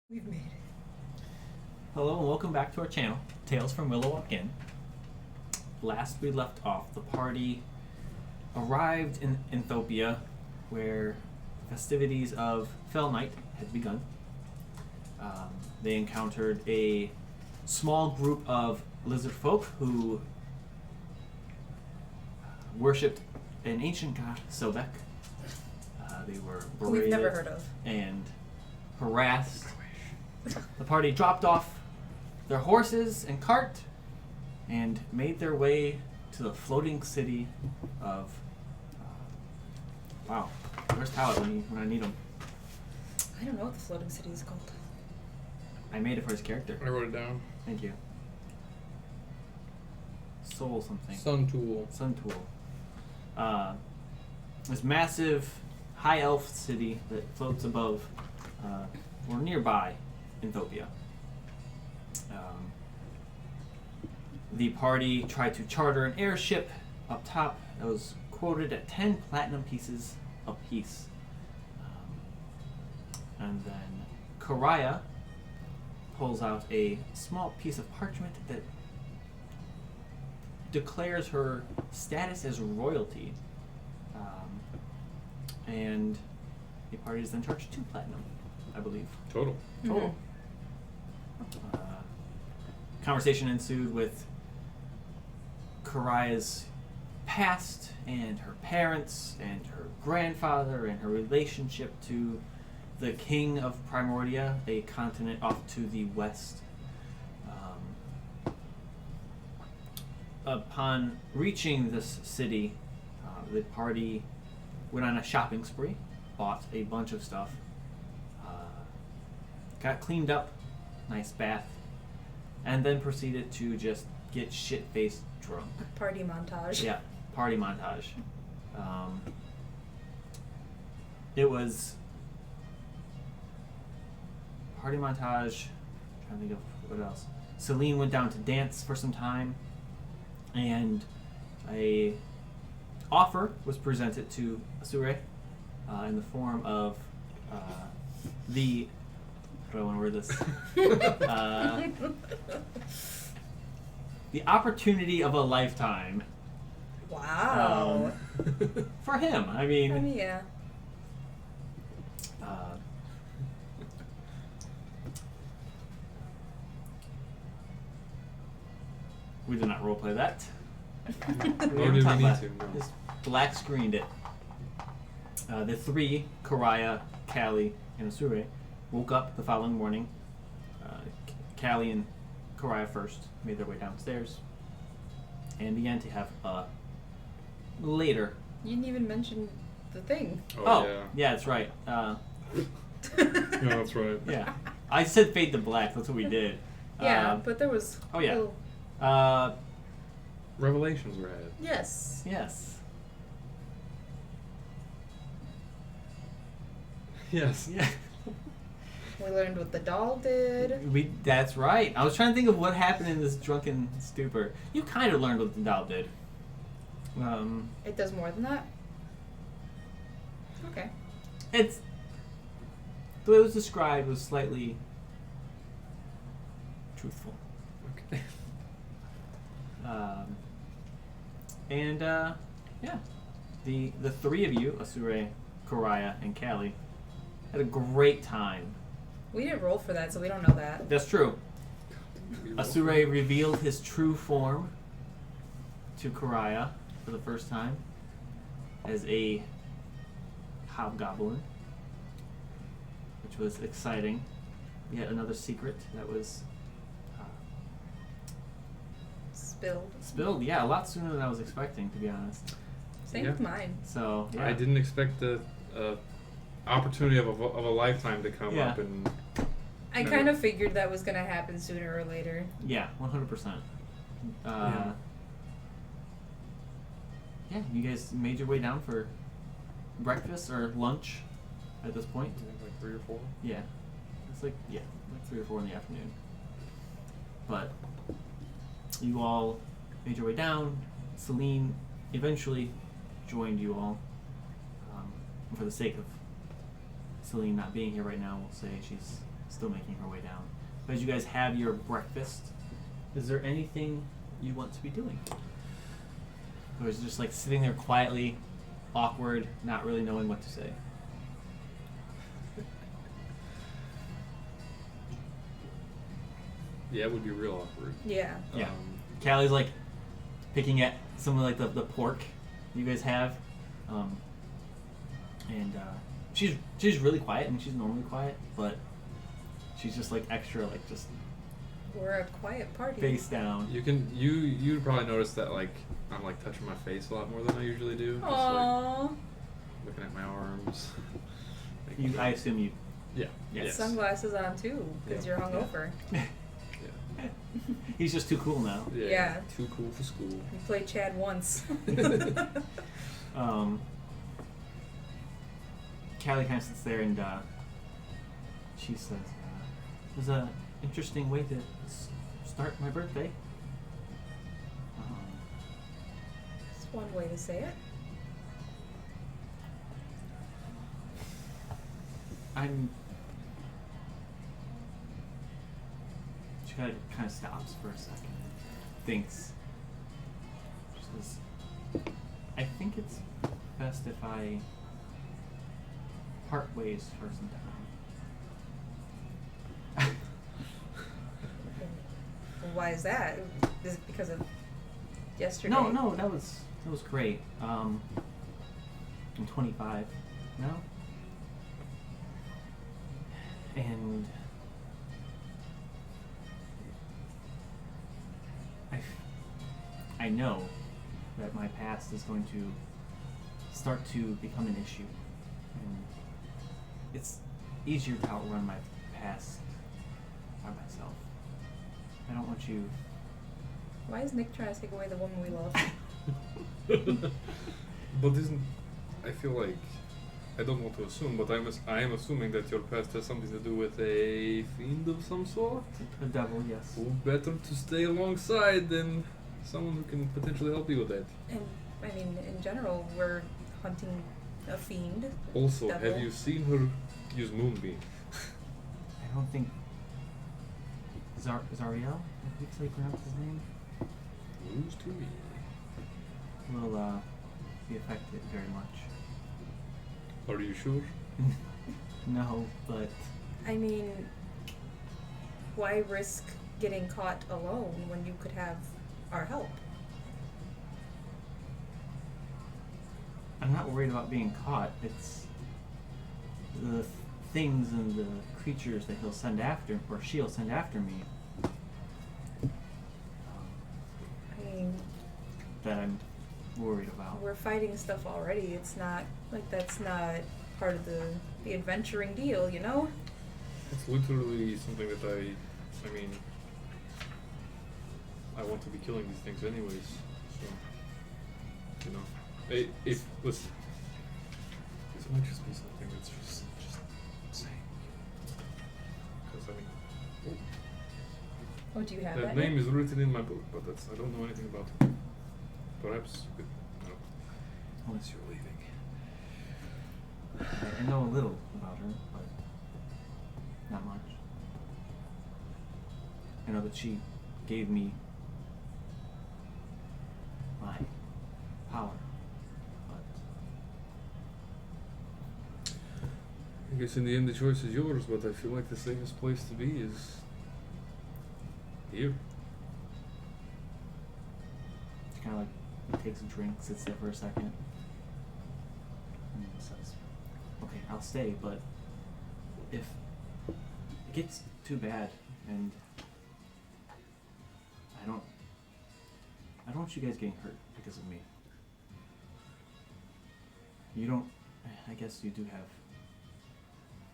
We've made it. Hello and welcome back to our channel, Tales from Willow Walk In. Last we left off, the party arrived in Enthopia, where festivities of Fell Night had begun. They encountered a small group of lizard folk who worshipped an ancient god, Sobek. They were berated We've never heard of. and harassed. The party dropped off their horses and cart and made their way to the floating city of... wow, where's Talot when I need him? I don't know what the floating city is called. I made it for his character. I wrote it down. Thank you. Soul something. Sun Tool. Sun Tool. This massive high elf city that floats above or nearby Enthopia. The party tried to charter an airship up top that was quoted at 10 platinum pieces apiece. And then Karaya pulls out a small piece of parchment that declares her status as royalty. And the party is then charged 2 platinum, I believe. Total. Total. Conversation ensued with Karaya's past and her parents and her grandfather and her relationship to the king of Primordia, a continent off to the west. Upon reaching this city, the party went on a shopping spree, bought a bunch of stuff, got cleaned up, nice bath, and then proceeded to just get shit-faced drunk. Party montage. Yeah, party montage. It was party montage. Trying to think of what else. Celine went down to dance for some time, and a offer was presented to Asure in the form of the. How do I want to word this? The opportunity of a lifetime. Wow. For him, I mean. Yeah. We did not roleplay that. Nor do we need to. No. Just black screened it. The 3, Karaya, Callie, and Asure, woke up the following morning. Callie and Karaya first made their way downstairs, and began to have later. You didn't even mention the thing. Oh, yeah, that's right. yeah. Yeah, that's right. Yeah, I said fade to black. That's what we did. Yeah, but there was. Oh yeah. Little... Revelations were added. Yes. Yes. Yes. Yeah. We learned what the doll did. That's right. I was trying to think of what happened in this drunken stupor. You kind of learned what the doll did. It does more than that. Okay. It's the way it was described was slightly truthful. Okay. Yeah, the 3 of you, Asure, Karaya, and Callie, had a great time. We didn't roll for that, so we don't know that. That's true. Asure revealed his true form to Karaya for the first time as a hobgoblin, which was exciting. Yet another secret that was spilled. Yeah, a lot sooner than I was expecting, to be honest. Same with mine. So yeah. I didn't expect the opportunity of a lifetime to come up and. I kind of figured that was going to happen sooner or later. Yeah, 100%. Yeah, you guys made your way down for breakfast or lunch at this point. I think like 3 or 4. Yeah. It's like 3 or 4 in the afternoon. But you all made your way down. Celine eventually joined you all. For the sake of Celine not being here right now, we'll say she's still making her way down. But as you guys have your breakfast, is there anything you want to be doing? Or is it just like sitting there quietly, awkward, not really knowing what to say? Yeah, it would be real awkward. Yeah. Yeah. Callie's like picking at some of like the pork you guys have, and she's really quiet, and she's normally quiet, but she's just like extra like just We're a quiet party. face down. You'd probably notice that like I'm like touching my face a lot more than I usually do. Just like Aww. looking at my arms. I assume you. Yeah. Yes. Yes. Sunglasses on too, because Yeah. you're hungover. Yeah. He's just too cool now. Yeah. Too cool for school. You played Chad once. Callie kind of sits there and she says, "It was a interesting way to start my birthday." That's one way to say it. She kind of stops for a second and thinks. She says, "I think it's best if I part ways for some time." Why is that? Is it because of yesterday? No, that was great. I'm 25 now, and I know that my past is going to start to become an issue, and it's easier to outrun my past by myself. I don't want you. Why is Nick trying to take away the woman we love? But I feel like I don't want to assume, but I am assuming that your past has something to do with a fiend of some sort. A devil, yes. Who better to stay alongside than someone who can potentially help you with that? And I mean, in general, we're hunting a fiend. Also, Devil. have you seen her use Moonbeam? I don't think Zariel, I think they pronounce his name, News to me. will be affected very much. Are you sure? No, but I mean, why risk getting caught alone when you could have our help? I'm not worried about being caught. It's the things and the creatures that he'll send after, or she'll send after me, I mean, that I'm worried about. we're fighting stuff already. It's not like that's not part of the adventuring deal, you know? It's literally something that I mean, I want to be killing these things anyways, so, you know. If listen, this might just be something that's just saying. Because, I mean, Oh, do you have that that? name yet? is written in my book, but I don't know anything about it. Perhaps, you could, I don't know, unless you're leaving. I know a little about her, but not much. I know that she gave me my power, but I guess in the end the choice is yours, but I feel like the safest place to be is here. she kind of like takes a drink, sits there for a second, and says, "Okay, I'll stay, but if it gets too bad and I don't want you guys getting hurt because of me. You don't, I guess you do have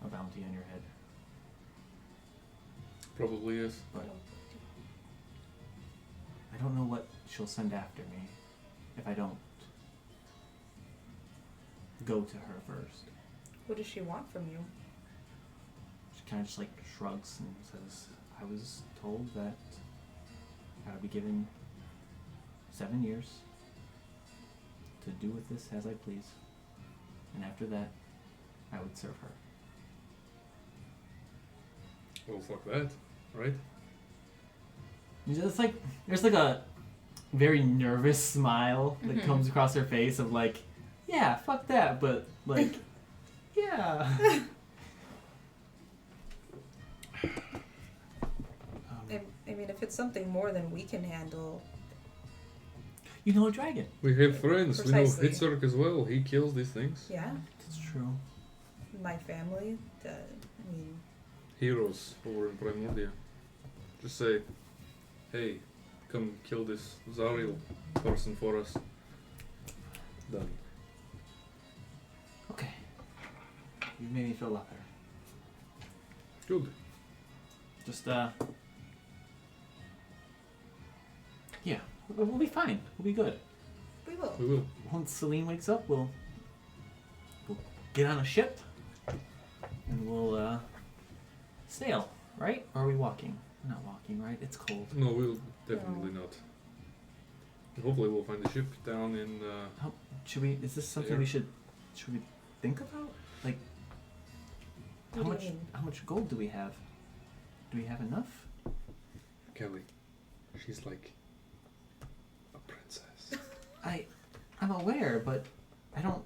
a bounty on your head, Probably is. but I don't know what she'll send after me if I don't go to her first." What does she want from you? She kind of just like shrugs and says, "I was told that I would be given 7 years to do with this as I please, and after that, I would serve her." Well, fuck that, right? It's like there's like a very nervous smile that Mhm. comes across her face of like, yeah, fuck that, but like, yeah. I mean, if it's something more than we can handle, You know a dragon. We have friends. Precisely. We know Hitzark as well. He kills these things. yeah, That's true. my family, I mean, Heroes over in Primordia. Just say, hey, come kill this Zariel person for us. Done. Okay. You made me feel a lot better. Good. Just yeah, we'll be fine. We'll be good. we will. We will. Once Celine wakes up, we'll get on a ship and we'll sail, right? Or are we walking? We're not walking, right? It's cold. No, we'll definitely not. Hopefully we'll find a ship down in Should we? Is this something we should we think about? Like, What do you mean? how much gold do we have? Do we have enough? Kelly. She's like a princess. I'm aware, but I don't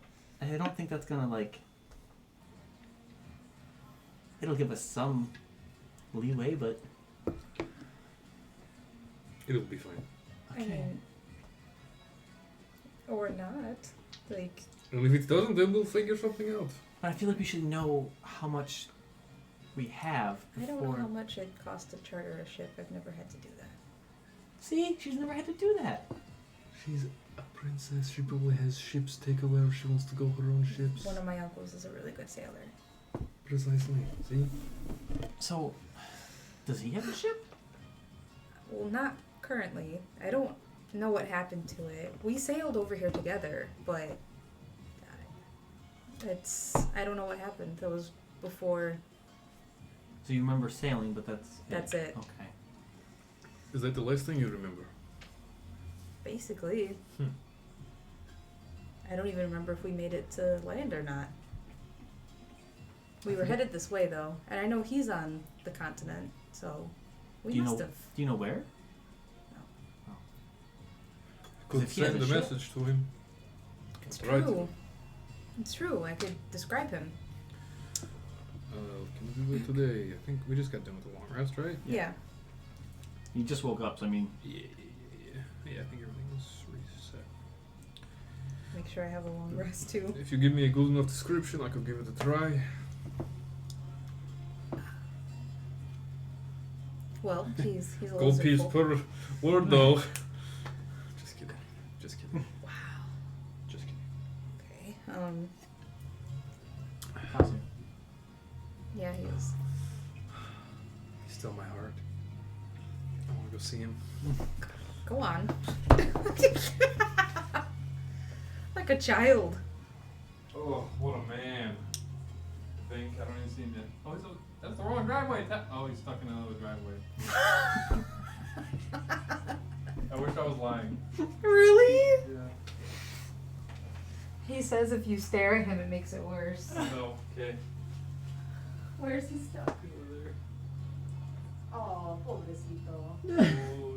think that's gonna like. It'll give us some leeway, but It'll be fine. I mean, or not. Like, And if it doesn't, then we'll figure something out. But I feel like we should know how much we have I before. don't know how much it costs to charter a ship. I've never had to do that. See, she's never had to do that. She's a princess. She probably has ships take her wherever she wants to go, her own ships. One of my uncles is a really good sailor. Precisely. See? So, does he have a ship? Well, not currently. I don't know what happened to it. We sailed over here together, but I don't know what happened. That was before. So you remember sailing, but that's it. Okay. Is that the last thing you remember? Basically. Hmm. I don't even remember if we made it to land or not. We were headed this way though, and I know he's on the continent, so we Do you must know- have. Do you know where? Could If he has send a a ship? message to him. It's Right. true. It's true. I could describe him. Can we do it today? I think we just got done with the long rest, right? Yeah. You just woke up, so I mean, Yeah, I think everything was reset. Make sure I have a long rest too. If you give me a good enough description, I could give it a try. Well, he's a Gold lizard piece folk. per word, though. Just kidding. Just kidding. Wow. Just kidding. Okay. how's it? Yeah, he is. He's still my heart. I want to go see him. Go on. Like a child. Oh, what a man. I think I don't even see him yet. Oh, that's the wrong driveway. Oh, he's stuck in another driveway. I wish I was lying. Really? Yeah. He says if you stare at him, it makes it worse. No, okay. Where's he stuck? Over there. Oh, pobrecito. Oh,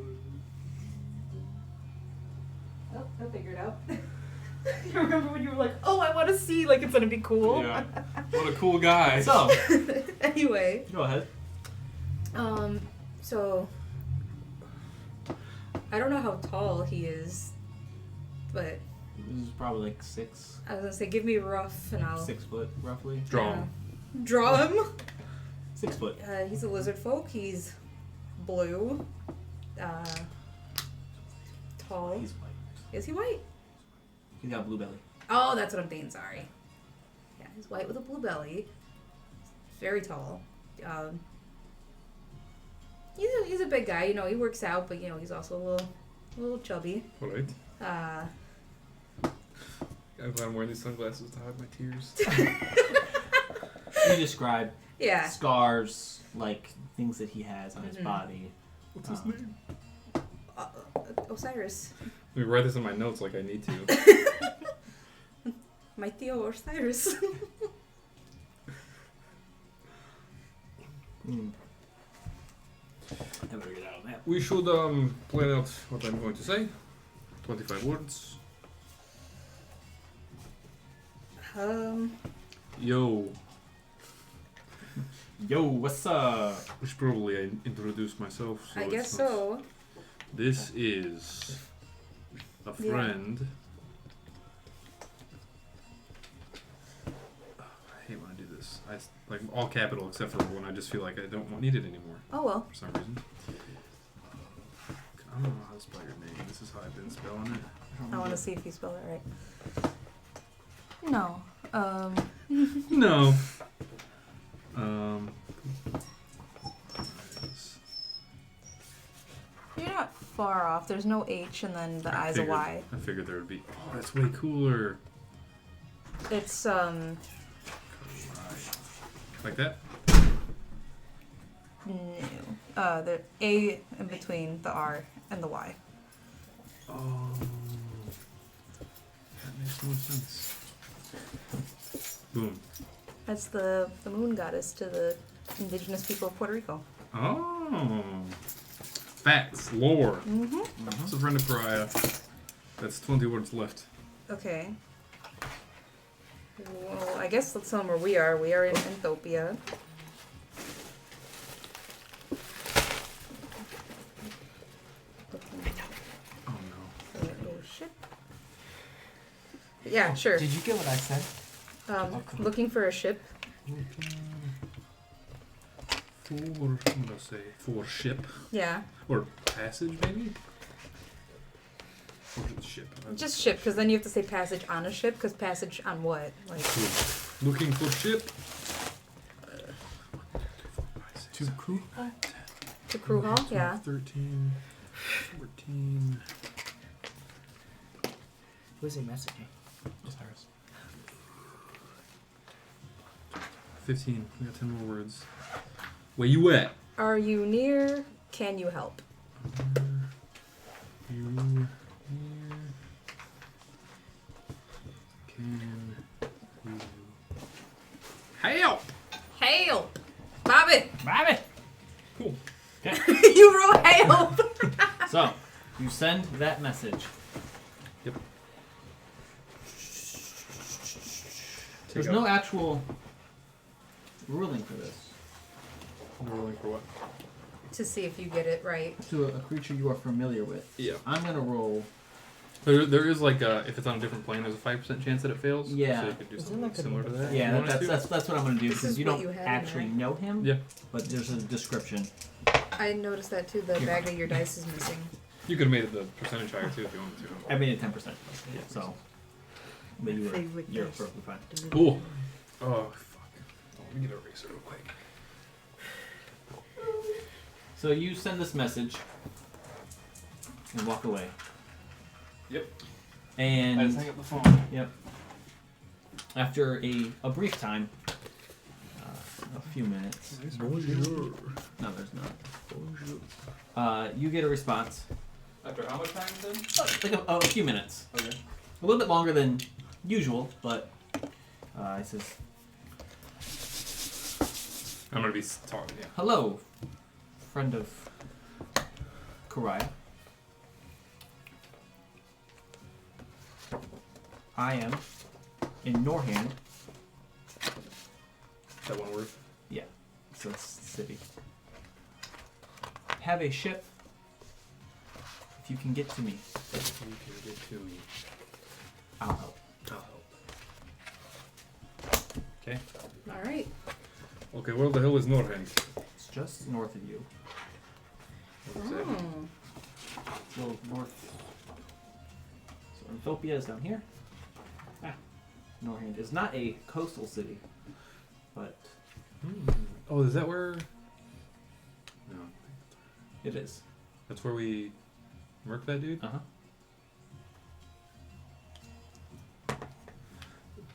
Oh, I figured out. You remember when you were like, oh, I want to see, like it's gonna be cool? yeah. What a cool guy. So, Anyway, go ahead. so I don't know how tall he is, but This is probably like 6 I was gonna say give me rough and I'll 6 foot roughly. Draw him. Draw him. 6 foot. He's a lizard folk. He's blue. Tall. He's white. Is he white? He's got blue belly. Oh, that's what I'm thinking. Sorry. Yeah, he's white with a blue belly. Very tall. He's a big guy. You know, he works out, but you know, he's also a little chubby. Alright. Uh, I'm glad I'm wearing these sunglasses to hide my tears. You describe yeah. scars, like things that he has on his Mhm. body. What's his Um, name? Osiris. Let me write this in my notes like I need to. My Theo Osiris. Mm. I better get out of that. We should plan out what I'm going to say. 25 words. Yo. Yo, what's up? I should probably introduce myself. So I it's guess not- so. This is a Yeah. friend. I hate when I do this. Like all capital except for when I just feel like I don't need it anymore Oh well. for some reason. I don't know how to spell your name. This is how I've been spelling it. I want to see if you spelled it right. No. No. You're not far off. There's no H and then the I's a Y. I figured there would be. Oh, that's way cooler. It's Like that? no. The A in between the R and the Y. Oh. That makes more sense. Boom. That's the moon goddess to the indigenous people of Puerto Rico. Oh. Facts. Lore. Mm-hmm. It's a friend of Pariah. That's 20 words left. Okay. Well, I guess let's tell them where we are. We are in Enthopia. Oh no. Oh shit. Yeah, sure. Did you get what I said? Looking for a ship. What did I say? For ship. Yeah, Or passage, maybe? Or just ship. just ship, because then you have to say passage on a ship, because passage on what? Like, Cool. Looking for ship. To crew? to crew hall? Yeah. 13, 14. Who's he messaging? Osiris. 15. We got 10 more words. Where you at? Are you near? Can you help? You near? Can you help? Help! Bobby! Bobby! Cool. Okay. You wrote help! So, you send that message. Yep. There's no actual ruling for this. No ruling for what? To see if you get it right. To a creature you are familiar with. Yeah. I'm gonna roll. There is like if it's on a different plane, there's a 5% chance that it fails. Yeah. So you could do Is there something like similar to another- that. Yeah, You want us to? that's what I'm gonna do This because is you what don't you had in actually there. know him. Yeah. But there's a description. I noticed that too. The Here. bag of your dice is missing. You could have made it the percentage higher too if you wanted to. I made it 10%. Yeah. So, but My favorite you're dice. perfectly fine. Cool. Oh fuck. Oh, let me get a eraser real quick. So you send this message and walk away. Yep. And up the phone. yep. After a brief time, a few minutes. Bonjour. No, there's not. You get a response. After how much time then? Like a few minutes. Okay. A little bit longer than usual, but it says, I'm gonna be talking. Yeah. "Hello, friend of Karaya. I am in Norhand." That one word. Yeah, so it's city. "Have a ship. If you can get to me, You can get to me. I'll help." I'll help. Okay. All right. Okay. Where the hell is Norhand? It's just north of you. What is that? Hmm. A little north. So Enthopia is down here. Norhand is not a coastal city, but Oh, is that where? No. it is. That's where we murked that dude? Uh-huh.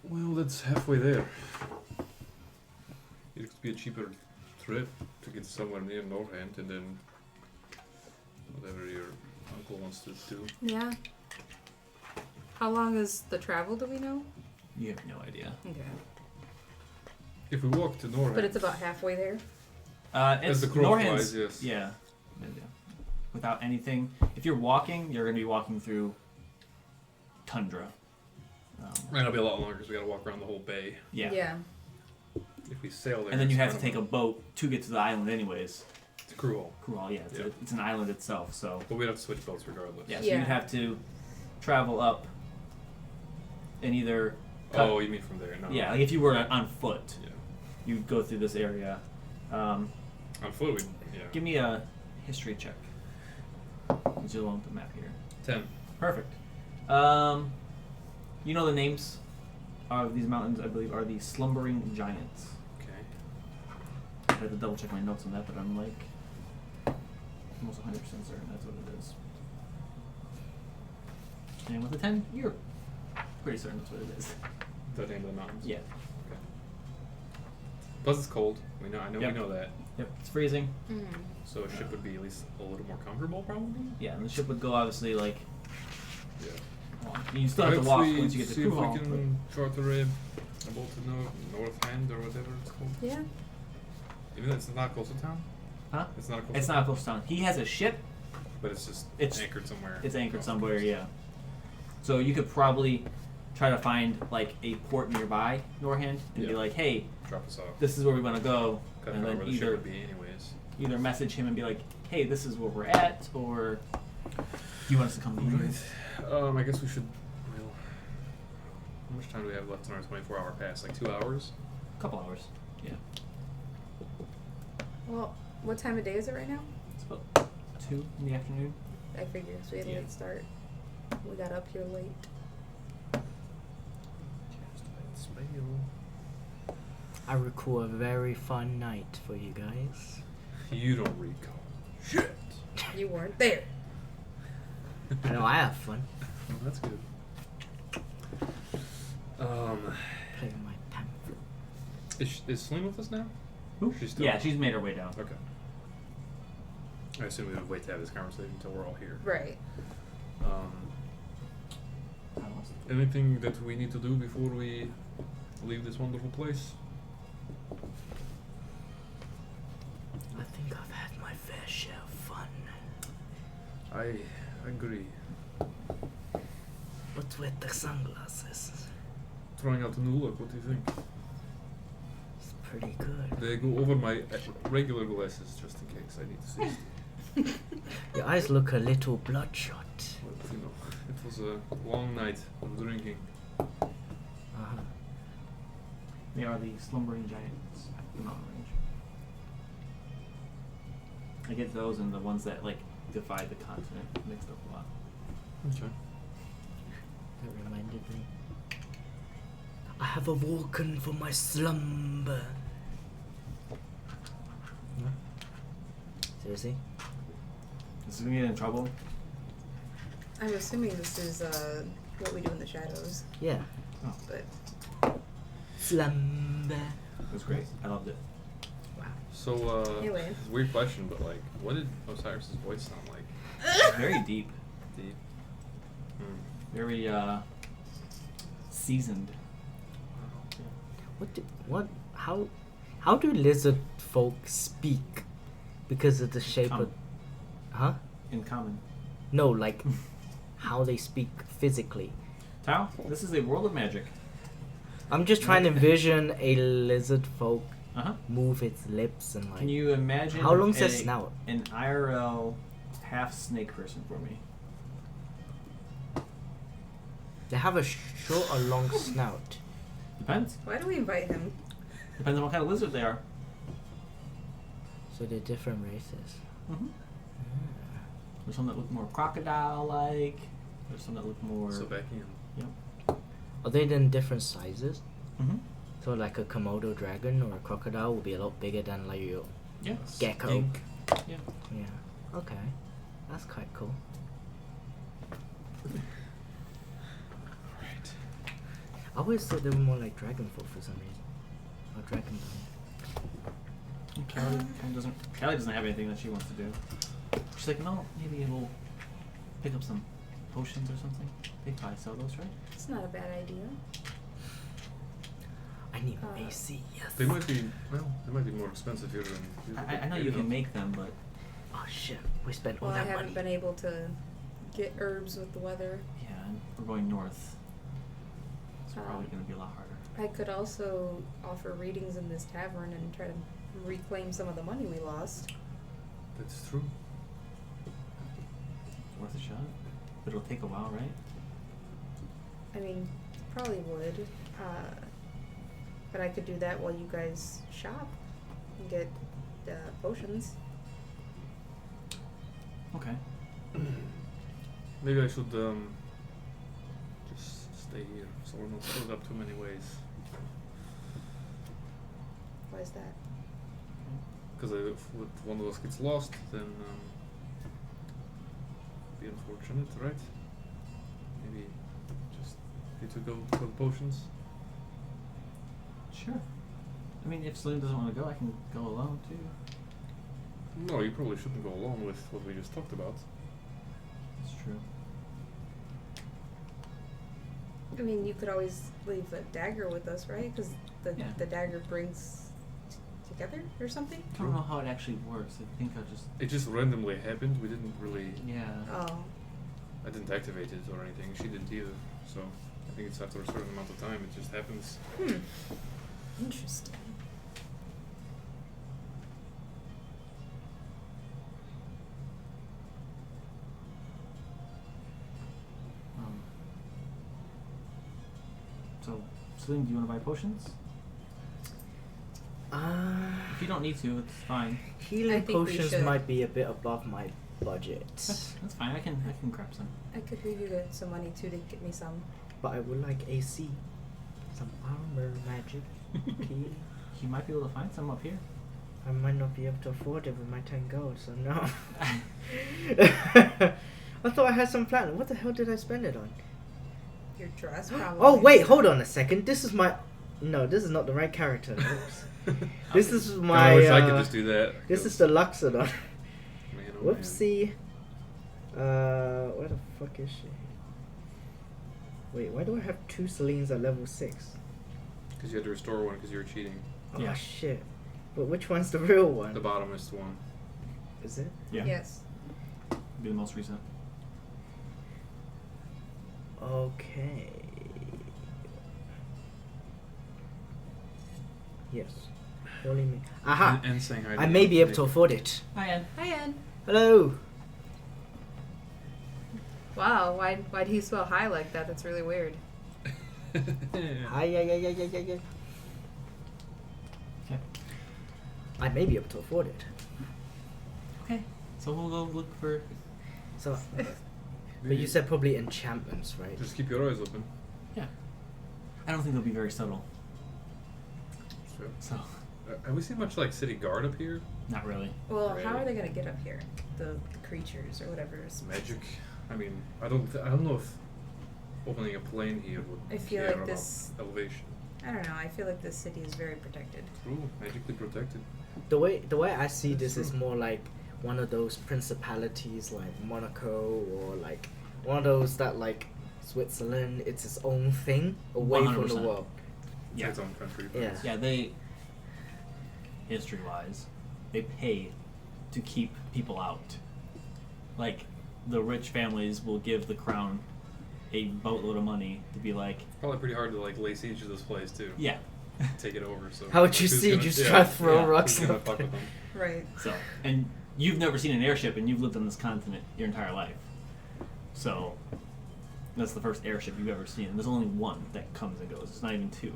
Well, that's halfway there. It could be a cheaper trip to get somewhere near Norhand and then whatever your uncle wants to do. Yeah. How long is the travel, do we know? You have no idea. Okay. If we walk to Norhand, But it's about halfway there. It's as the crow Norhand's, flies, yes. Yeah. without anything. If you're walking, you're going to be walking through tundra. And it'll be a lot longer because we gotta walk around the whole bay. Yeah. Yeah. If we sail there, And then you it's have to kind take a boat to get to the island anyways. It's cruel. Cruel, yeah. Yeah. It's an island itself, so... But we'd have to switch boats regardless. Yeah, so Yeah. you'd have to travel up and either... cut- Oh, you mean from there? No. Yeah, like if you were on foot, Yeah. you'd go through this area. On foot, yeah. Give me a history check. Since you're along with the map here. 10. Perfect. You know the names of these mountains, I believe, are the Slumbering Giants. Okay. I have to double check my notes on that, but I'm like almost 100% certain that's what it is. And with a 10, you're pretty certain that's what it is. The name of the mountains. Yeah. Okay. Plus it's cold. We know. I know. Yep. We know that. Yep. It's freezing. Mm-hmm. So a ship would be at least a little more comfortable, probably. Yeah, and the ship would go obviously like. Yeah. Well, you still have to walk once you get to see Crew if Hall. we can charter a boat to North Hand or whatever it's called. Yeah. Even though it's not close to town. Huh? It's not close. It's to not town, close to town. He has a ship. But it's just It's- anchored somewhere. It's anchored off the somewhere, coast. yeah. So you could probably try to find like a port nearby Norhand and be Yeah. like, hey, Drop us off. this is where we want to go, Kind and of then where the ship either would be, anyways. either message him and be like, hey, this is where we're at, or do you want us to come to you? Right. I guess we should. Well, how much time do we have left on our 24-hour pass? Like 2 hours. A couple hours. Yeah. Well, what time of day is it right now? It's about 2 in the afternoon. I figured, so we had a Yeah. late start. We got up here late. I recall a very fun night for you guys. You don't recall. Shit. You weren't there. I know I have fun Well, that's good. playing my pamphlet. Is Celine with us now? Who? She's still. Yeah, she's made her way down. Okay. I assume we would wait to have this conversation until we're all here. Right. Anything that we need to do before we leave this wonderful place? I think I've had my fair share of fun. I agree. What's with the sunglasses? Trying out a new look. What do you think? It's pretty good. They go over my regular glasses just in case I need to see. Your eyes look a little bloodshot. But, you know, it was a long night of drinking. Uh-huh. They are the Slumbering Giants, the mountain range. I get those and the ones that like divide the continent mixed up a lot. Okay. That reminded me. I have awoken from my slumber. No? Seriously? This is gonna get in trouble. I'm assuming this is what we do in the shadows, Yeah. but Slumber. It was great. I loved it. Wow. So, Anyway. it's a weird question, but like, what did Osiris's voice sound like? Very deep. Deep. Very seasoned. How do lizard folk speak? Because of the shape of... Huh? In common. No, like how they speak physically. Tao, this is a world of magic. I'm just trying to envision a lizard folk Uh-huh. move its lips and like... Can you imagine How long's their a- snout? an IRL half snake person for me? They have a short or long snout. Depends. why do we invite him? Depends on what kind of lizard they are. So they're different races. Mm-hmm. There's some that look more crocodile-like. There's some that look more... So back in. Yep. Are they then different sizes? Mm-hmm. So like a Komodo dragon or a crocodile will be a lot bigger than like your Yeah. gecko. Skink. Yeah. Yeah. Okay. That's quite cool. Alright. I always thought they were more like dragon folk for some reason. Or dragon Callie doesn't have anything that she wants to do. She's like, no, maybe we'll pick up some potions or something. They probably sell those, right? It's not a bad idea. I need Uh, AC, yes. They might be, well, they might be more expensive here than... I know you can make them, but Oh shit, we spent all Well, I that haven't money. been able to get herbs with the weather. Yeah, and we're going north. It's probably Um, going to be a lot harder. I could also offer readings in this tavern and try to reclaim some of the money we lost. That's true. It's worth a shot. But it'll take a while, right? I mean, probably would. But I could do that while you guys shop and get potions. Okay. Maybe I should just stay here so we're not split up too many ways. Why is that? Because if one of us gets lost, then be unfortunate, right? Maybe just you to go for the potions. Sure. I mean, if Celine doesn't want to go, I can go alone too. No, you probably shouldn't go along with what we just talked about. That's true. I mean, you could always leave the dagger with us, right? Because Yeah. the dagger brings together or something? I don't know how it actually works. I think I'll just. It just randomly happened. We didn't really. Yeah. Oh. I didn't activate it or anything. She didn't either. So I think it's after a certain amount of time. It just happens. Interesting. So, Celine, do you want to buy potions? If you don't need to, it's fine. I Healing think we potions should. might be a bit above my budget, That's fine. I can grab some. I could leave you some money too to get me some. but I would like AC, some armor, magic, key. You might be able to find some up here. I might not be able to afford it with my 10 gold, so no. I thought I had some plan. What the hell did I spend it on? Your dress, probably. Oh wait, hold on a second. This is my. No, this is not the right character. Oops. This is my. I wish I could just do that. This is the Luxodon. Man, oh man. Whoopsie. Where the fuck is she? Wait, why do I have 2 Celines at level 6? Because you had to restore one because you were cheating. Oh Yeah. shit. But which one's the real one? The bottomest one. Is it? Yeah. Yes. Be the most recent. Okay. Yes. Only me. Aha! And saying hi to I you. may be able to afford it. Hi, Ann. Hi, Ann. Hello! Wow, why'd he spell hi like that? That's really weird. Hi, yeah. Okay. I may be able to afford it. Okay. So we'll go look for. So, but you said probably enchantments, right? Just keep your eyes open. Yeah. I don't think they'll be very subtle. So, So, have we seen much like city guard up here? not really. Well, Right. how are they gonna get up here? The creatures or whatever. It's magic. I mean, I don't know if opening a plane here would I feel care like about this- elevation. I don't know. I feel like this city is very protected. True, magically protected. The way I see That's this is true. more like one of those principalities like Monaco or like one of those that like Switzerland, it's its own thing away from the 100%. world. It's Yeah. its own country. But Yeah. it's- Yeah, they. History-wise, they pay to keep people out. Like, the rich families will give the crown a boatload of money to be like, It's probably pretty hard to like lay siege to this place too. yeah. Take it over. So How would you who's see? gonna- Just yeah, try to throw yeah, rocks who's gonna up fuck there. with them? Right. So, and you've never seen an airship, and you've lived on this continent your entire life. So, that's the first airship you've ever seen. And there's only one that comes and goes. It's not even 2.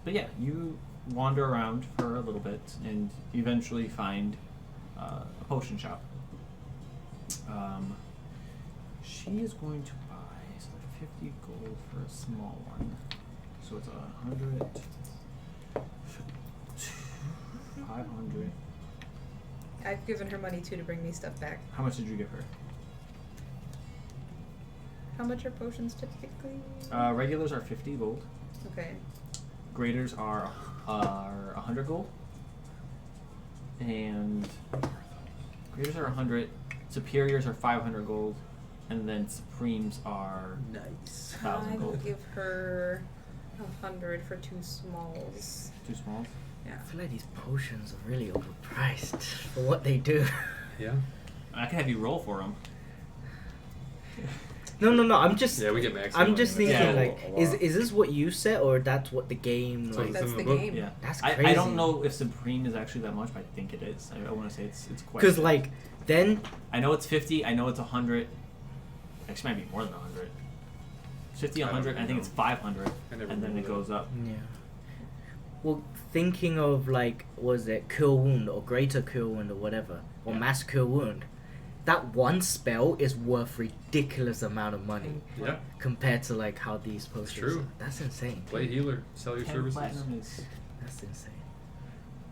But yeah, you wander around for a little bit, and eventually find a potion shop. She is going to buy 50 gold for a small one. So it's 100. 500. I've given her money too to bring me stuff back. How much did you give her? How much are potions typically? Regulars are 50 gold. Okay. Graders are 100 gold. And graders are 100. Superiors are 500 gold. And then supremes are Nice. 1,000 I will gold. give her 100 for 2 smalls. 2 smalls. Yeah. I feel like these potions are really overpriced for what they do. Yeah. I can have you roll for them. No. I'm just. Yeah, we get max. I'm just healing, thinking, and Yeah. that's like, a lot. is this what you said, or that's what the game So like? it's That's in the the book? game. Yeah. That's I crazy. don't know if Supreme is actually that much, but I think it is. I want to say it's quite. Because like, then I know it's 50. I know it's 100. Actually, might be more than 100. 50, I don't 100. I think know. it's 500, I never and then knew it that. goes up. yeah. Well, thinking of like, was it Cure Wound or Greater Cure Wound or whatever, or Yeah. Mass Cure Wound? That one spell is worth ridiculous amount of money Yeah. compared to like how these potions. true. Are. That's insane. Play healer. Sell your 10 services. platinum is. That's insane.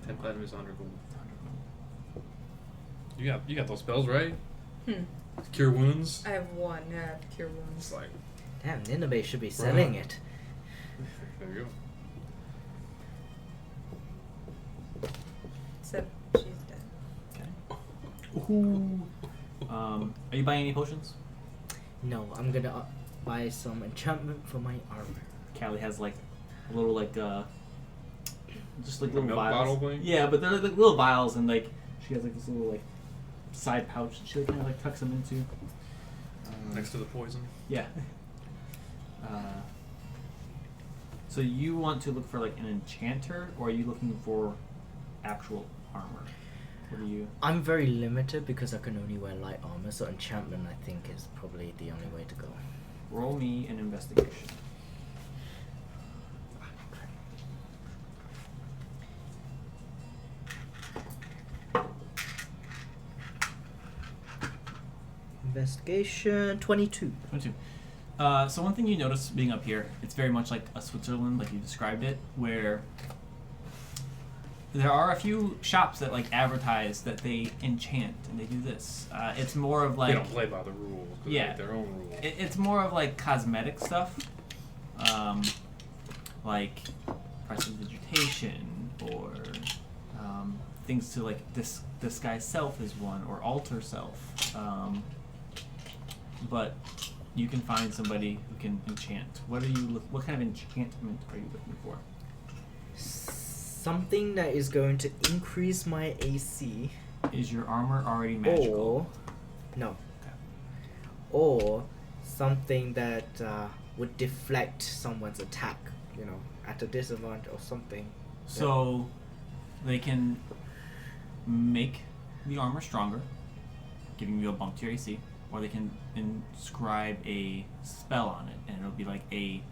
10 platinum is 100 gold. You got those spells right? Cure wounds. I have one. Yeah, I have Cure It's Wounds. like Damn, Nineveh should be selling it. there you go. Except she's dead. Okay. Ooh. Are you buying any potions? No, I'm gonna buy some enchantment for my armor. Callie has like a little like just like A little milk vials. bottle thing? Yeah, but they're like little vials, and like she has like this little like side pouch. She kind of like tucks them into. Next to the poison. Yeah. So you want to look for like an enchanter, or are you looking for actual armor? What are you? I'm very limited because I can only wear light armor, so enchantment I think is probably the only way to go. Roll me an investigation. Investigation 22. 22. So one thing you notice being up here, it's very much like a Switzerland, like you described it, where there are a few shops that like advertise that they enchant and they do this. It's more of like they don't play by the rules. 'Cause Yeah. they make their own rules. it's more of like cosmetic stuff, like prestidigitation or things to like disguise self is one, or alter self. But you can find somebody who can enchant. What kind of enchantment are you looking for? Something that is going to increase my AC. Is your armor already magical? Or no. Okay. Or something that would deflect someone's attack, at a disadvantage or something. So they can make the armor stronger, giving you a bump to your AC, or they can inscribe a spell on it, and it'll be like a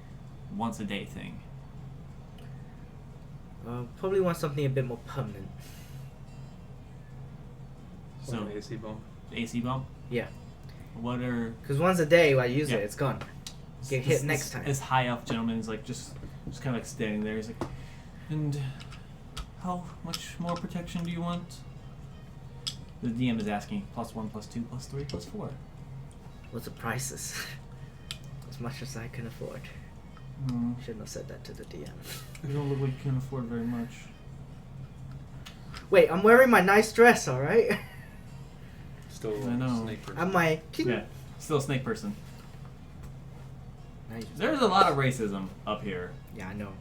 once a day thing. Probably want something a bit more permanent. So An AC bump. AC bump. Yeah. What are Because once a day I use Yeah. it, it's gone. Get hit next time. This high elf gentleman is like just kind of like standing there. He's like, and how much more protection do you want? The DM is asking +1, +2, +3, +4. What's the prices? As much as I can afford. Shouldn't have said that to the DM. You don't look like you can afford very much. Wait, I'm wearing my nice dress, alright? Still I know. snake person. And my... Yeah, still a snake person. Nice. There's a lot of racism up here. Yeah, I know.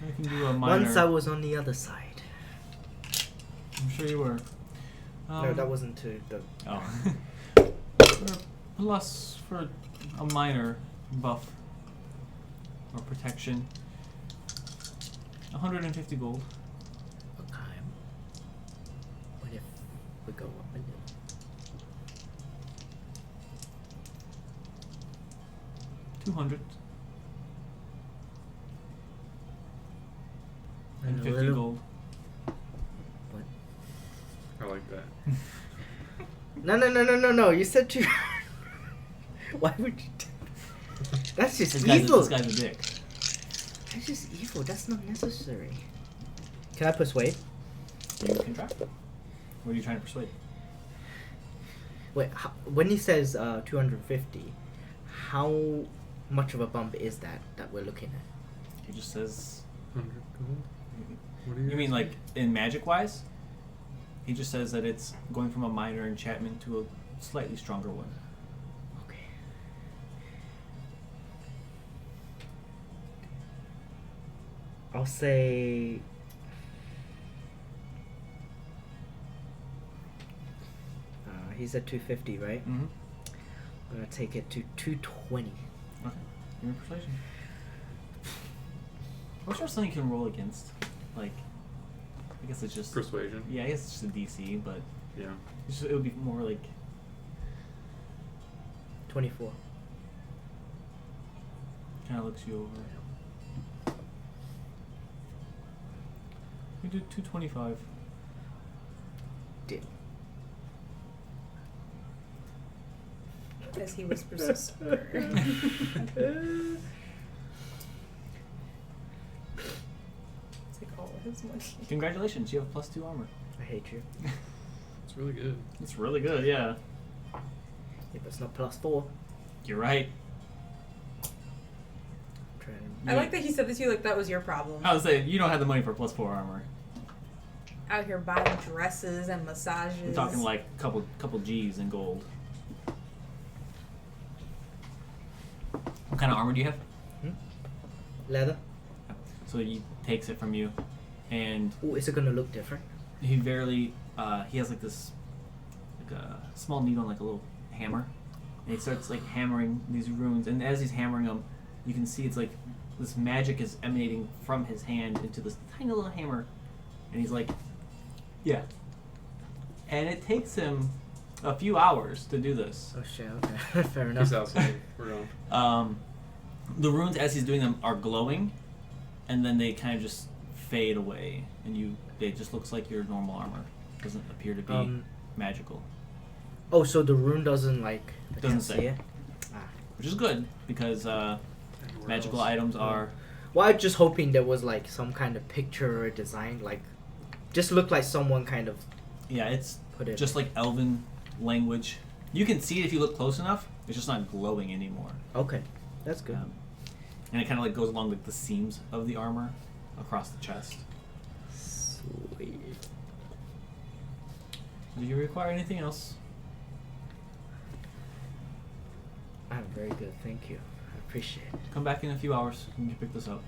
I can do a minor. Once I was on the other side. I'm sure you were. No, that wasn't to the... Oh. Plus for a minor buff or protection. 150 gold. Okay. What if we go up a little? $200. And a 50 little- gold. What? I like that. No. You said two. Why would you do That's just This evil. guy's a dick. That's just evil. That's not necessary. Can I persuade? You can try. What are you trying to persuade? Wait, when he says 250, how much of a bump is that we're looking at? He just says. 100 gold? What are You mean asking? like in magic wise? He just says that it's going from a minor enchantment to a slightly stronger one. Okay. I'll say. He's at 250, right? Mm-hmm. I'm gonna take it to 220. Okay. Give me persuasion. What's there something you can roll against? Like, I guess it's just Persuasion. Yeah, I guess it's just a DC, but Yeah. it would be more like 24. kind of looks you over. We do 225. Did. As he whispers a slur. It's like all of his money. Congratulations, you have +2 armor. I hate you. It's really good. It's really good, yeah. If it's not +4, You're right. try and I like that he said this to you like that was your problem. I was saying you don't have the money for +4 armor. Out here buying dresses and massages. I'm talking like couple G's in gold. What kind of armor do you have? leather. So he takes it from you, and Oh, is it gonna look different? he he has like this, like a small needle, like a little hammer, and he starts like hammering these runes. And as he's hammering them, you can see it's like this magic is emanating from his hand into this tiny little hammer, and he's like, yeah. And it takes him a few hours to do this. Oh shit. Okay, fair enough. He's outside. We're on. The runes as he's doing them are glowing, and then they kind of just fade away, and it just looks like your normal armor. Doesn't appear to be magical, Oh, so the rune doesn't like. I Doesn't can't say. see it. which is good because Anywhere magical else. items are. Well, I'm just hoping there was like some kind of picture or design, like, just looked like someone kind of Yeah, it's put it. just like elven language. You can see it if you look close enough. It's just not glowing anymore. Okay, that's good. And it kind of like goes along like the seams of the armor across the chest. Sweet. Do you require anything else? I'm very good, thank you. I appreciate it. Come back in a few hours and you pick this up.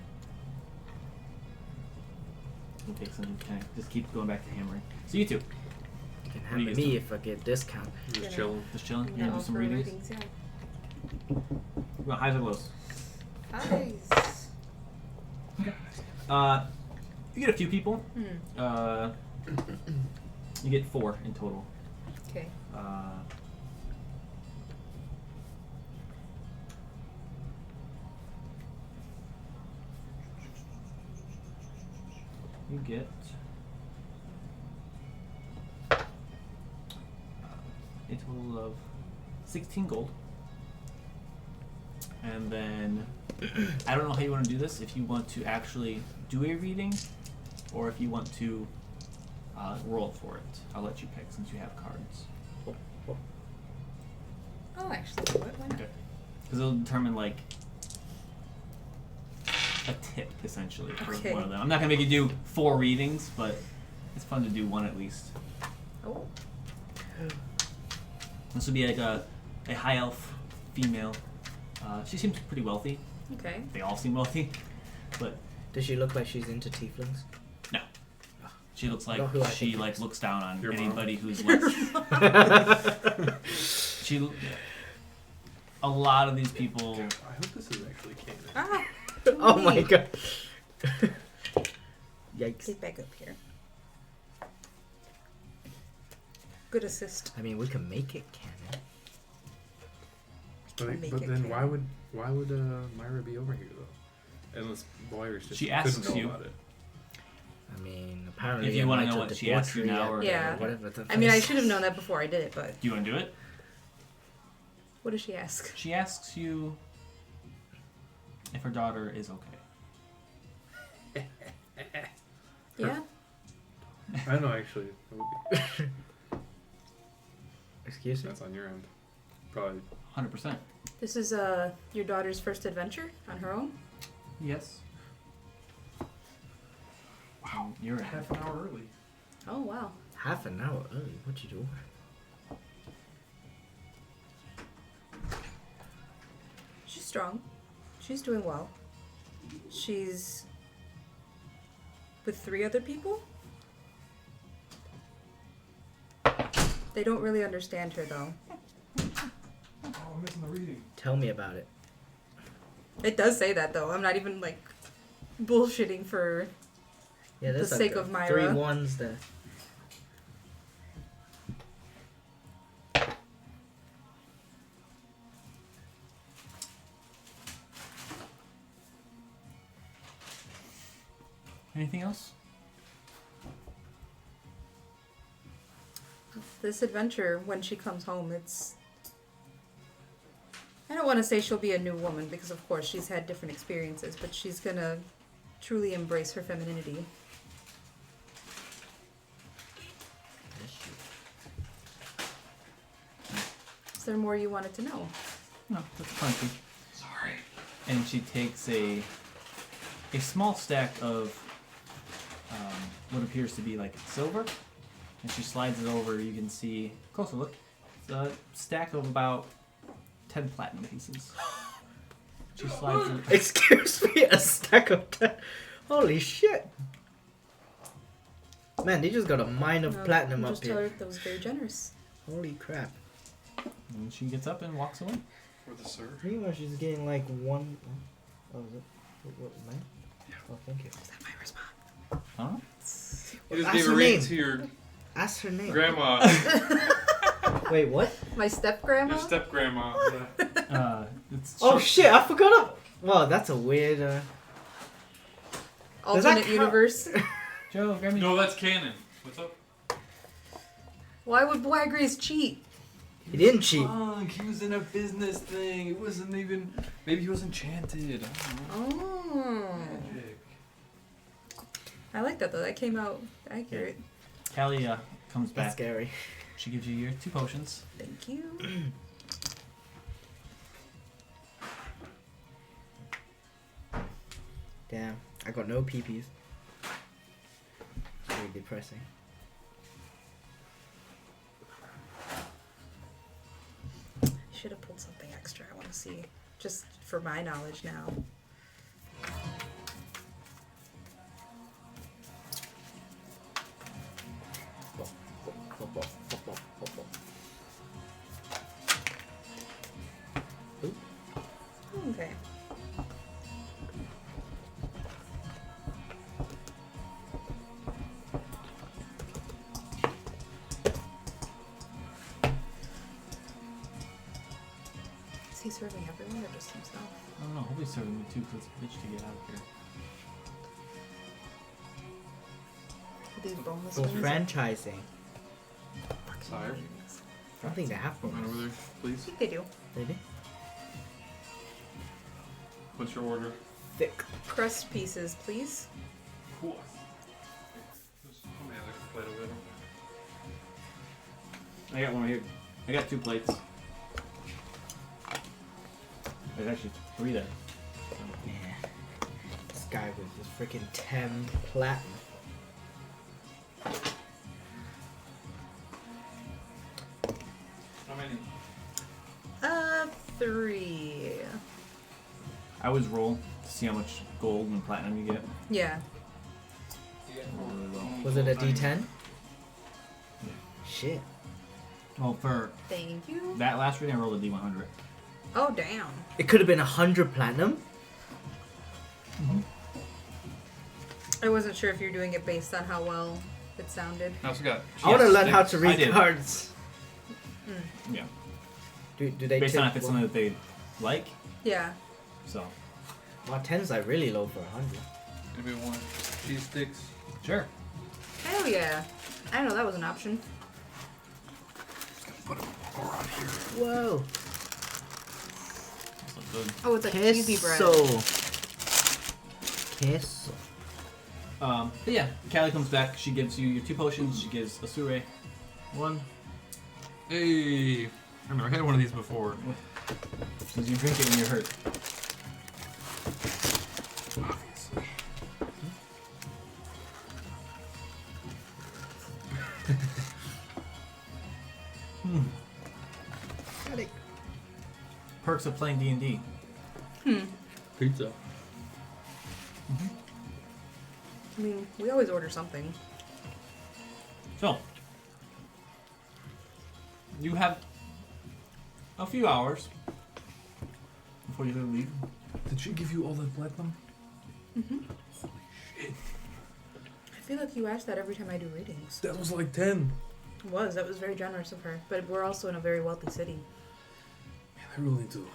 It takes some kind of just keep going back to hammering. So you two, You can What do you have guys me do? if I get discount. Just Yeah. chilling. just chilling. I'm You're gonna all do some for readings. yeah. Well, highs or lows? Nice. You get a few people. Hmm. You get 4 in total. Okay. You get a total of 16 gold. And then I don't know how you want to do this. If you want to actually do a reading, or if you want to roll for it. I'll let you pick since you have cards. I'll actually do it. Why not? Okay. Because it'll determine like a tip essentially for Okay. one of them. I'm not gonna make you do 4 readings, but it's fun to do one at least. Oh. This would be like a high elf female. She seems pretty wealthy. Okay. They all seem wealthy, but Does she look like she's into tieflings? no. She looks like Not who I she think it like is. looks down on Your mom. anybody who's less. She. A lot of these people. I hope this is actually canon. Ah. Oh my god. Yikes. Get back up here. Good assist. I mean, we can make it canon. Make But it then canon. why would Myra be over here though? Unless lawyers just She asks couldn't know you. about it. I mean, apparently. If you in wanna light know of what she asked you debauchery now, or and Yeah. whatever the I mean, I thing- should have known that before I did it, but Do you want to do it? what does she ask? She asks you if her daughter is okay. Yeah. I don't know actually. That would be, Excuse me? that's on your end. Probably. 100%. This is your daughter's first adventure on her own. Yes. Wow. You're in. Half an hour early. Oh wow. Half an hour early. What you doing? She's strong. She's doing well. She's with 3 other people. They don't really understand her though. Oh, I'm missing the reading. Tell me about it. It does say that though. I'm not even like bullshitting for Yeah, there's the like sake of Myra. 3 ones there. Anything else? This adventure when she comes home, it's... I don't want to say she'll be a new woman because of course she's had different experiences, but she's gonna truly embrace her femininity. Is there more you wanted to know? No, that's plenty. Sorry. And she takes a small stack of what appears to be like silver, and she slides it over. You can see closer look. It's a stack of about 10 platinum pieces. She slides it. Excuse me, a stack of 10. Holy shit. Man, they just got a mine of platinum up Just tell her here. that was very generous. Holy crap. And she gets up and walks away. For the sir. Meanwhile, she's getting like 1. Oh, is it? What, mine? Yeah. Oh, thank you. Is that my response? Huh? You just Ask gave her a reading name. to your Ask her name. grandma. Wait, what? My step grandma? Your step grandma. Yeah. It's Oh short- shit, I forgot. Wow, that's a weird. Does that Alternate count? universe. Joe, grab me. No, that's canon. What's up? Why would Boy Grace cheat? He didn't cheat. Fuck, he was in a business thing. It wasn't even. Maybe he was enchanted. I don't know. Oh. Magic. I like that though. That came out accurate. Callie comes That's back. scary. She gives you your 2 potions. Thank you. Damn, I got no peepees. Very depressing. Should have pulled something extra. I want to see, just for my knowledge now. Okay. Is he serving everyone or just himself? I don't know. He'll be serving me too because it's a bitch to get out of here. Are these boneless For wings? franchising. Fucking Sire? wings. I don't think they have Come on bonus. over there, I please. think they do. Really? What's your order? Thick. Crust pieces, please. Cool. There's so many other plate over there. I got one right here. I got 2 plates. There's actually 3 there. Yeah. This guy with his freaking 10 platinum. How many? 3. I always roll to see how much gold and platinum you get. Yeah. Roll really low. Was it a D10? Shit. Well, for Thank you. that last reading, I rolled a D100. Oh, damn. It could have been 100 platinum. I wasn't sure if you're doing it based on how well it sounded. I also got. I want to Yes, learn how I to read did. cards. Yeah. Do they Based on tip if it's one- something that they like. Yeah. So, Wow, 10's like really low for 100. Maybe one. Cheese sticks. sure. Hell yeah. I didn't know that was an option. Put them more on here. Whoa. That's not good. Oh, it's like cheesy bread. Queso. But yeah, Callie comes back. She gives you your 2 potions. She gives Asure 1. Hey. I never had one of these before. Because you drink it when you're hurt. Obviously. Perks of playing D&D. Pizza. I mean, we always order something. So, you have a few hours before you leave. Did she give you all that platinum? Mm-hmm. Holy shit. I feel like you ask that every time I do readings. That was like 10. That was very generous of her. But we're also in a very wealthy city. Man, I really need to.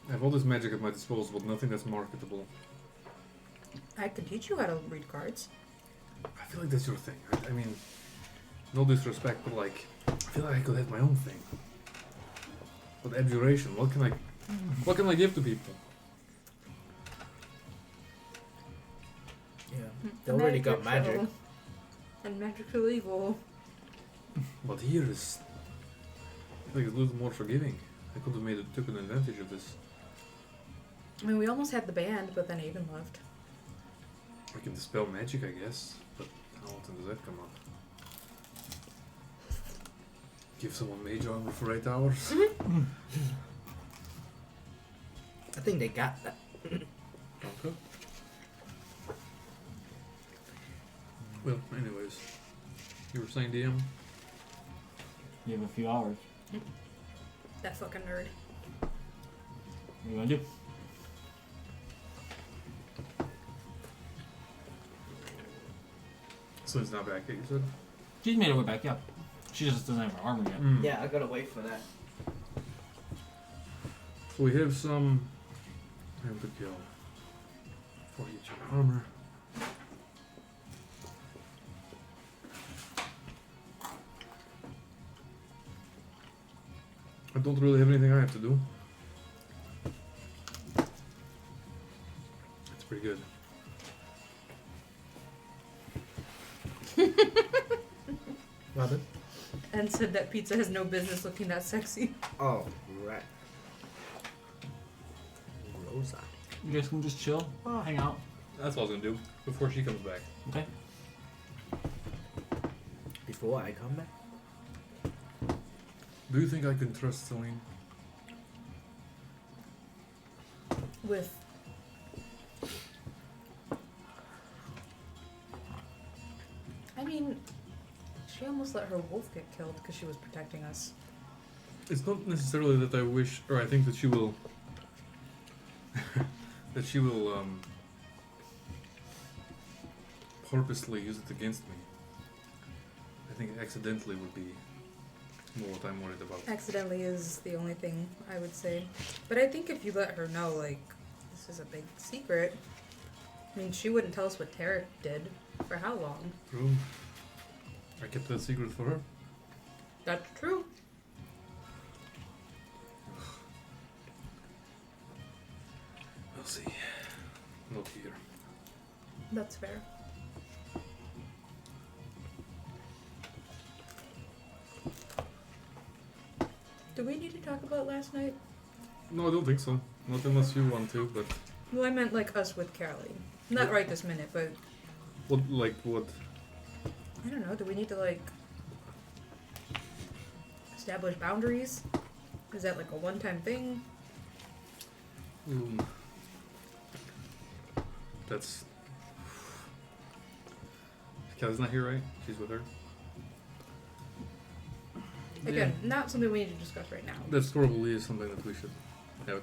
I have all this magic at my disposal, but nothing that's marketable. I can teach you how to read cards. I feel like that's your thing. I mean, no disrespect, but like, I feel like I could have my own thing. But abjuration, what can I give to people? Yeah. They already got magic. show. And magical evil. But here is, I feel like it's a little more forgiving. I could have taken advantage of this. I mean, we almost had the band, but then Aiden left. I can dispel magic, I guess, but how often does that come up? Give someone mage armor for 8 hours? I think they got that. Okay. Well, anyways, you were saying DM? You have a few hours. That fucking nerd. What do you want to do? So it's not back yet, you said? She's made her way back up. She just doesn't have her armor yet. Mm. Yeah, I gotta wait for that. So we have some time to kill before you get your armor. I don't really have anything I have to do. That's pretty good. Robin? And said that pizza has no business looking that sexy. Oh, right. Rosa. You guys can just chill, hang out. That's what I was gonna do before she comes back. Okay. Before I come back? Do you think I can trust Celine? With I mean, she almost let her wolf get killed because she was protecting us. It's not necessarily that I wish, or I think that she will, purposely use it against me. I think accidentally would be more what I'm worried about. Accidentally is the only thing I would say. But I think if you let her know, like, this is a big secret, I mean, she wouldn't tell us what Tarek did for how long. True. I kept that secret for her. That's true. We'll see. Not here. That's fair. Do we need to talk about last night? No, I don't think so. Not unless you want to, but Well, I meant like us with Caroline. Not right this minute, but what? I don't know. Do we need to like establish boundaries? Is that like a one-time thing? That's. Kelly's not here, right? She's with her. Again, not something we need to discuss right now. That's probably is something that we should have a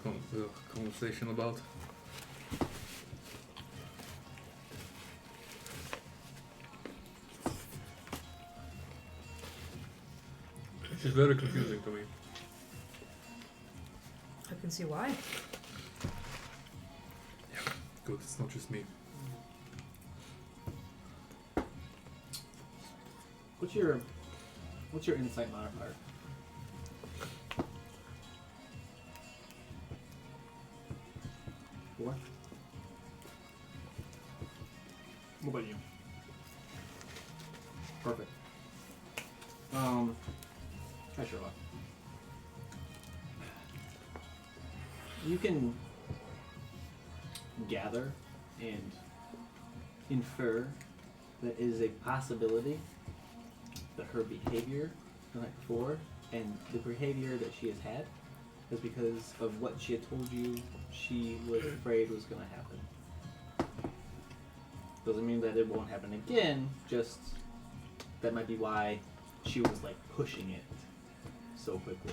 conversation about. She's very confusing to me. I can see why. Good, it's not just me. What's your insight modifier? Four. What about you? Perfect. Hi, Sherlock. You can gather and infer that is a possibility that her behavior the night before and the behavior that she has had is because of what she had told you she was afraid was going to happen. Doesn't mean that it won't happen again, just that might be why she was like pushing it so quickly.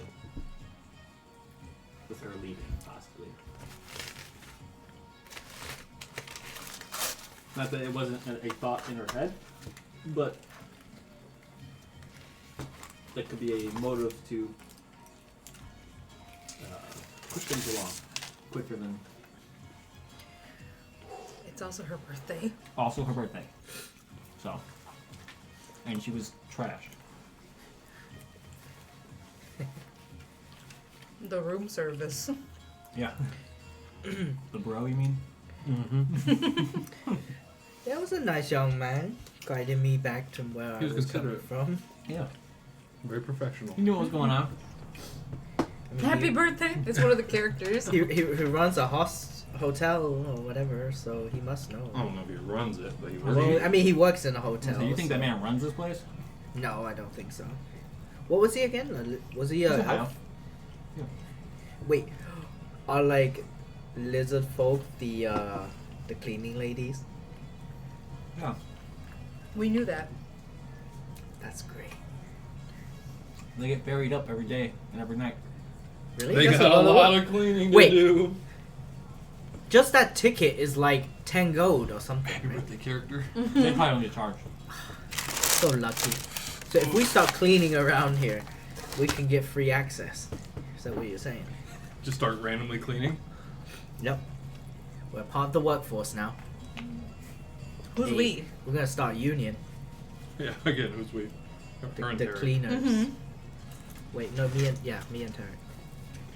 With her leaving, possibly. Not that it wasn't a thought in her head, but that could be a motive to push things along quicker than. It's also her birthday. Also her birthday. So. And she was trashed. The room service. Yeah. The bro, you mean? Mm-hmm. That was a nice young man, guiding me back to where He I was was coming considerate. from. Yeah. Very professional. You knew what was going on. I mean, Happy birthday! It's one of the characters. he runs a hotel or whatever, so he must know. I don't know if he runs it, but he works. Well, I mean, he works in a hotel. So you think so- that man runs this place? No, I don't think so. What was he again? Was he He's a a elf? elf. Yeah. Wait, are like lizard folk the cleaning ladies? Yeah. We knew that. That's great. They get buried up every day and every night. Really? They That's got a of lot work? of cleaning Wait. to do. Just that ticket is like 10 gold or something. Happy Right? birthday, character. They probably don't get charged. So lucky. So if we start cleaning around here, we can get free access. Is that what you're saying? Just start randomly cleaning. Yep. We're part of the workforce now. Who's Hey, we? We're gonna start a union. Yeah, again, who's we? The, Her and the Terry. cleaners. Mhm. Wait, no, me and Terry.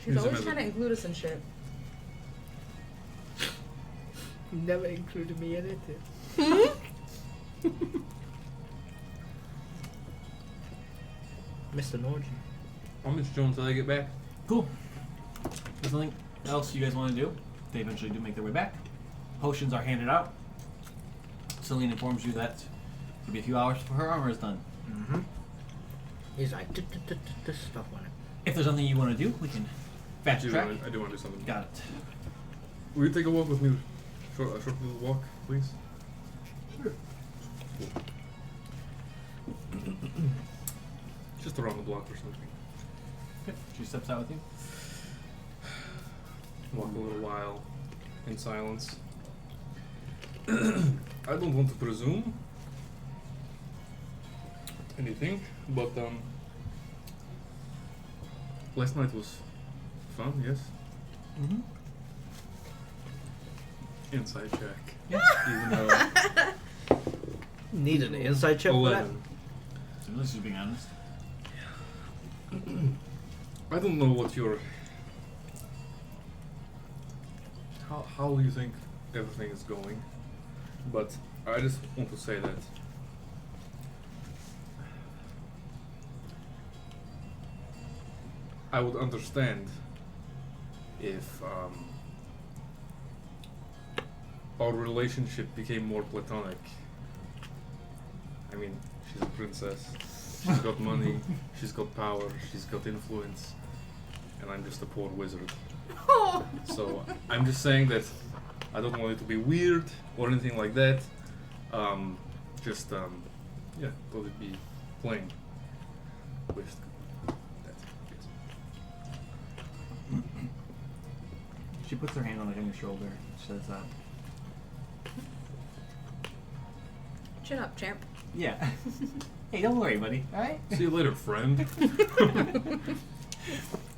She's Use him always as a- trying to include us in shit. You never included me in it. Mr. Norton. I'll miss Joe until I get back. Cool. There's nothing else you guys want to do? They eventually do make their way back. Potions are handed out. Celine informs you that it'll be a few hours before her armor is done. Mm-hmm. He's like, just stop on it. If there's something you want to do, we can fast track. I do want to do something. Got it. Will you take a walk with me? A short little walk, please? Sure. Just around the block or something. Okay. She steps out with you. Walk a little while in silence. I don't want to presume anything, but last night was fun, yes? Mm-hmm. Inside check. Yeah. Even though Need an inside check for that? 11. So let's just being honest. I don't know what your how you think everything is going, but I just want to say that I would understand if our relationship became more platonic. I mean, she's a princess. She's got money. She's got power. She's got influence, and I'm just a poor wizard. Oh. So I'm just saying that I don't want it to be weird or anything like that. Yeah, let it be plain. With that. Yes. She puts her hand on your shoulder. She says, Chin up, champ. yeah. Hey, don't worry, buddy. Alright? See you later, friend.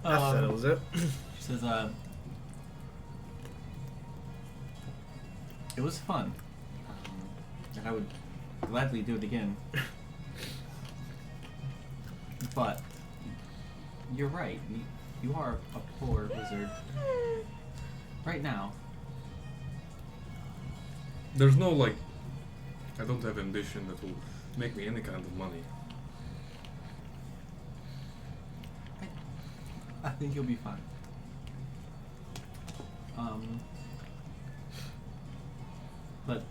That settles it. She says, it was fun. And I would gladly do it again. But you're right. You are a poor wizard. Right now. There's no like, I don't have ambition that will make me any kind of money. I think you'll be fine. But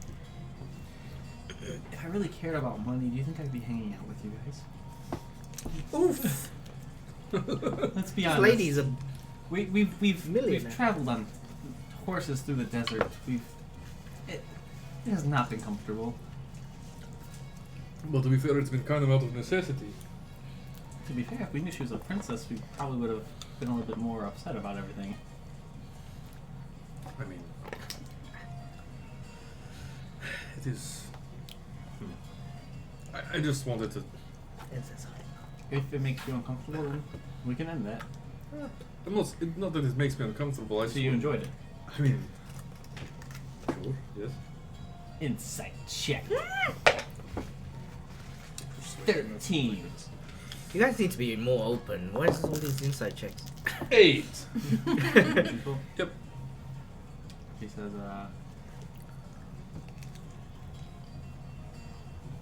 if I really cared about money, do you think I'd be hanging out with you guys? Oof. Let's be This honest. lady's a We've millionaire. traveled on horses through the desert. It has not been comfortable. Well, to be fair, it's been kind of out of necessity. To be fair, if we knew she was a princess, we probably would have been a little bit more upset about everything. I mean, it is. I just wanted to. If it makes you uncomfortable, then we can end that. Not that it makes me uncomfortable. I So you enjoyed it. I mean, sure, yes. Insight check. 13. You guys need to be more open. Why is all these inside checks? 8. People. Yep. He says,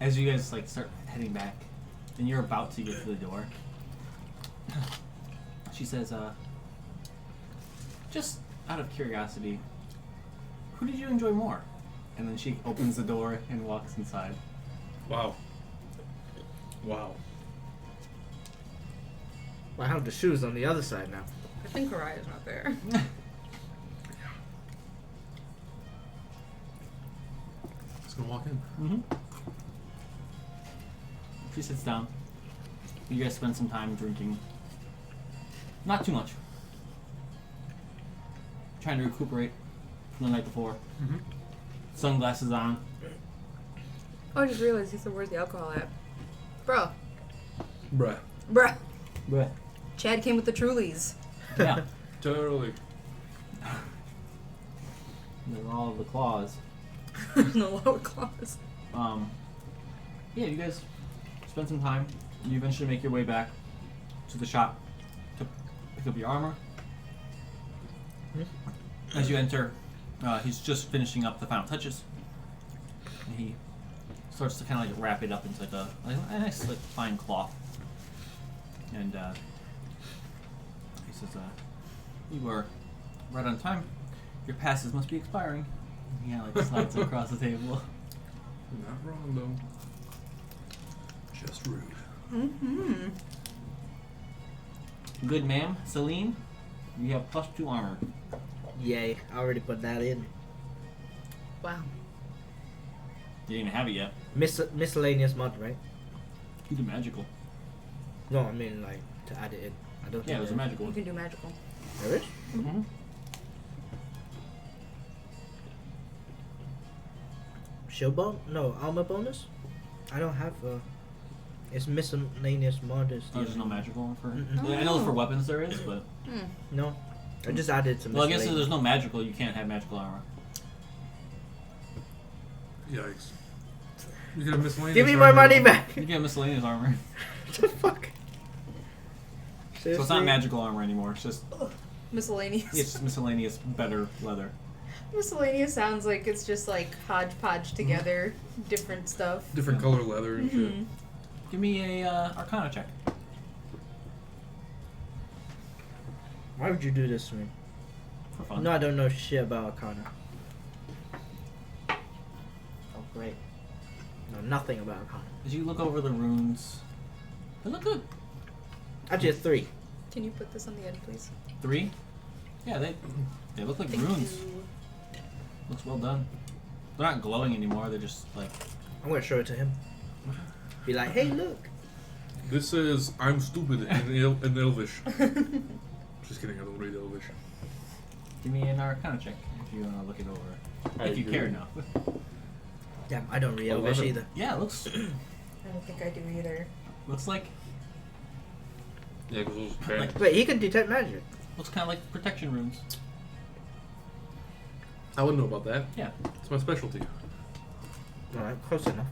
as you guys like start heading back, and you're about to get to the door, she says, just out of curiosity, who did you enjoy more? And then she opens the door and walks inside. Wow. Wow. I have the shoes on the other side now. I think Araya's not there. Just gonna walk in. Mm-hmm. She sits down. You guys spend some time drinking. Not too much. Trying to recuperate from the night before. Mm-hmm. Sunglasses on. Oh, I just realized he said, "Where's the alcohol at?" Bro. Bruh. Bruh. But Chad came with the Trulies. yeah, Totally. they're all the claws. The lower claws. Yeah, you guys spend some time. You eventually make your way back to the shop to pick up your armor. As you enter, he's just finishing up the final touches. And he starts to kind of like wrap it up into like a nice like fine cloth. And he says, "You are right on time. Your passes must be expiring." And he like slides across the table. Not wrong though. Just rude. Mm-hmm. Good, ma'am. Celine, you have +2 armor. Yay, I already put that in. Wow. You didn't even have it yet. Miscellaneous mod, right? You do magical. No, I mean like to add it in. I don't Yeah, think it was a there- magical You one. can do magical. There is? Mm-hmm. Shield bon? No, armor bonus? I don't have it's miscellaneous mod is the Oh, there's no magical one for. Mm-mm. I know for weapons there is, but No. I just added some well, I guess if miscellaneous. there's no magical, you can't have magical armor. Yikes. You get a miscellaneous. Give me my armor. money back! You get miscellaneous armor, What the fuck? so it's not magical armor anymore. It's just Miscellaneous. it's miscellaneous, better leather. Miscellaneous sounds like it's just like hodgepodge together, different stuff. Different color leather and shit. Mhm. Give me a Arcana check. Why would you do this to me? For fun. No, I don't know shit about Arcana. Oh, great. No, nothing about Arcana. As you look over the runes, they look good. Actually, it's 3. Can you put this on the end, please? 3? Yeah, they look like Thank runes. you. Looks well done. They're not glowing anymore. They're just like. I'm gonna show it to him. Be like, hey, look. This says "I'm stupid" in Elvish. Just kidding. I don't read Elvish. Give me an Arcana check if you want to look it over. I If you do. care enough. Damn, I don't read Elvish 11. either. Yeah, it looks I don't think I do either. like Yeah, because Like- Wait, he can detect magic. looks kind of like protection runes. I wouldn't know about that. Yeah. It's my specialty. Alright, close enough.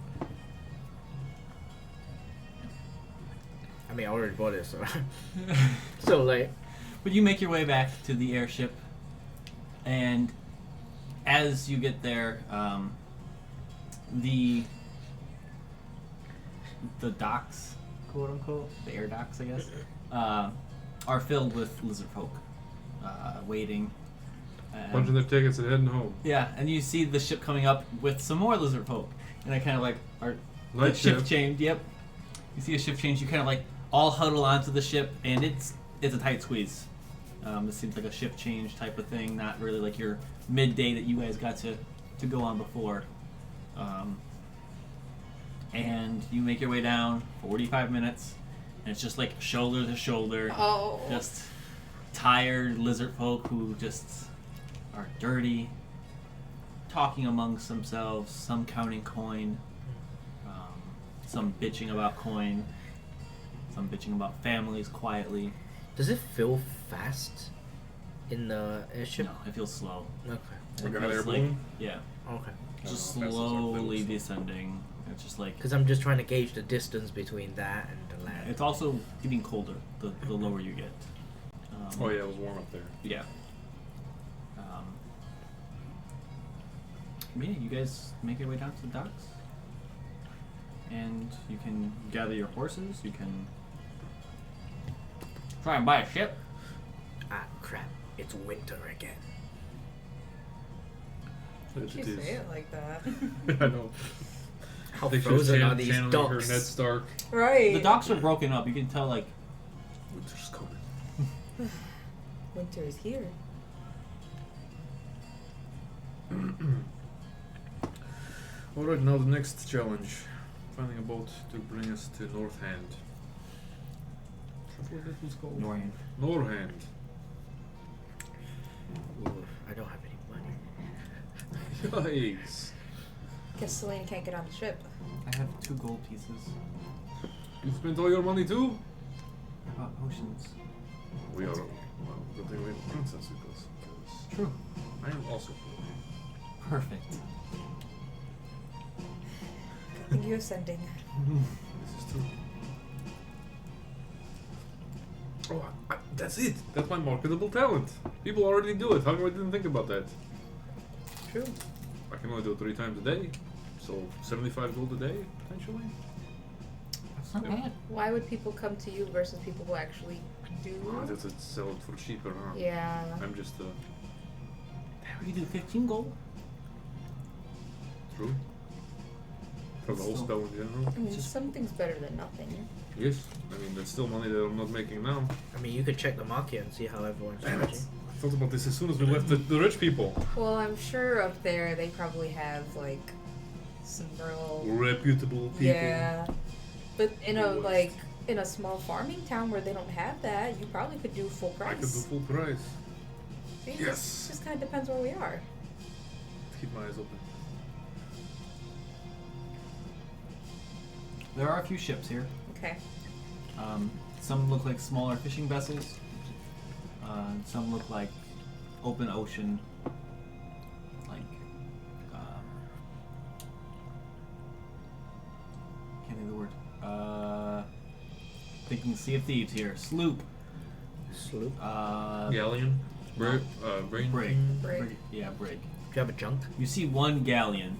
I mean, I already bought it, so. So late. But you make your way back to the airship, and as you get there, the docks, quote unquote, the air docks, I guess, are filled with lizard folk, waiting. Punching their tickets and heading home. Yeah, and you see the ship coming up with some more lizard folk, and I kind of like are Night shift shift. change. Yep, you see a shift change. You kind of like all huddle onto the ship, and it's a tight squeeze. It seems like a shift change type of thing, not really like your midday that you guys got to go on before. And you make your way down 45 minutes, and it's just like shoulder to shoulder. Oh. Just tired lizard folk who just are dirty, talking amongst themselves, some counting coin, some bitching about coin, some bitching about families quietly. Does it feel fast in the airship? No, it feels slow. Okay. Like It an air feels balloon? Yeah, Okay. just I don't know if that's what slowly it feels. descending. It's just like Because I'm just trying to gauge the distance between that and the land. it's also getting colder the lower you get. Oh yeah, it was warm up there. Yeah. Yeah, you guys make your way down to the docks, and you can gather your horses. You can try and buy a ship. Ah, crap. It's winter again. Why'd you say it like that? I know. How I think she frozen was are these channeling her docks? Ned Stark. Right. The docks are broken up. You can tell, like, Winter's coming. Winter is here. Alright, now the next challenge. Finding a boat to bring us to Northhand. That's what it was called? Norian. Northand. Ooh, I don't have any money. Yikes. Guess Celine can't get on the ship. I have 2 gold pieces. You spent all your money too? I bought potions. We are. Well, good thing we have a princess with us. Because True. I am also poor. Perfect. Good thing you're ascending. This is true. Oh, that's it. That's my marketable talent. People already do it. How come I didn't think about that? True. I can only do it 3 times a day. So 75 gold a day, potentially? That's not Yeah. bad. Why would people come to you versus people who actually do? Oh, that's to sell it for cheaper, huh? Yeah. I'm just We do 15 gold. true. For the whole Still. spell in general. I mean, Just- something's better than nothing. Yes. I mean, that's still money that I'm not making now. I mean, you could check the market and see how everyone's charging. I thought about this as soon as we left the rich people. Well, I'm sure up there they probably have like some real. Reputable people. Yeah. But in a Worst. like in a small farming town where they don't have that, you probably could do full I could do price. full price. See, Yes. Just kind of depends where we are. Keep my eyes open. There are a few ships here. Okay. Some look like smaller fishing vessels. Some look like open ocean, like can't think of the word. Thinking Sea of Thieves here. Sloop. Sloop. Galleon? Brain? Brig. Brig. Yeah, brig. Do you have a junk? You see one galleon,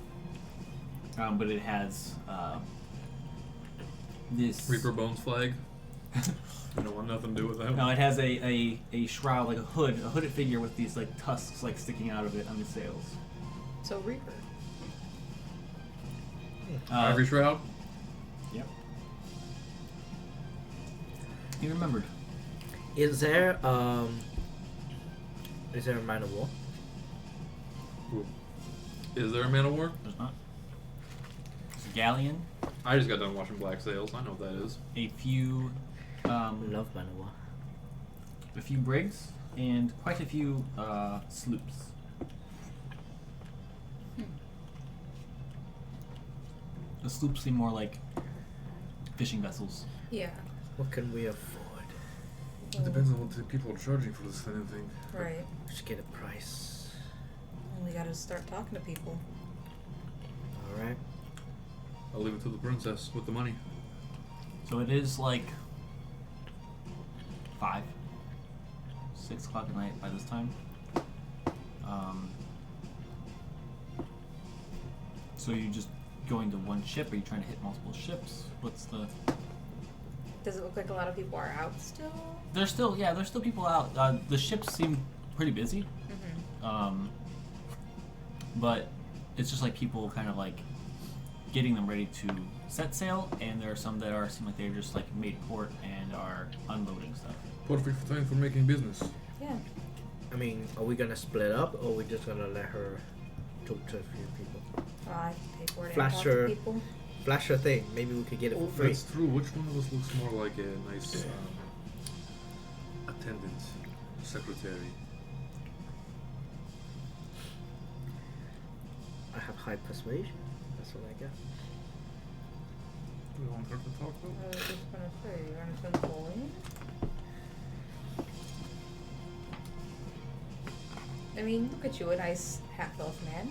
but it has this. Reaper Bones flag? I don't want nothing to do with that. No, it has a shroud, like a hooded figure with these like tusks like sticking out of it on the sails. So Reaper. Ivory Shroud? Yep. He remembered. Is there a man of war? Ooh. Is there a Man of War? There's not. There's a galleon, I just got done watching Black Sails. I know what that is. a few, Love man of war. a few brigs, and quite a few sloops. The sloops seem more like fishing vessels. Yeah. What can we afford? It depends on what the people are charging for this kind of thing. Right. Just get a price. And we gotta start talking to people. Alright. I'll leave it to the princess with the money. So it is like 5, 6 o'clock at night by this time. So you just going to one ship? Are you trying to hit multiple ships? What's the? Does it look like a lot of people are out still? There's still people out. The ships seem pretty busy. Mm-hmm. But it's just like people kind of like getting them ready to set sail, and there are some that seem like they're just like made port and are unloading stuff. Perfect time for making business. Yeah. I mean, are we gonna split up or are we just gonna let her talk to a few people. I can pay for it Flash and talk to her. people. Flash her thing. Maybe we could get it Oh, for free. that's true. Which one of us looks more like a nice attendant, secretary? I have high persuasion. That's what I got. Do you want her to talk I about? was just gonna say, you want to bullying? I mean, look at you, a nice half-elf man.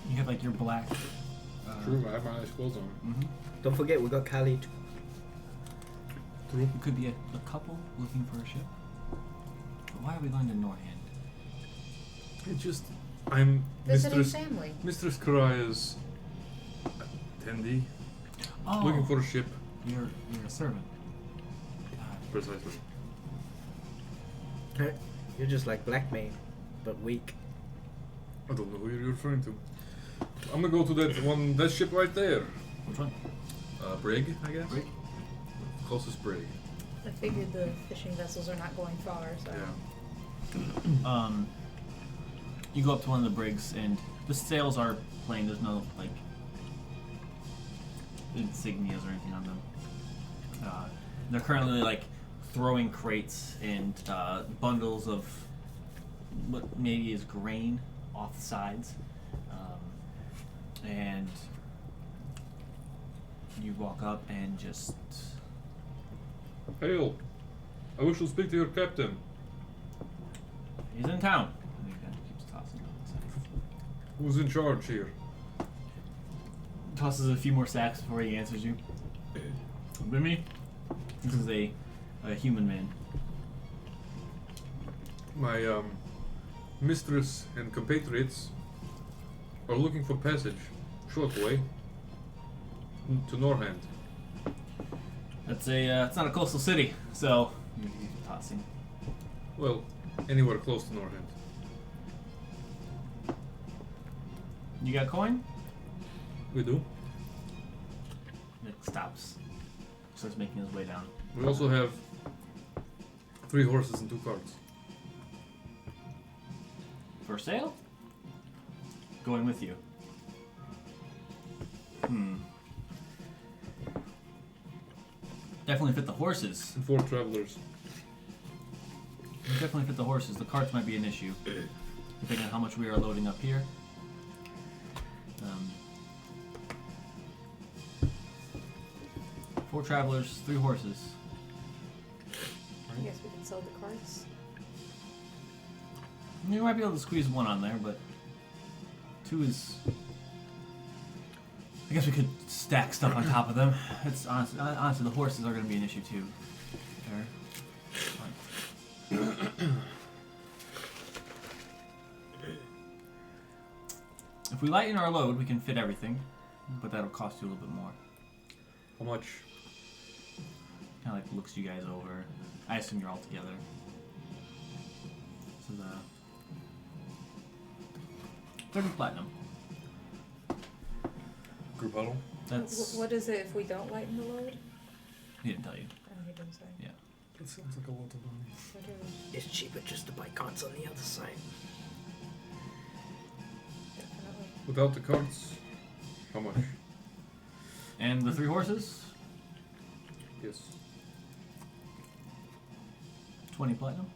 You have like your black. True, I have my nice clothes on. Mm-hmm. Don't forget, we got Callie. True. It could be a couple looking for a ship. But why are we going to Norhand? It's just, I'm Visiting Mistress family. Mistress Karaya's attendee, Oh, looking for a ship. you're a servant. Precisely. You're just like Blackmane, but weak. I don't know who you're referring to. I'm gonna go to that ship right there. Which one? Brig, I guess. Brig? Closest brig. I figured the fishing vessels are not going far, so. Yeah. You go up to one of the brigs, and the sails are plain. There's no like insignias or anything on them. They're currently like throwing crates and bundles of what maybe is grain off the sides, and you walk up and just Hail! I wish to speak to your captain. he's in town. And he kind of keeps tossing on the side. Who's in charge here? Tosses a few more sacks before he answers you. Bimmy, this is a human man. My mistress and compatriots are looking for passage, short way, to Norhand. It's it's not a coastal city, so he's tossing. Well, anywhere close to Norhand. You got coin? We do. It stops. Starts making his way down. We also have 3 horses and 2 carts. For sale? Going with you. Definitely fit the horses. And 4 travelers. Definitely fit the horses. The carts might be an issue, depending on how much we are loading up here. 4 travelers, 3 horses. I guess we can sell the carts. You might be able to squeeze 1 on there, but 2 is. I guess we could stack stuff on top of them. It's honestly, the horses are going to be an issue too. There. If we lighten our load, we can fit everything, but that'll cost you a little bit more. How much? Kind of like looks you guys over. I assume you're all together. This is 30 platinum. Group huddle? That's. What is it if we don't lighten the load? He didn't tell you. Oh, he didn't say. Yeah. That sounds like a lot of money. What is- It's cheaper just to buy cards on the other side. Definitely. Without the carts, how much? And the 3 horses, Yes. 20 platinum.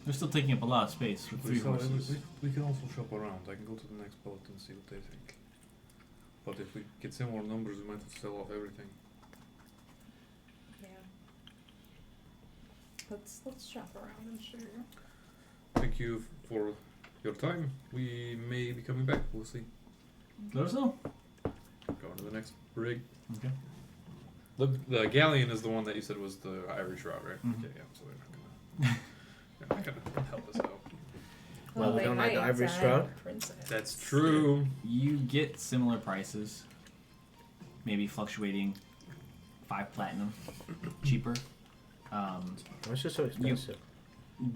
They're still taking up a lot of space with 3 horses. We can also shop around. I can go to the next boat and see what they think. But if we get similar numbers, we might have to sell off everything. Yeah. Let's shop around and sure. Thank you for your time. We may be coming back. We'll see. Let us know. Going to the next brig. Okay. The galleon is the one that you said was the Irish route, right? Mhm. Okay, yeah. So they're not gonna help us out. Well, we they don't like the might, Ivory I'm Shroud. a princess. That's true. You get similar prices, maybe fluctuating 5 platinum, cheaper, Why is it so expensive?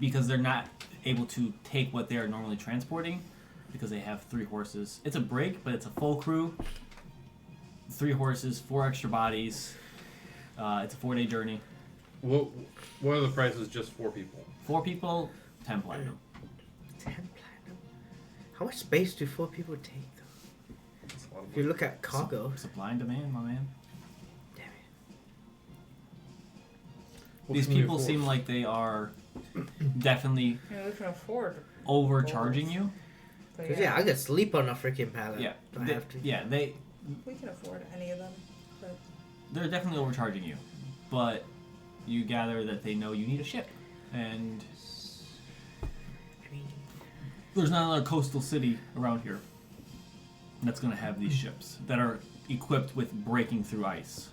because they're not able to take what they are normally transporting, because they have 3 horses. It's a brig, but it's a full crew. 3 horses, 4 extra bodies. It's a 4-day journey. What are the prices just for people? 4 people, 10 platinum. 10 platinum? How How much space do 4 people take, though? That's a lot of If you work. look at cargo, Supply and demand, my man. damn it. What These can we people afford? seem like they are definitely I mean, we can afford. overcharging you. But 'Cause, yeah, I could sleep on a freaking pallet. Yeah, Do I they, have to? yeah, we can afford any of them. But they're definitely overcharging you, but you gather that they know you need a ship, and I mean, there's not another coastal city around here that's going to have these ships that are equipped with breaking through ice.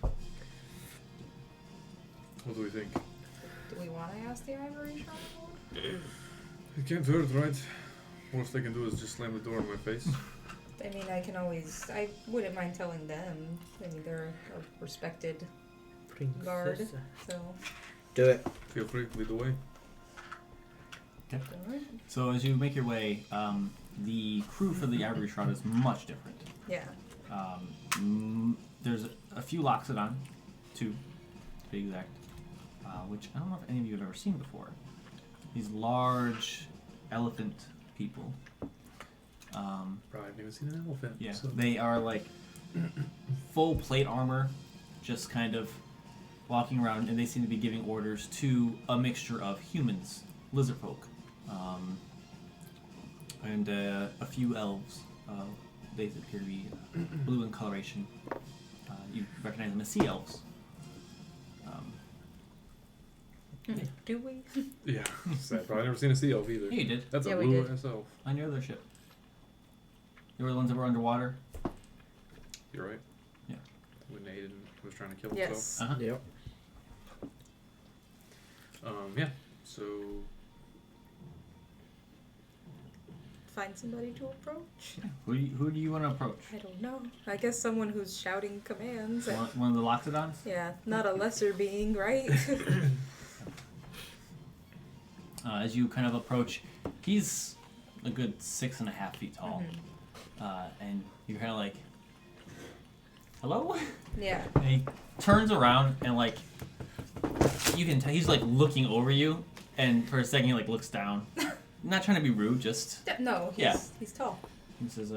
What do we think? do we want to ask the Ivory Shrine? It can't hurt, right? Worst they can do is just slam the door in my face. I mean, I wouldn't mind telling them. I mean, they're a respected guard, princess. so. Do it. Feel free, lead the way. Alright. So as you make your way, the crew for the Ivory Shroud is much different. Yeah. There's a few Loxodon, 2 to be exact, which I don't know if any of you have ever seen before. These large elephant people. Probably haven't even seen an elephant. Yeah, So. they are like full plate armor, just kind of walking around, and they seem to be giving orders to a mixture of humans, lizard folk, and a few elves. They appear to be blue in coloration. You recognize them as sea elves. Do we? Yeah, sad. Probably never seen a sea elf either. Yeah, you did. That's Yeah, a we blue did. ass elf. On your other ship. They were the ones that were underwater. You're right. Yeah. When Aiden was trying to kill Yes. Uh-huh. Yep. himself. Yeah. So Find somebody to approach? Who do you want to approach? I don't know. I guess someone who's shouting commands. One of the Loxodons? Yeah, not a lesser being, right? As you kind of approach, he's a good 6.5 feet tall. And you're kind of like, hello? Yeah. And he turns around and like, you can tell he's like looking over you, and for a second he like looks down. Not trying to be rude, just No, Yeah. he's tall. he says,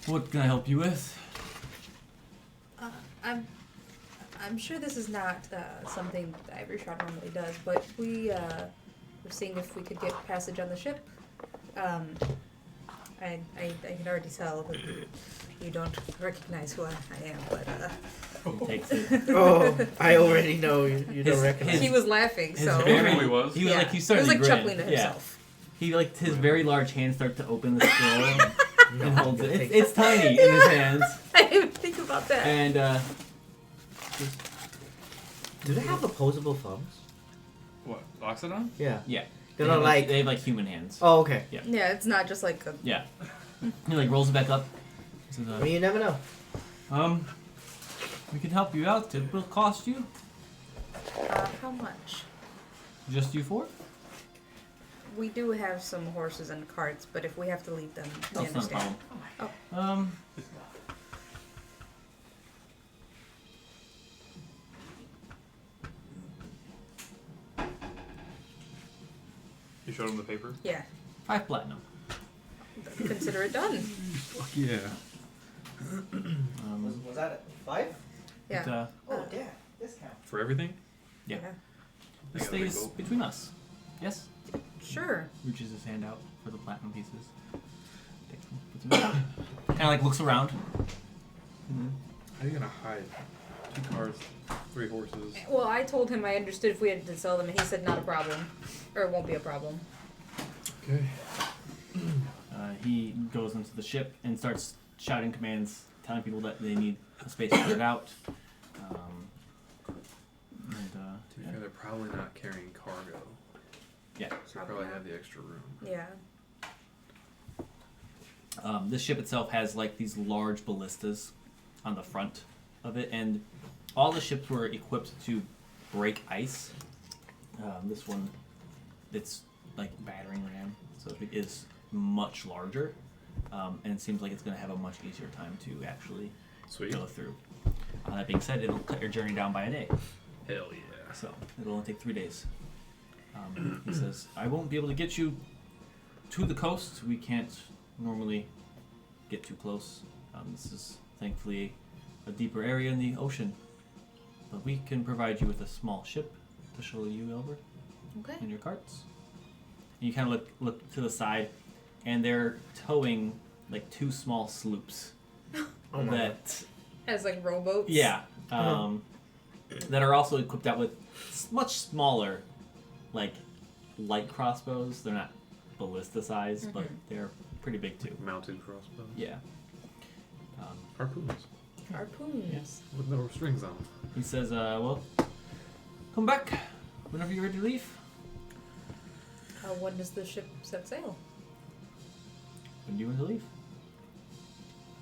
what can I help you with? I'm sure this is not something the Ivory Shroud normally does, but we were seeing if we could get passage on the ship. I can already tell that you don't recognize who I am, but He takes it. Oh, I already know you His- don't recognize. he was laughing, His so very- He was. He was yeah. like he started he was like to grin. chuckling to Yeah. himself. He like his very large hands start to open the scroll No, and holds it. take- It's tiny in his hands, I didn't even think about that. and Do they have opposable thumbs? What? Oxodon? Yeah. yeah, They're they have, not like. they have like human hands. Oh, okay. Yeah, it's not just like a. Yeah. He like rolls it back up. He says, I mean, you never know. we can help you out. It will cost you. How much? Just you 4? We do have some horses and carts, but if we have to leave them, we That's not a understand. problem. You showed him the paper? Yeah, 5 platinum. consider it done. Fuck yeah. Was that 5? Yeah. But, Oh, yeah. Discount. For everything? Yeah. I It got a big stays boat. between us. Yes. Sure. Reaches his hand out for the platinum pieces. Takes them, puts them down. And like looks around. How are you gonna hide 2 cars, 3 horses? Well, I told him I understood if we had to sell them, and he said not a problem, or it won't be a problem. Okay. He goes into the ship and starts shouting commands, telling people that they need a space to get out. To be fair, they're probably not carrying cargo. Yeah. So they probably have the extra room. Yeah. This ship itself has like these large ballistas on the front of it, and all the ships were equipped to break ice. This one, it's like battering ram, so it is much larger, and it seems like it's going to have a much easier time to actually Sweet. go through. That being said, it'll cut your journey down by a day, Hell yeah. so it'll only take 3 days. He says, I won't be able to get you to the coast. We can't normally get too close. This is thankfully a deeper area in the ocean. But we can provide you with a small ship to show you over Okay. in your carts. And you kind of look to the side, and they're towing like 2 small sloops Oh my god. that, As like rowboats. yeah, that are also equipped out with much smaller, like light crossbows. They're not ballista size, but Mhm. they're pretty big too. Mounted crossbow. Yeah. Harpoons Harpoons. with no strings on them. He says, well, come back whenever you're ready to leave. When does the ship set sail? When do you want to leave?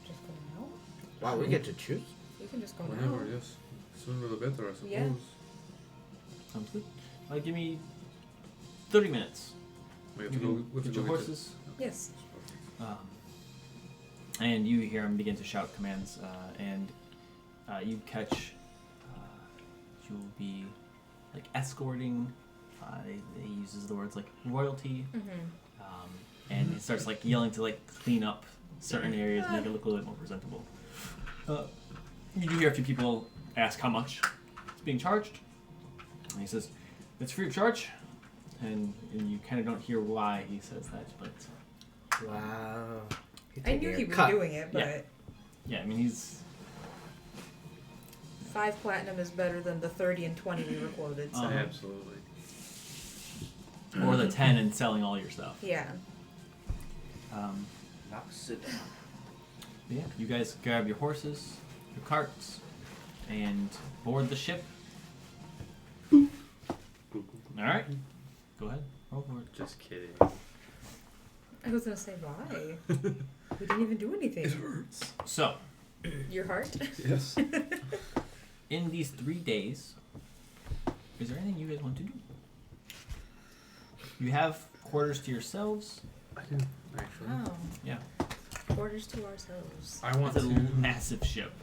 Just go now? Wow, we get to choose? You can just go Whenever, now. yes. Sooner the better, I suppose. Yeah. Sounds good. Give me 30 minutes. We have You to go. can We have to get go your get horses. Yes. And you hear him begin to shout commands, and you catch. You'll be like escorting. He uses the words like royalty, Mm-hmm. and he starts like yelling to like clean up certain areas, make it look a little bit more presentable. You do hear a few people ask how much it's being charged, and he says it's free of charge, and you kind of don't hear why he says that, but Wow. I knew he was cut. doing it, but Yeah. yeah, I mean he's 5 platinum is better than the 30 and 20 we were quoted. So Absolutely. or the 10 and selling all your stuff. yeah. Yeah, you guys grab your horses, your carts, and board the ship. All right, go ahead, roll for it. Just kidding. I was gonna say why. We didn't even do anything. hurts. So, Your heart. Yes. in these 3 days, is there anything you guys want to do? You have quarters to yourselves. I do, actually. Oh. Yeah, Quarters to ourselves. I want it's a to. massive ship.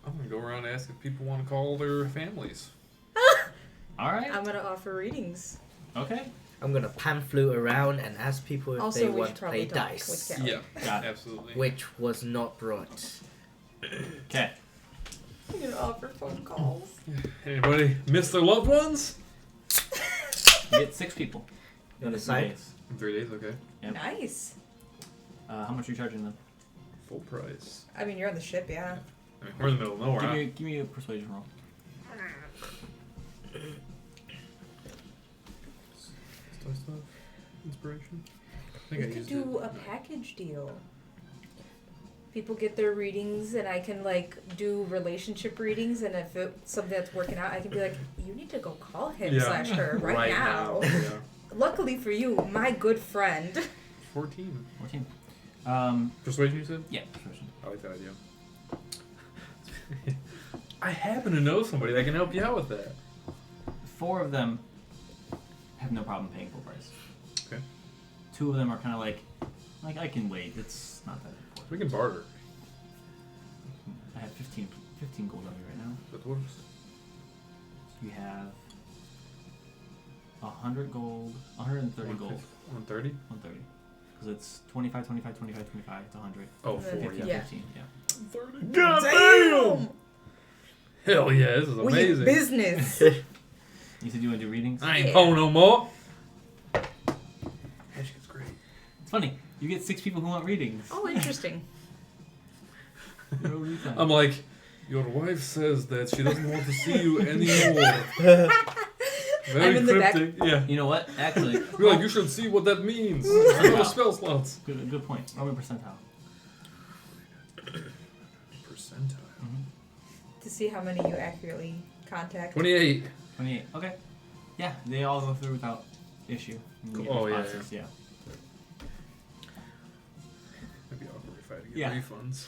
I'm gonna go around and ask if people want to call their families. All right, I'm gonna offer readings. okay, I'm gonna pamphlet around and ask people if Also, they we want should to probably play talk dice. with Kelly. Yeah, got it. absolutely. Which was not brought. Okay, I'm gonna offer phone calls. Anybody miss their loved ones? you get 6 people. You in wanna the 3 decide? days. In 3 days, okay. Yep. Nice. How much are you charging them? Full price. I mean, you're on the ship, yeah. I mean, we're in the middle of nowhere. Give me a persuasion roll. Do I still have inspiration? I think We I could used do it. a package deal. People get their readings, and I can like do relationship readings. And if it's something that's working out, I can be like, "You need to go call him Yeah. slash her right, now." Yeah. Luckily for you, my good friend. 14. 14. Persuasion, you said? Yeah, persuasion. I like that idea. I happen to know somebody that can help you out with that. 4 of them have no problem paying full price. Okay. 2 of them are kind of like I can wait. It's not that important. We can barter. I have 15 gold on me right now. That works. You have 100 gold, 130 gold, 130? 130. Because it's 25, 25, 25, 25, it's 100. Oh, Uh, 4, 15, yeah. 15, yeah. 30. God Damn! Hell yeah, this is We amazing. business. You said you want to do readings? I ain't Yeah. pulling no more. That shit's great. It's funny. You get 6 people who want readings. Oh, interesting. You know, read time. I'm like, your wife says that she doesn't want to see you anymore. Very I'm in the back. cryptic. Yeah. You know what? Actually, You're like, you should see what that means. I know the spell slots. good point. Roll me percentile. Percentile. To see how many you accurately contact. 28. 28. Okay. Yeah, they all go through without issue. You Cool. get Oh, yeah, responses, yeah. That'd be awkward if I had to get Yeah. refunds.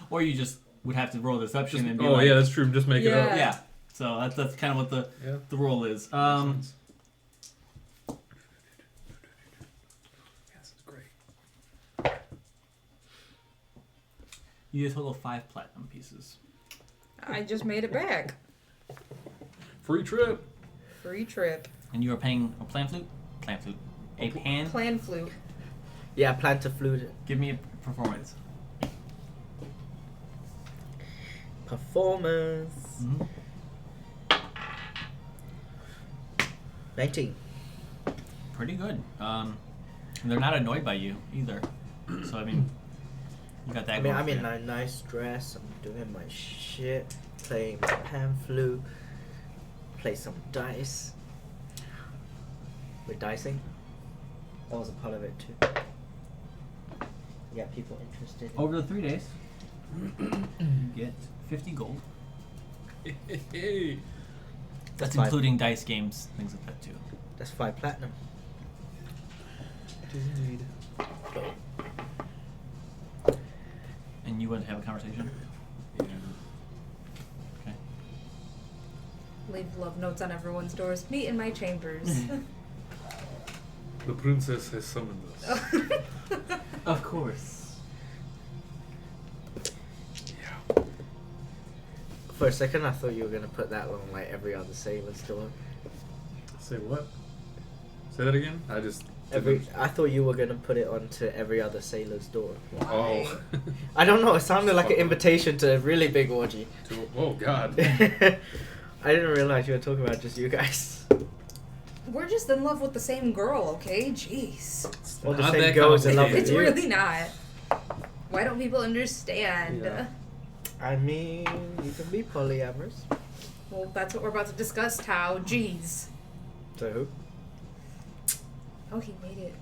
Or you just would have to roll deception and be Oh, like, yeah, that's true. Just make it Yeah. up. yeah. So that's kind of what Yeah. the roll is. Makes sense. Yeah, this is great. You get a total of 5 platinum pieces. I just made it back. Free trip. Free trip. And you are paying a plan flute? Plan flute. A pan? Plan flute. Yeah, plan to flute. Give me a performance. Performance. Mm-hmm. 19. Pretty good. They're not annoyed by you either. So I mean, you got that. I mean, going I'm for in you. a nice dress. I'm doing my shit. Playing my pan flute. Play some dice. We're dicing. That was a part of it too. Yeah, people interested. In Over the 3 days, you get 50 gold. Hey. That's Five. including dice games, things like that too. That's 5 platinum. It is indeed. And you want to have a conversation? Yeah. Okay. Leave love notes on everyone's doors. Meet in my chambers. The princess has summoned us. Of course. Yeah. For a second, I thought you were gonna put that on like every other sailor's door. Say what? Say that again? I just. I thought you were gonna put it onto every other sailor's door. Oh. I don't know. It sounded like an Fuck. invitation to a really big orgy. Oh God. I didn't realize you were talking about just you guys. We're just in love with the same girl, okay? Jeez. Well, the Not same that girl's in love with It's you. really not. Why don't people understand? Yeah. I mean, you can be polyamorous. Well, that's what we're about to discuss, Tao. Jeez. So who? Oh, he made it.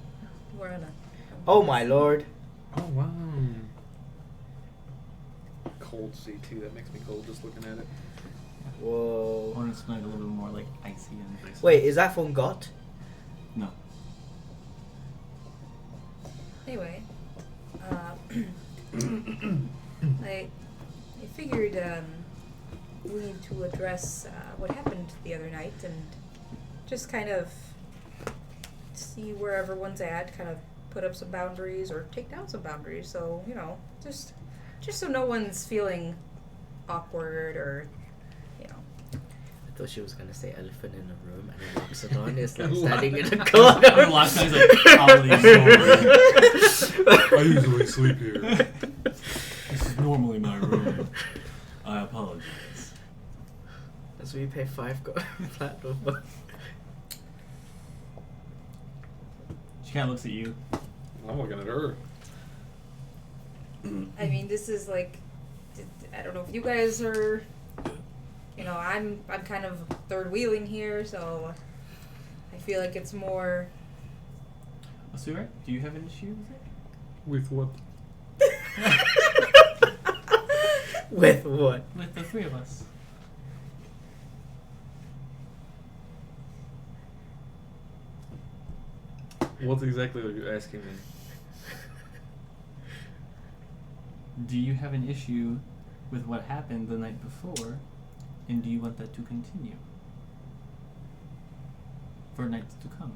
We're on a... Oh my lord. Oh wow. Cold sea too. That makes me cold just looking at it. I Whoa. want to smell a little bit more like icy and icy. Wait, is that from God? No. Anyway. I figured we need to address what happened the other night and just kind of see where everyone's at, kind of put up some boundaries or take down some boundaries. So, you know, just so no one's feeling awkward or, you know. I thought she was gonna say elephant in the room, and then Loxodon is like What? standing in the And corner. last guy's like, probably I usually sleep here. This is normally my room. I apologize. That's what you pay 5 platinum for. She kind of looks at you. I'm looking at her. I mean, this is like, I don't know if you guys are, you know, I'm kind of third wheeling here, so I feel like it's more. Asura, do you have an issue with it? With what? With what? With the 3 of us. What exactly are you asking me? Do you have an issue with what happened the night before, and do you want that to continue for nights to come?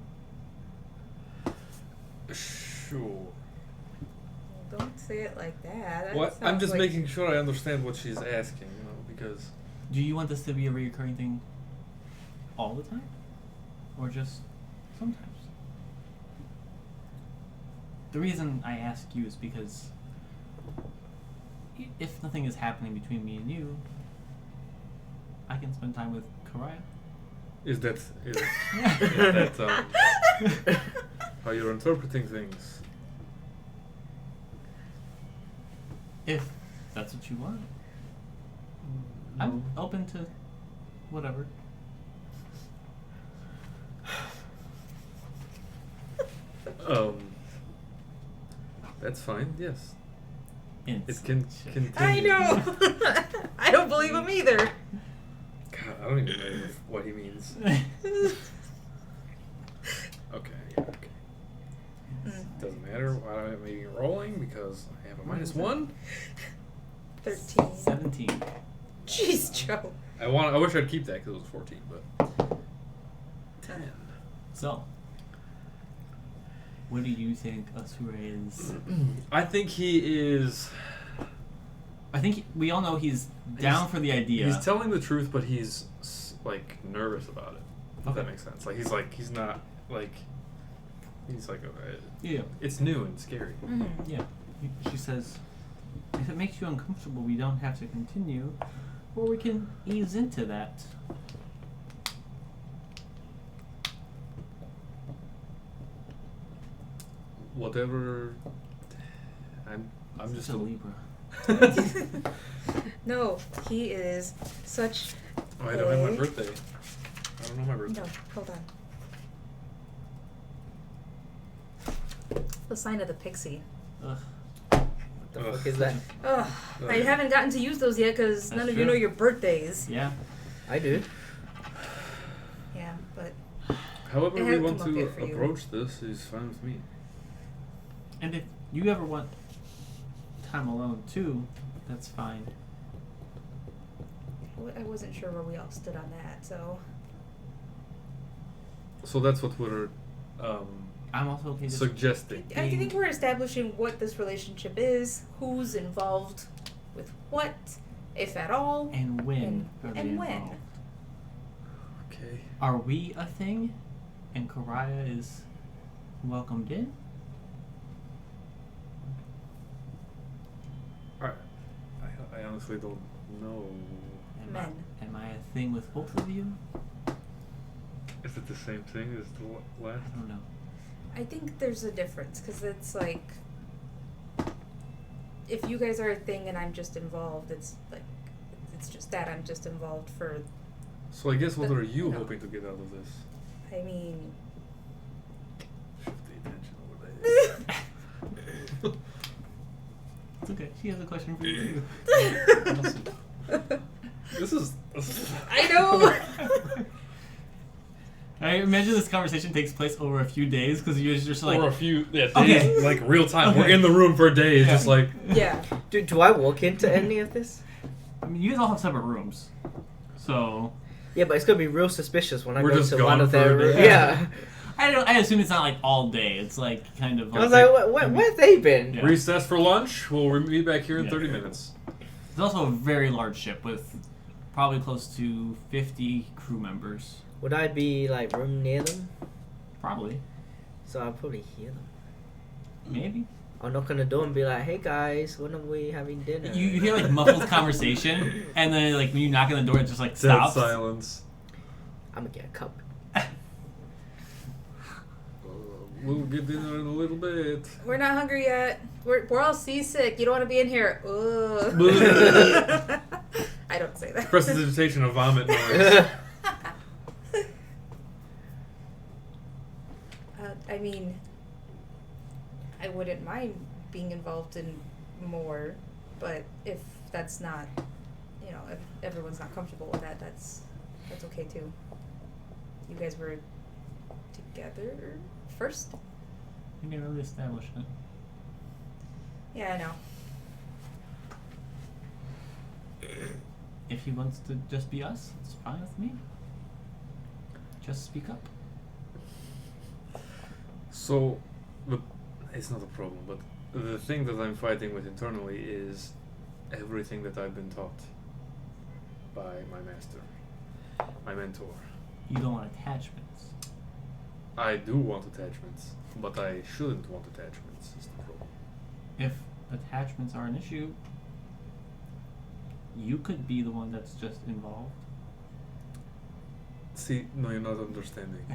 Sure. Don't say it like that. That What? I'm sounds just like- making sure I understand what she's asking, you know, because Do you want this to be a recurring thing all the time, or just sometimes? The reason I ask you is because if nothing is happening between me and you, I can spend time with Karaya. is that how you're interpreting things? If that's what you want. I'm open to whatever. That's fine. Yes, it It's can continue. I know. I don't believe him either. God, I don't even know what he means. Okay, yeah, okay. Doesn't matter. Why am I even rolling? Because I have a -1. 13. 17. Jeez, Joe. I wish I'd keep that because it was 14, but 10. So, what do you think Asura is? I think he is. I think we all know he's down for the idea. He's telling the truth, but he's like nervous about it. If Okay. that makes sense. Like he's not like He's like, Yeah. it's new and scary. Mm-hmm. Yeah. She says, if it makes you uncomfortable, we don't have to continue, or we can ease into that. Whatever. I'm just a Libra. No, he is such. Oh, I don't have my a- birthday. I don't know my birthday. No, hold on. The sign of the pixie. Ugh. What the Ugh. fuck is that? Ugh, I haven't gotten to use those yet because none That's of you true. know your birthdays. Yeah. I do. Yeah, but However It we had want come up to yet for you. approach this is fine with me. And if you ever want time alone too, that's fine. I wasn't sure where we all stood on that, so. So that's what we're I'm also okay. Just suggesting. I think we're establishing what this relationship is, who's involved with what, if at all, and when are they and when. involved? Okay. Are we a thing, and Karaya is welcomed in? I honestly don't know. Men. Am I a thing with both of you? Is it the same thing as the last? I don't know. I think there's a difference because it's like if you guys are a thing and I'm just involved, it's like it's just that I'm just involved for. So I guess what But, are you you know. hoping to get out of this? I mean, Shift the attention over there. It's okay. She has a question for you. This is. I know. I imagine this conversation takes place over a few days because you're just like, or a few days, Okay. like real time. Okay. We're in the room for days, Yeah. just like. Yeah. Do I walk into any of this? I mean, you guys all have separate rooms, so Yeah, but it's gonna be real suspicious when I We're go just to gone one of for a their day. rooms. Yeah. I assume it's not like all day. It's like kind of. I was like, where have they been? Yeah. Recess for lunch. We'll meet back here in Yeah. 30 minutes. It's also a very large ship with probably close to 50 crew members. Would I be like room near them? Probably, So I'll probably hear them. maybe. I'll knock on the door and be like, "Hey guys, when are we having dinner?" You hear like muffled conversation, and then like when you knock on the door, it just like Dead stops. silence. I'm gonna get a cup. We'll get dinner in a little bit. We're not hungry yet. We're all seasick. You don't want to be in here. Ugh. I don't say that. Prestidigitation of vomit noise. I mean, I wouldn't mind being involved in more, but if that's not, if everyone's not comfortable with that, that's okay too. You guys were together first? We didn't really establish it. Yeah, I know. If he wants to just be us, it's fine with me. Just speak up. So, it's not a problem, but the thing that I'm fighting with internally is everything that I've been taught by my master, my mentor. You don't want attachments. I do want attachments, but I shouldn't want attachments, is the problem. If attachments are an issue, you could be the one that's just involved. See, no, you're not understanding.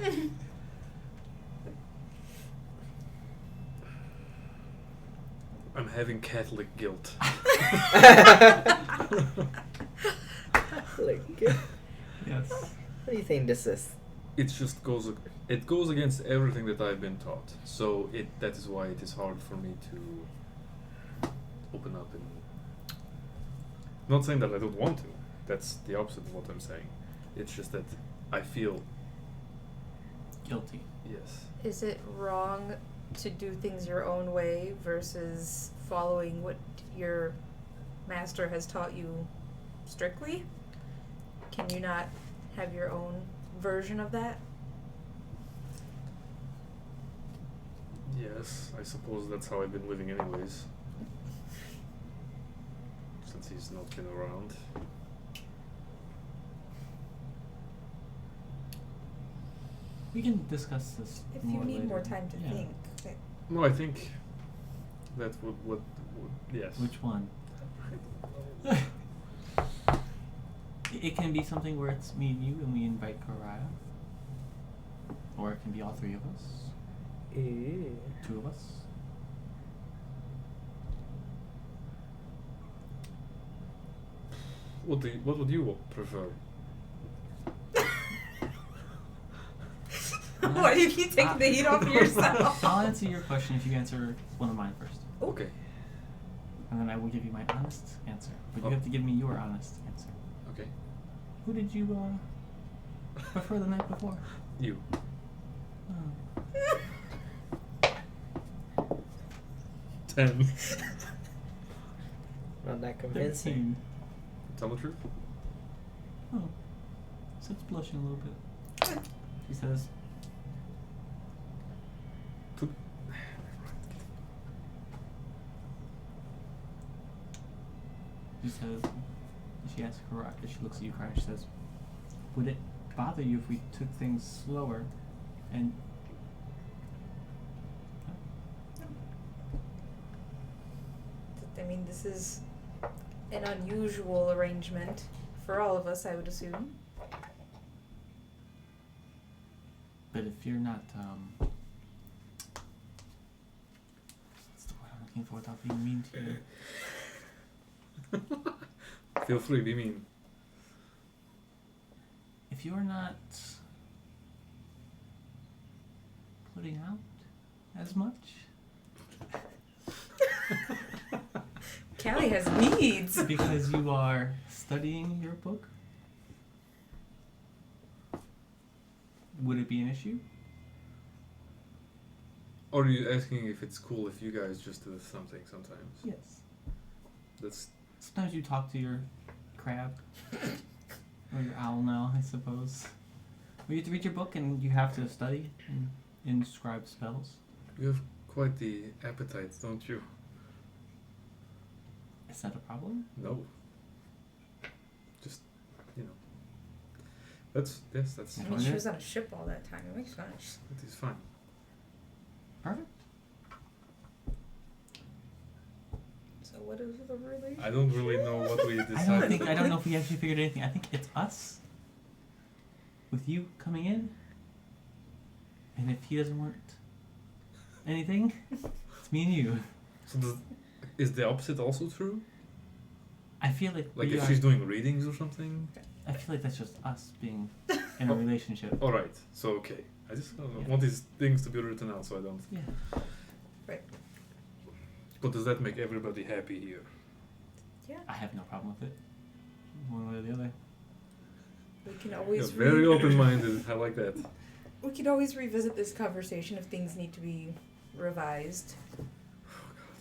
I'm having Catholic guilt. Like, Yes. what do you think this is? It just goes against everything that I've been taught. So that is why it is hard for me to open up and not saying that I don't want to. That's the opposite of what I'm saying. It's just that I feel Guilty. yes. Is it wrong to do things your own way versus following what your master has taught you strictly? Can you not have your own version of that? Yes, I suppose that's how I've been living anyways. Since he's not been around. We can discuss this If more you need later. more time to Yeah. think. But No, I think that would yes. Which one? It can be something where it's me and you and we invite Karaya. Or it can be all three of us. Ew. 2 of us. What would you prefer? why do you keep taking the heat off of yourself? I'll answer your question if you answer one of mine first. Okay. And then I will give you my honest answer. But you Oh. have to give me your honest answer. Okay. Who did you prefer the night before? You. Oh. 10. Not that convincing. 13. Tell the truth. Oh. Seth's blushing a little bit. He says, Two. she asks Karaka, she looks at you, Karaka, she says, would it bother you if we took things slower and... I mean, this is an unusual arrangement for all of us, I would assume. But if you're not, what's the word I'm looking for without being mean to you? Feel free, be mean. If you're not putting out as much, Callie has needs. because you are studying your book, would it be an issue? Or are you asking if it's cool if you guys just do something sometimes? Yes. That's Sometimes you talk to your crab. Or your owl now, I suppose. You have to read your book and you have to study and inscribe spells. you have quite the appetite, don't you? Is that a problem? No. Just That's I Yeah. mean, she was on a ship all that time. It makes sense. it is fine. Perfect. So what is the relation? I don't really know what we decided. I don't know if we actually figured anything. I think it's us. With you coming in. And if he doesn't want anything, it's me and you. So is the opposite also true? I feel like Like we if are, she's doing readings or something? I feel like that's just us being in a relationship. Alright, so okay. I just Yeah. want these things to be written out so I don't. Yeah. But does that make everybody happy here? Yeah, I have no problem with it. One way or the other. we can You're always very open-minded. I like that. we can always revisit this conversation if things need to be revised.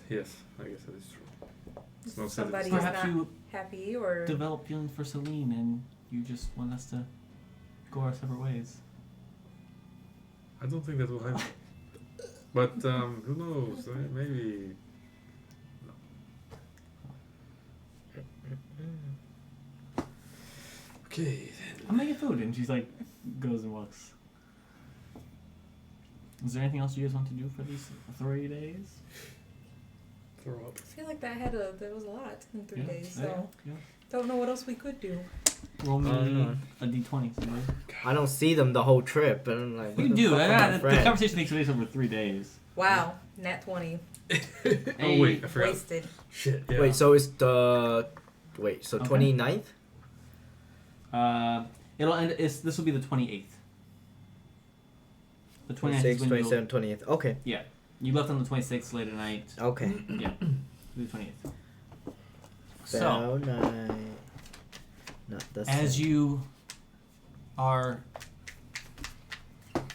Yes, I guess that is true. It's not Somebody said is Perhaps not you happy or develop feelings for Celine and you just want us to go our separate ways. I don't think that will happen. But who knows? Maybe. Okay. I'm making food, and she's like, goes and walks. Is there anything else you guys want to do for these 3 days? Throw up. I feel like that was a lot in 3 days, Yeah, so yeah. don't know what else we could do. Roll me no. a d20. Somebody. I don't see them the whole trip, but I'm like, You what the do. fuck are my The friends? conversation takes place over 3 days. Wow, nat 20. Oh wait, I forgot. Wasted. Shit. Yeah. Wait, so it's the so Okay. 29th? It'll end. This will be the 28th. The 29th is 26th, when you'll, 27th, 20th. Okay. yeah. You left on the 26th late at night. Okay. Yeah. The 28th. So So, night. Not the as same. you are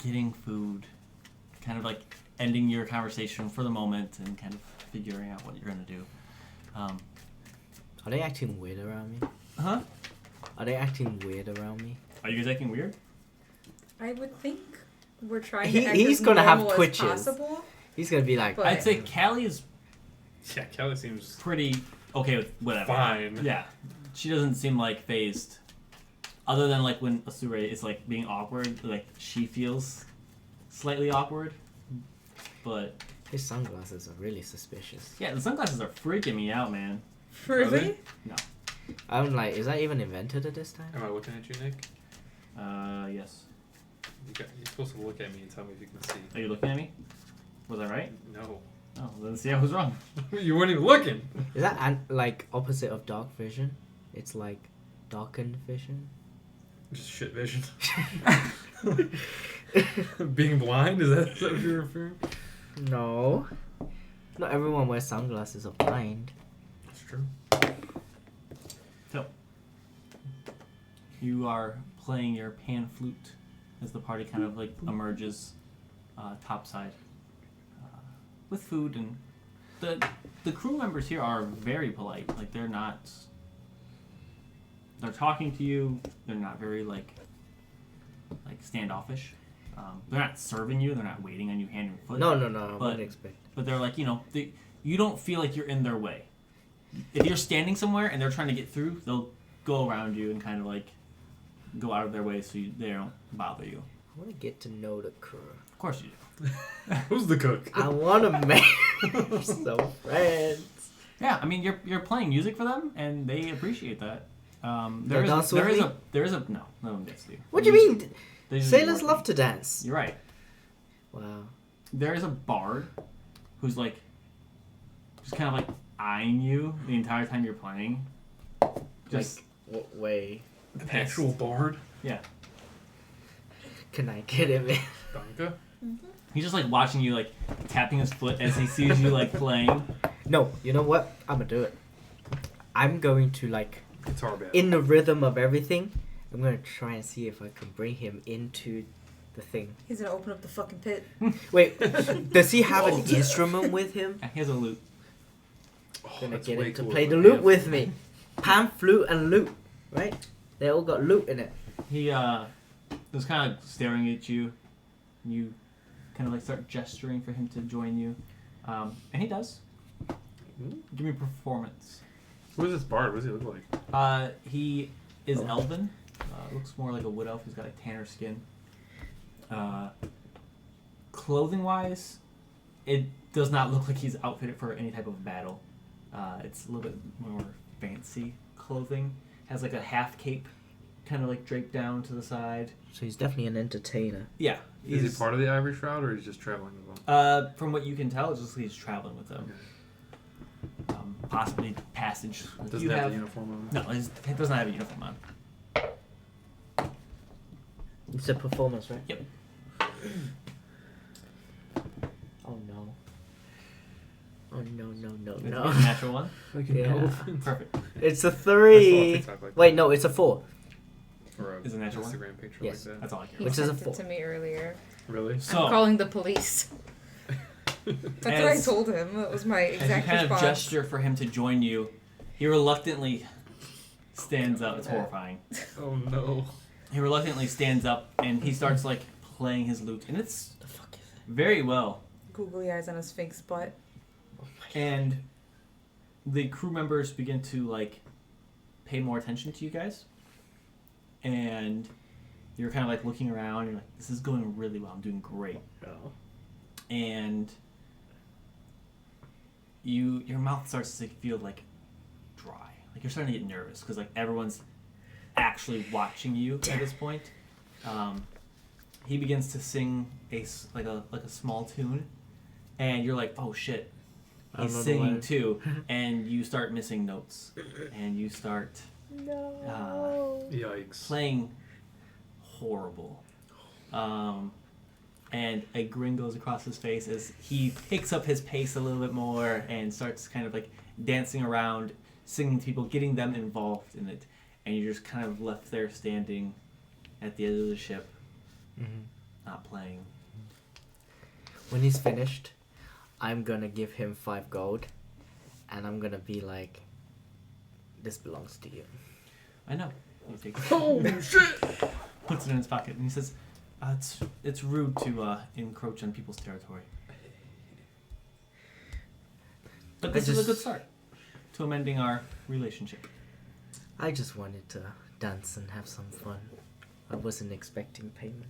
getting food, kind of like ending your conversation for the moment and kind of figuring out what you're gonna do. Are they acting weird around me? Huh? Are they acting weird around me? Are you guys acting weird? I would think we're trying He- to act he's as gonna have normal as twitches. possible. He's gonna be like, But- I'd say Callie is Yeah, Kelly seems pretty okay with whatever. fine. Yeah. She doesn't seem like phased other than like when Asure is like being awkward, like she feels slightly awkward. But His sunglasses are really suspicious. yeah, the sunglasses are freaking me out, man. Really? No. I'm like, is that even invented at this time? Am I looking at you, Nick? Yes. You're supposed to look at me and tell me if you can see. Are you looking at me? Was I right? No. Oh, then see, I was wrong. You weren't even looking. Is that like opposite of dark vision? It's like darkened vision. Just shit vision. Being blind? Is that what you're referring? No. Not everyone wears sunglasses or blind. That's true. So, you are playing your pan flute as the party kind of like emerges topside with food, and the crew members here are very polite. Like they're talking to you. They're not very like standoffish. They're not serving you. They're not waiting on you hand and foot. No, I But- wouldn't expect. But they're like, you don't feel like you're in their way. If you're standing somewhere and they're trying to get through, they'll go around you and kind of like go out of their way so they don't bother you. I want to get to know the crew. Of course you do. Who's the cook? I want to make some friends. Yeah, I mean you're playing music for them and they appreciate that. They dance with me? There is a no one gets to you. What do you mean? They just Sailors ignore love you. to dance. You're right. Wow. There is a bard who's like just kind of like eyeing you the entire time you're playing. Just Like, what way An pissed. actual bard? Yeah. can I get him in? Danka? He's just like watching you like tapping his foot as he sees you like playing. No, you know what? I'm gonna do it. I'm going to like, Guitar band. in the rhythm of everything, I'm gonna try and see if I can bring him into the thing. He's gonna open up the fucking pit. Wait, does he have an instrument with him? He has a lute. Oh, Gonna that's get way him to cooler play the than lute him. with me. Pan, flute, and lute, right? They all got lute in it. He was kind of staring at you. You kind of like start gesturing for him to join you, and he does. Give me a performance. Who is this bard? What does he look like? He is elven. Looks more like a wood elf. He's got like tanner skin. Clothing wise, it does not look like he's outfitted for any type of battle. It's a little bit more fancy clothing. Has like a half cape, kind of like draped down to the side. So he's definitely an entertainer. Yeah. Is he he's- part of the Ivory Shroud or he's just traveling with them? From what you can tell, it's just he's traveling with them. Possibly passage. Doesn't You have the uniform on? No, it does not have a uniform on. It's a performance, right? Yep. Oh no. Oh no. It's a natural one. Like Yeah. elephant. Perfect. It's a I saw a 3. TikTok like Wait, no, it's a 4. that. Or a Is it a natural one? Instagram picture Yes. like that. That's all I care He Which about. is a sent four. it to me earlier. Really? So, I'm calling the police. That's what I As- told him. That was my as you exact kind of response. gesture for him to join you, he reluctantly stands up. It's horrifying. Oh no. He reluctantly stands up and he starts like playing his lute, and it's The fuck is it? very well. Googly eyes on his sphinx butt. And the crew members begin to like pay more attention to you guys, and you're kind of like looking around. You're like, "This is going really well. I'm doing great." No. And your mouth starts to feel like dry. Like you're starting to get nervous because like everyone's actually watching you at this point. He begins to sing a small tune, and you're like, "Oh shit." I don't He's know the singing words. too, and you start missing notes, and you start No. Yikes. playing horrible. And a grin goes across his face as he picks up his pace a little bit more and starts kind of like dancing around, singing to people, getting them involved in it, and you're just kind of left there standing at the edge of the ship, not playing. When he's finished, I'm gonna give him 5 gold, and I'm gonna be like, "This belongs to you." I know. He takes Oh shit! puts it in his pocket, and he says, "It's rude to encroach on people's territory." But this is a good start to amending our relationship. I just wanted to dance and have some fun. I wasn't expecting payment.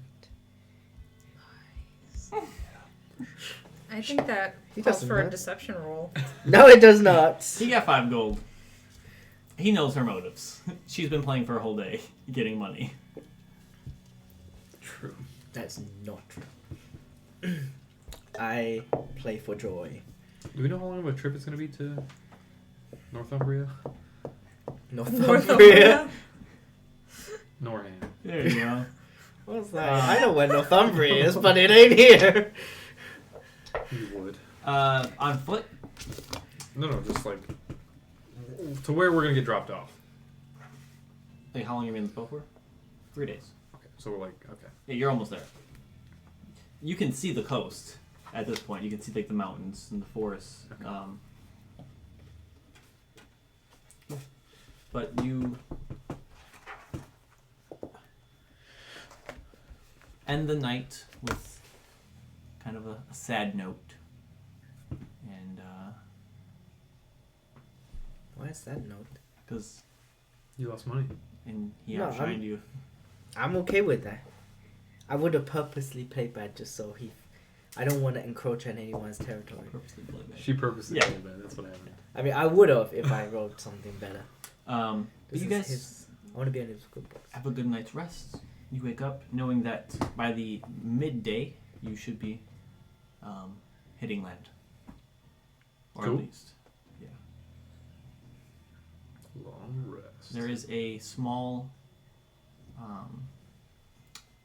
I think that He calls doesn't for a know. deception roll. No, it does not. He got 5 gold. He knows her motives. She's been playing for a whole day, getting money. True. That's not true. I play for joy. Do we know how long of a trip it's gonna be to Northumbria? Northumbria. Norham. There you go. What's that? I know where Northumbria is, but it ain't here. You would. On foot? No, just like to where we're gonna get dropped off. Like, how long have you been in the boat for? 3 days. Okay, so we're like, okay. Yeah, you're almost there. You can see the coast at this point. You can see, like, the mountains and the forests. Okay. But you end the night with kind of a sad note. And, Why is that note? because You lost money. he No, outshined you. I'm okay with that. I would have purposely played bad just so I don't want to encroach on anyone's territory. Purposely played that. She purposely Yeah. did that. That's what happened. I mean, I would have if I wrote something better. But This you is guys I want to be in his good books. have a good night's rest. You wake up knowing that by the midday you should be hitting land. Or Cool. at least. Yeah. Long rest. There is a small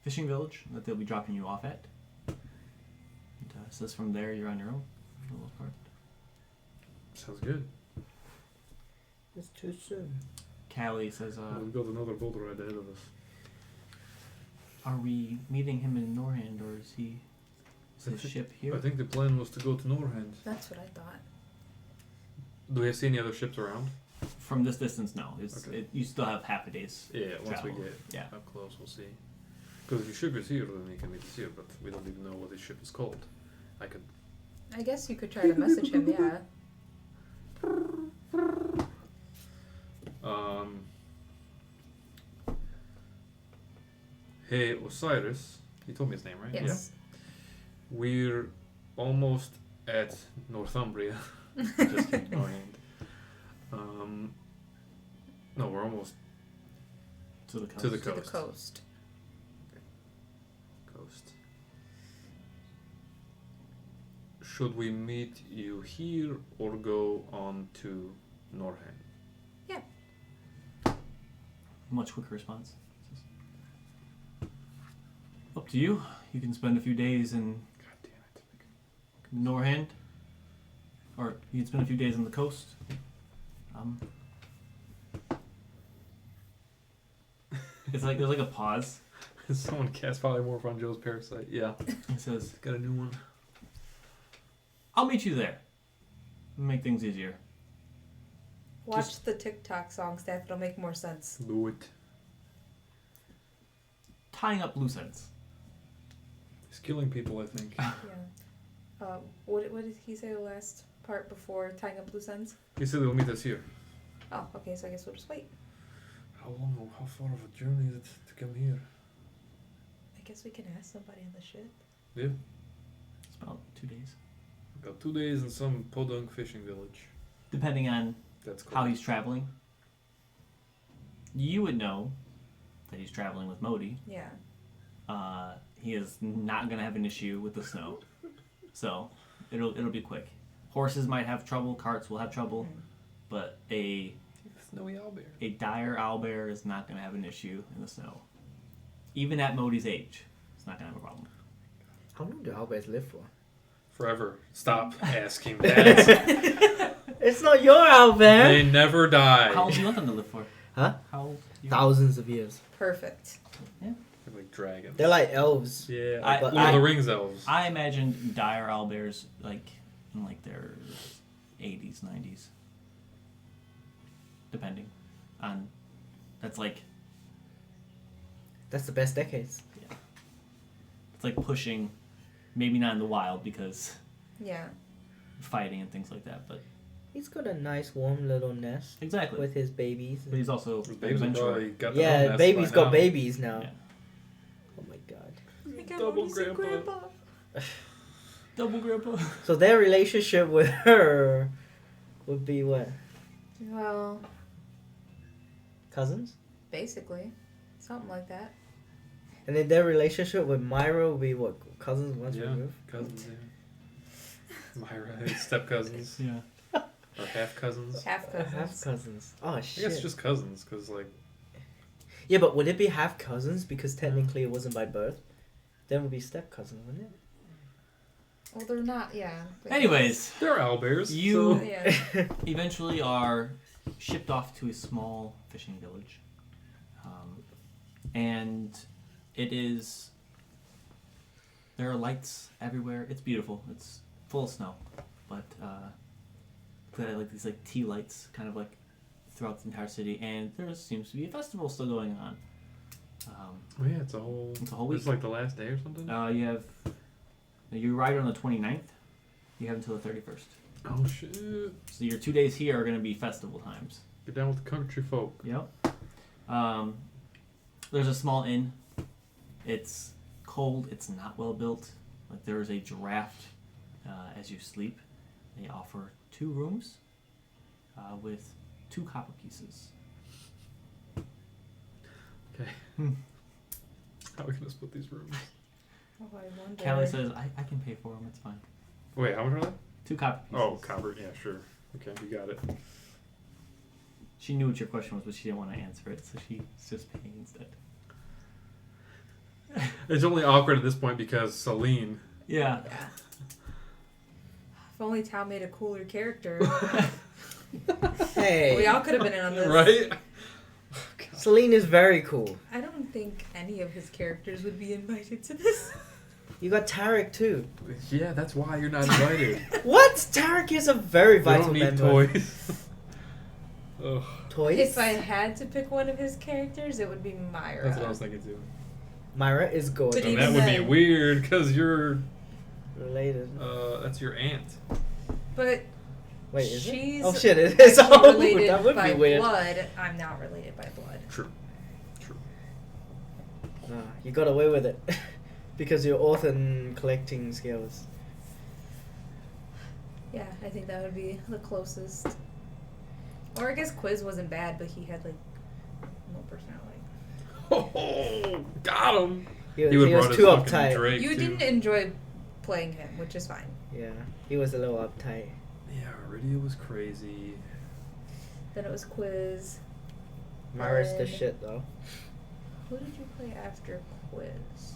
fishing village that they'll be dropping you off at. And, it says from there you're on your own for the most part. Sounds good. It's too soon. Callie says, We've got another boat ride ahead of us. are we meeting him in Norhand or is his ship here? I think the plan was to go to Norhand. That's what I thought. Do we see any other ships around? From this distance, no. Okay. You still have half a day's Yeah, once travel. we get Yeah. up close, we'll see. Because if your ship is here, then we can meet us here, but we don't even know what this ship is called. I could. I guess you could try to message him, yeah. Hey, Osiris. You told me his name, right? Yes. Yeah. We're almost at Northumbria. Just kidding, Norhand. No, we're almost To the coast. to the To the coast. coast. Coast. Should we meet you here or go on to Norhand? Much quicker response. Up to you. You can spend a few days in God damn it. Norhand, or you can spend a few days on the coast. It's like there's like a pause. Someone cast polymorph on Joe's parasite. Yeah. He says, Got a new one. "I'll meet you there. Make things easier." Watch the TikTok song, Steph. It'll make more sense. Do it. Tying up loose ends. He's killing people, I think. Yeah. What did he say the last part before tying up loose ends? He said he'll meet us here. Oh, okay, so I guess we'll just wait. How long or how far of a journey is it to come here? I guess we can ask somebody on the ship. Yeah. It's about 2 days, Got 2 days in some podunk fishing village. depending on That's cool. how he's traveling. You would know that he's traveling with Modi. Yeah. He is not gonna have an issue with the snow, so it'll be quick. Horses might have trouble, carts will have trouble, but a Snowy owlbear. dire owlbear is not gonna have an issue in the snow. Even at Modi's age, it's not gonna have a problem. How long do owlbears live for? Forever. Stop asking that. It's not your owlbear! They never die. How old do you want them to live for? Huh? How old? Thousands of years. Perfect. They're like dragons. They're like elves. Yeah, I- like Lord I- of the Rings elves. I imagine dire owlbears like in like their 80s, 90s, depending on. That's like That's the best decades. it's like pushing, maybe not in the wild because Yeah. fighting and things like that, but He's got a nice warm little nest Exactly. with his babies. But he's also The an babes have adventurer. probably got their own Yeah, nests baby's by got now. babies now. Yeah. Oh my god. I think I Double already said grandpa. Double grandpa. So their relationship with her would be what? Well, Cousins? basically, something like that. And then their relationship with Myra would be what? Cousins once Yeah, removed? cousins. Yeah. Myra, his step cousins Yeah. or half cousins. Half cousins. Half cousins. Oh I shit. guess just cousins, cause like Yeah, but would it be half cousins because technically it wasn't by birth? Then it would be step cousins, wouldn't it? Well, they're not. Yeah. but Anyways, they're owlbears. You- so- Yeah. eventually are shipped off to a small fishing village. And it is. There are lights everywhere. It's beautiful. It's full of snow. But like these like tea lights kind of like throughout the entire city. And there seems to be a festival still going on. Oh yeah, it's a whole. It's a whole week. It's like the last day or something. You arrive on the 29th. You have until the 31st. Oh shit! So your 2 days here are going to be festival times. Get down with the country folk. Yep. There's a small inn. It's cold. It's not well built. Like there is a draft as you sleep. They offer 2 rooms with 2 copper pieces. Okay. How are we gonna split these rooms? Oh, I wonder. Callie says, I can pay for them. It's fine. Wait, how much are they? 2 copper pieces. Oh, copper. Yeah, sure. Okay, you got it. She knew what your question was, but she didn't want to answer it, so she's just paying instead. It's only awkward at this point because Celine. Yeah. Yeah. If only Tao made a cooler character. Hey. We all could have been in on this. Right? Celine is very cool. I don't think any of his characters would be invited to this. You got Tarek too. Yeah, that's why you're not invited. What? Tarek is a very You vital don't need member. toys. Ugh, Toys? If I had to pick one of his characters, it would be Myra. that's what I was thinking too. Myra is But gorgeous. And even that would be then- weird because you're. Related. That's your aunt. But Wait, is she's it? Oh shit, it is. actually Oh, related that would by be weird. blood. I'm not related by blood. True. True. You got away with it. Because your orphan collecting skills. Yeah, I think that would be the closest. Or I guess Quiz wasn't bad, but he had like no personality. Oh, got him. He was, He would he was brought too his fucking uptight. Drake, You too. didn't enjoy playing him, which is fine. Yeah, he was a little uptight. Yeah, Iridia was crazy. Then it was Quiz. Myra's the And- shit though. Who did you play after Quiz?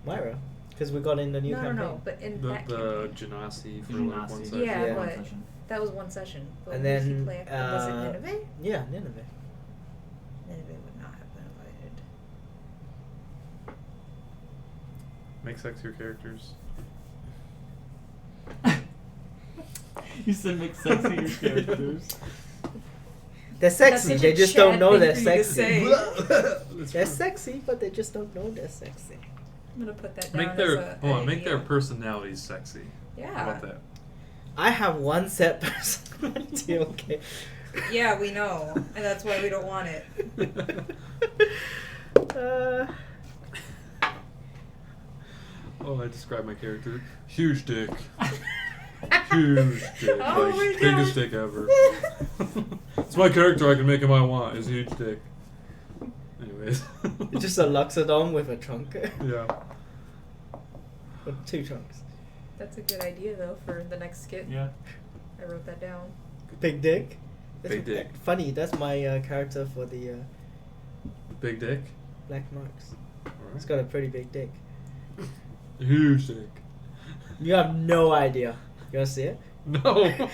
Myra. Because we got in the new No, campaign. no, but in The that Genasi for like one Genasi. session. Yeah, one but- session. that was one session. But And who did he then, play after? Was it Nineveh? Yeah, Nineveh. Nineveh would not have been invited. Make sexier characters. You said make sexier characters. They're That's sexy, such they a just don't Chad know thing they're for you to sexy. say. That's They're true. sexy, but they just don't know they're sexy. I'm gonna put that down Make their as hold a on, make their idea. personalities sexy. Yeah. How about that? I have one set personality, okay? Yeah, we know, and that's why we don't want it. Oh, I described my character. Huge dick. Huge dick. Oh like, my biggest gosh. dick ever. It's my character, I can make him I want. Is huge dick. Anyways. It's just a Luxodon with a trunk. Yeah. With 2 trunks. That's a good idea, though, for the next skit. Yeah. I wrote that down. Big dick. Big dick. Funny, that's my character for the Big dick. Black Marks. Alright. It's got a pretty big dick. Huge dick. You have no idea. You wanna see it? No.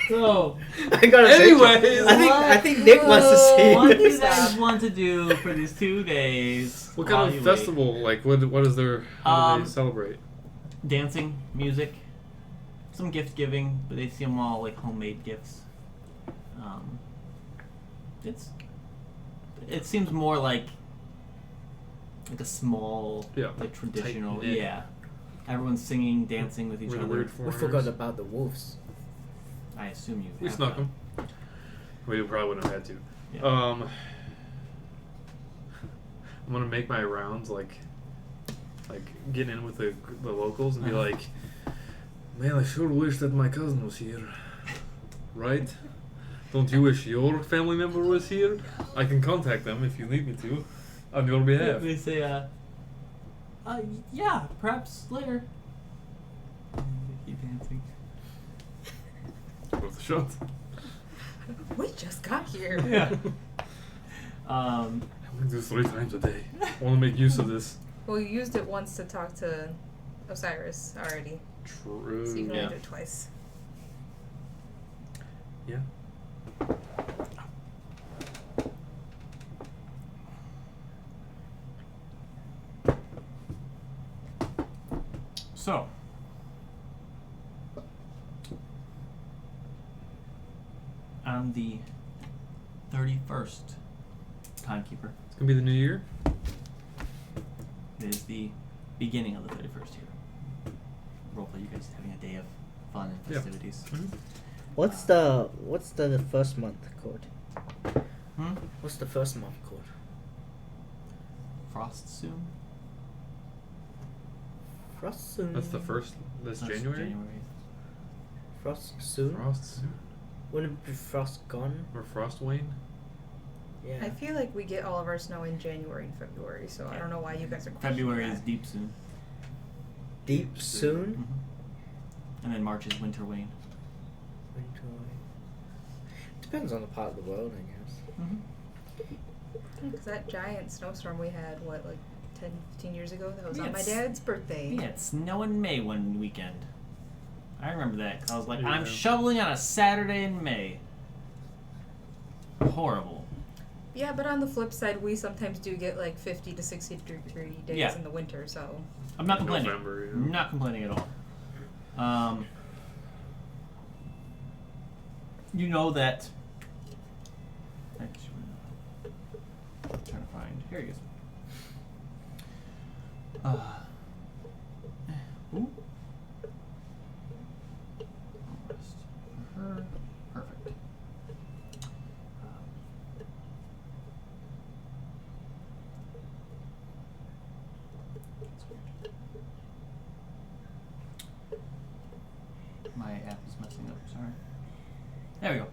So, I gotta say, Anyways. I think Nick wants to see what do you it. guys want to do for these 2 days? What while kind you of wait? festival? Like, what is their? How do they Um, celebrate? Dancing, music, some gift giving, but they see them all like homemade gifts. It seems more like a small, Yeah, like traditional. tight-knit. Yeah, everyone's singing, dancing with each With the other. weird We foreigners. forgot about the wolves. I assume you. We have snuck done. them. We probably wouldn't have had to. Yeah. I'm gonna make my rounds like get in with the locals and be Uh-huh. like, man, I sure wish that my cousin was here. Right? Don't you wish your family member was here? I can contact them if you need me to, on your behalf. They say, yeah, perhaps later. They keep dancing. Worth a shot. We just got here. Yeah. I'm gonna do this 3 times a day. I want to make use of this. Well, you used it once to talk to Osiris already, True. so you can Yeah. only do it twice. Yeah. So, on the 31st, Timekeeper, It's gonna be the new year. it is the beginning of the 31st here. Roleplay, you guys having a day of fun and Yeah. festivities. What's the first month code? Hmm? What's the first month code? Frost soon? Frost soon. That's the first. That's January. Frost soon. Frost Wouldn't it be frost gone? or Frost Wane. Yeah. I feel like we get all of our snow in January and February, so I don't know why you guys are questioning February that. is deep soon. Deep soon. Mm-hmm. And then March is winter wane. Winter wane. Depends on the part of the world, I guess. Mm-hmm. Because that giant snowstorm we had, what, like 10, 15 years ago? That was We on had my s- dad's birthday. We had snow in May one weekend. I remember that because I was like, Yeah. I'm shoveling on a Saturday in May. Horrible. Yeah, but on the flip side, we sometimes do get like 50 to 60-degree days Yeah. in the winter, so... I'm not complaining. November, yeah. I'm not complaining at all. You know that. Actually, I'm trying to find. Here he is. Ooh. Rest for her. Perfect. That's weird. My app is messing up. Sorry. There we go.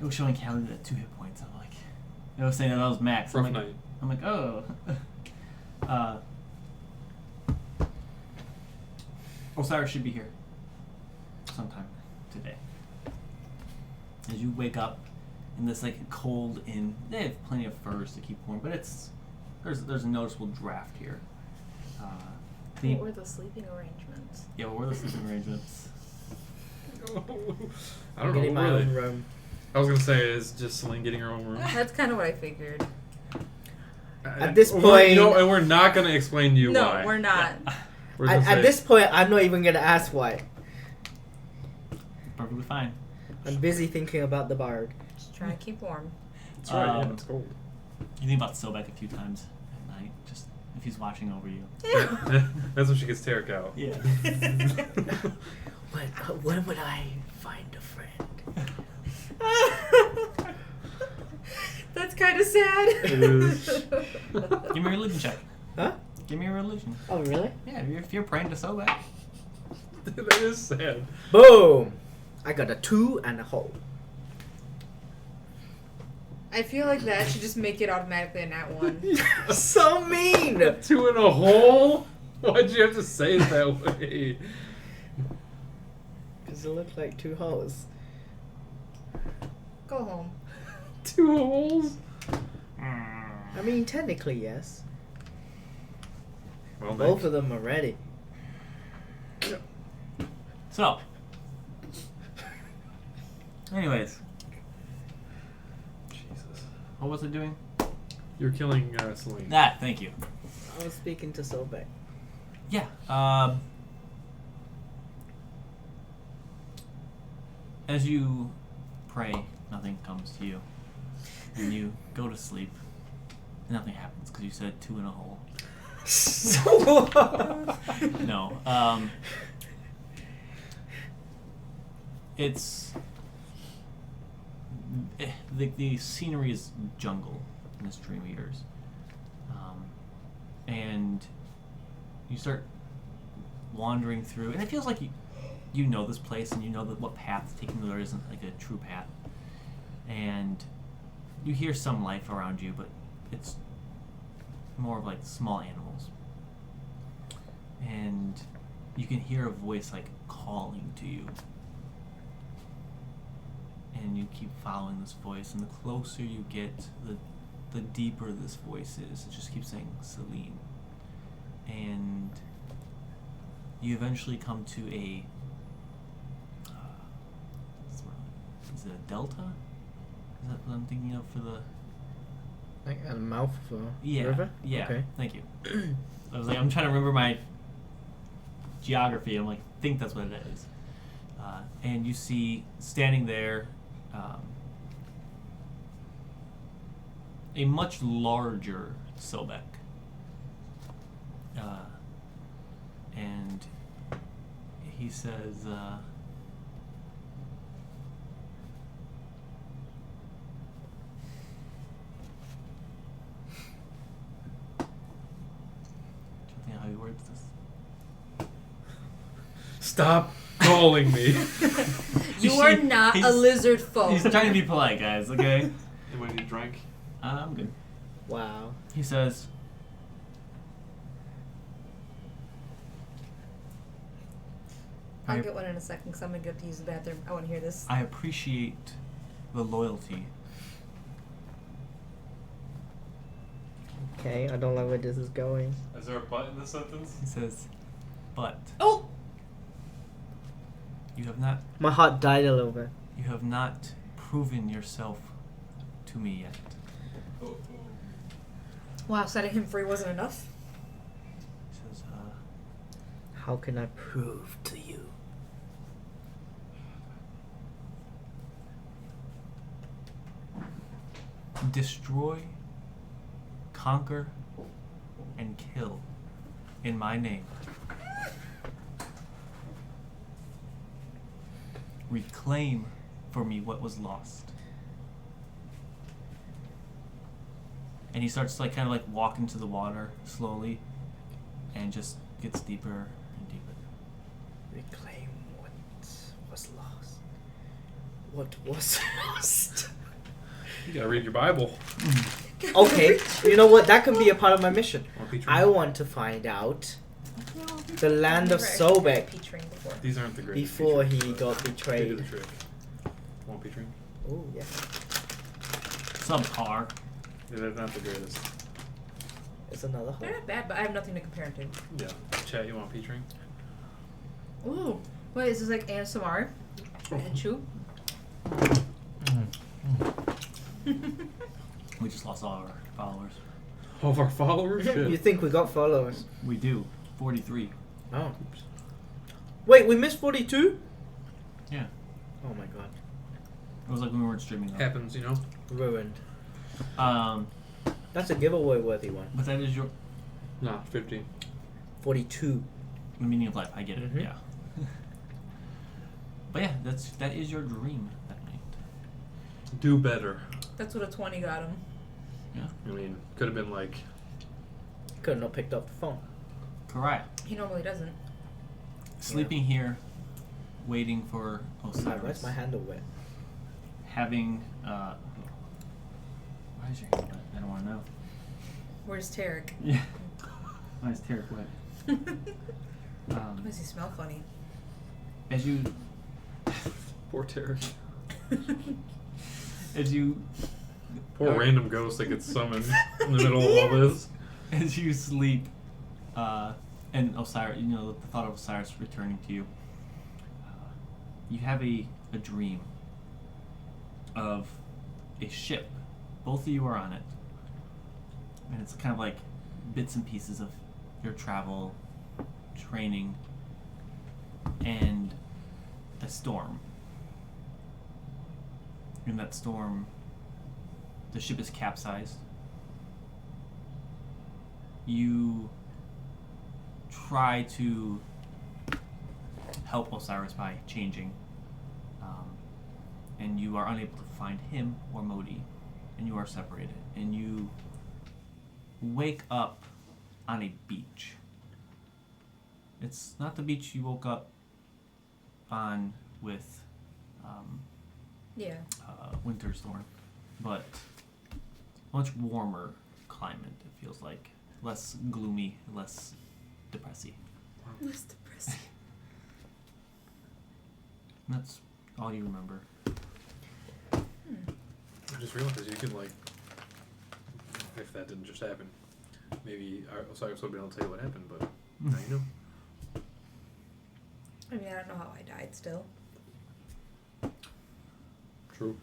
It was showing Callie at 2 hit points. I'm like, it was saying that was max. Rough I'm like, night. I'm like, oh. Osiris should be here sometime today. As you wake up in this like cold inn, they have plenty of furs to keep warm, but there's a noticeable draft here. The- What were the sleeping arrangements? yeah, what were the sleeping arrangements? I don't Getting know. my Really. own room. I was gonna say, is just Celine getting her own room? That's kind of what I figured. At this We're- point- you know, and we're not gonna explain to you No, why. we're not. We're gonna At say, this point, I'm not even gonna ask why. Perfectly fine. I'm busy thinking about the bard. Just trying to keep warm. That's right. Yeah, Um, it's cold. You think about Sobek a few times at night, just if he's watching over you. That's when she gets Tarek out. Yeah. When would I find a friend? That's kind of sad. It is. Give me a religion check. Huh? Give me a religion. Oh, really? Yeah, if you're praying to Sobek. That is sad. Boom! I got a 2 and a hole. I feel like that should just make it automatically a nat 1. So mean! 2 in a hole? Why'd you have to say it that way? Because it looked like 2 holes. Go home. 2 holes? I mean, technically, yes. Well, Both of them are ready. So. Anyways, Jesus. what was I doing? You're killing Celine. That, thank you. I was speaking to Sobek. Yeah. As you pray, nothing comes to you. And you go to sleep, nothing happens because you said 2 in a hole. No. It's the scenery is jungle in this Dream Eaters, and you start wandering through, and it feels like you know this place, and you know that what path to take, there isn't like a true path, and you hear some life around you, but it's more of like small animals, and you can hear a voice like calling to you. And you keep following this voice, and the closer you get, the deeper this voice is. It just keeps saying Celine. And you eventually come to a is it a delta? Is that what I'm thinking of for the Like at the mouth of a river? Yeah. Okay. Thank you. I was like, I'm trying to remember my geography. I'm like, I think that's what it is. And you see standing there a much larger Sobek. And he says, how he words this. Stop calling me. You are not a lizard folk. He's trying to be polite, guys, okay? Anybody need a drink? I'm good. Wow. He says, I'll get one in a second because I'm going to go to use the bathroom. I want to hear this. I appreciate the loyalty. Okay, I don't like where this is going. Is there a but in this sentence? He says, but Oh! you have not My heart died a little bit. proven yourself to me yet. Wow, setting him free wasn't enough. He says, How can I prove to you? destroy, conquer, and kill in my name. Reclaim for me what was lost. And he starts to like kind of like walk into the water slowly and just gets deeper and deeper. Reclaim what was lost. What was lost? You gotta read your Bible. Okay, you know what? That could be a part of my mission. Want peach I ring? want to find out the land of Sobek Peach ring before. These aren't the greatest. before peach he rings, got but they do betrayed. the trick. Want peach ring? Oh, yeah. Subpar. Yeah, they're not the greatest. It's another hole. They're not bad, but I have nothing to compare them Yeah. Chat, you want peach ring? to. Ooh. Wait, is this like ASMR? And chew? We just lost all our followers. All of our followers? You Shit. think we got followers? We do. 43. Oh. Wait, we missed 42? Yeah. Oh my god. It was like when we weren't streaming. Though. Happens, you know? Ruined. Um, That's a giveaway worthy one. but that is your Nah, 50. 42. the meaning of life. I get it. Mhm. Yeah. But yeah, that is your dream that night. Do better. That's what a 20 got him. Yeah. I mean, could have been like, Could have not picked up the phone. Correct. He normally doesn't. Sleeping here, waiting for Why's Osiris. my handle wet? Having why is your hand wet? I don't want to know. Where's Tarek? Yeah. Why is Tarek wet? Why does he smell funny? As you poor Terry. as you Poor random ghost that gets summoned in the middle of all this. as you sleep, and Osiris, you know, the thought of Osiris returning to you, you have a dream of a ship. Both of you are on it. And it's kind of like bits and pieces of your travel, training, and a storm. In that storm, the ship is capsized. You try to help Osiris by changing, and you are unable to find him or Modi, and you are separated, and you wake up on a beach. It's not the beach you woke up on with Yeah. Winterstorm, but much warmer climate, it feels like. Less gloomy, less depressing. Less depressing. And that's all you remember. I just realized you can, like, if that didn't just happen, maybe sorry, I was hoping I'll tell you what happened, but now you know. I mean, I don't know how I died still. True.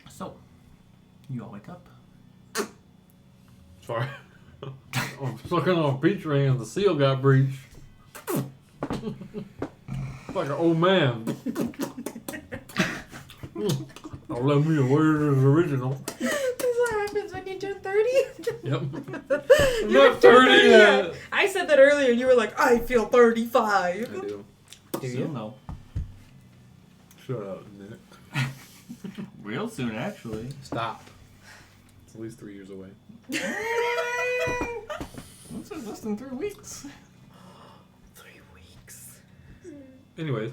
So, you all wake up. Sorry. I'm sucking on a beach ring and the seal got breached. Like an old man. I'll let me wear it original. That's what happens when you turn 30. Yep. I'm You're not 30 yet. I said that earlier and you were like, I feel 35. I do. Do Soon, you? though. Shut up, Nick. Real soon, actually. Stop. It's at least 3 years away. This is less than 3 weeks. 3 weeks. Anyways.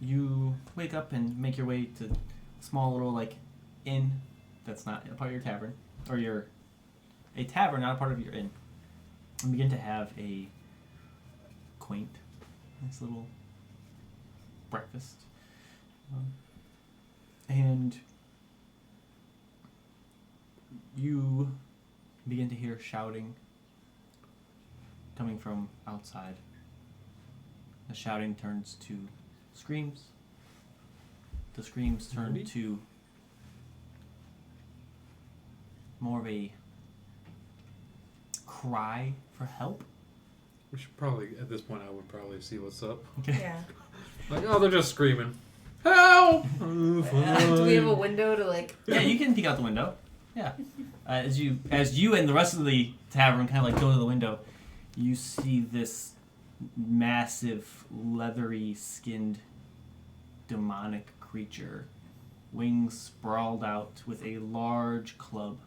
You wake up and make your way to a small little, like, inn that's not a part of your tavern. Or a tavern, not a part of your inn. And begin to have a quaint, nice little breakfast. And you begin to hear shouting coming from outside. The shouting turns to screams. The screams turn Maybe? to more of a cry for help. We should probably, at this point, I would probably see what's up. Okay. Yeah. Like, oh, they're just screaming. Help! Do we have a window to like... Yeah, you can peek out the window. Yeah. As you and the rest of the tavern kind of like go to the window, you see this massive, leathery skinned, demonic creature, wings sprawled out with a large club,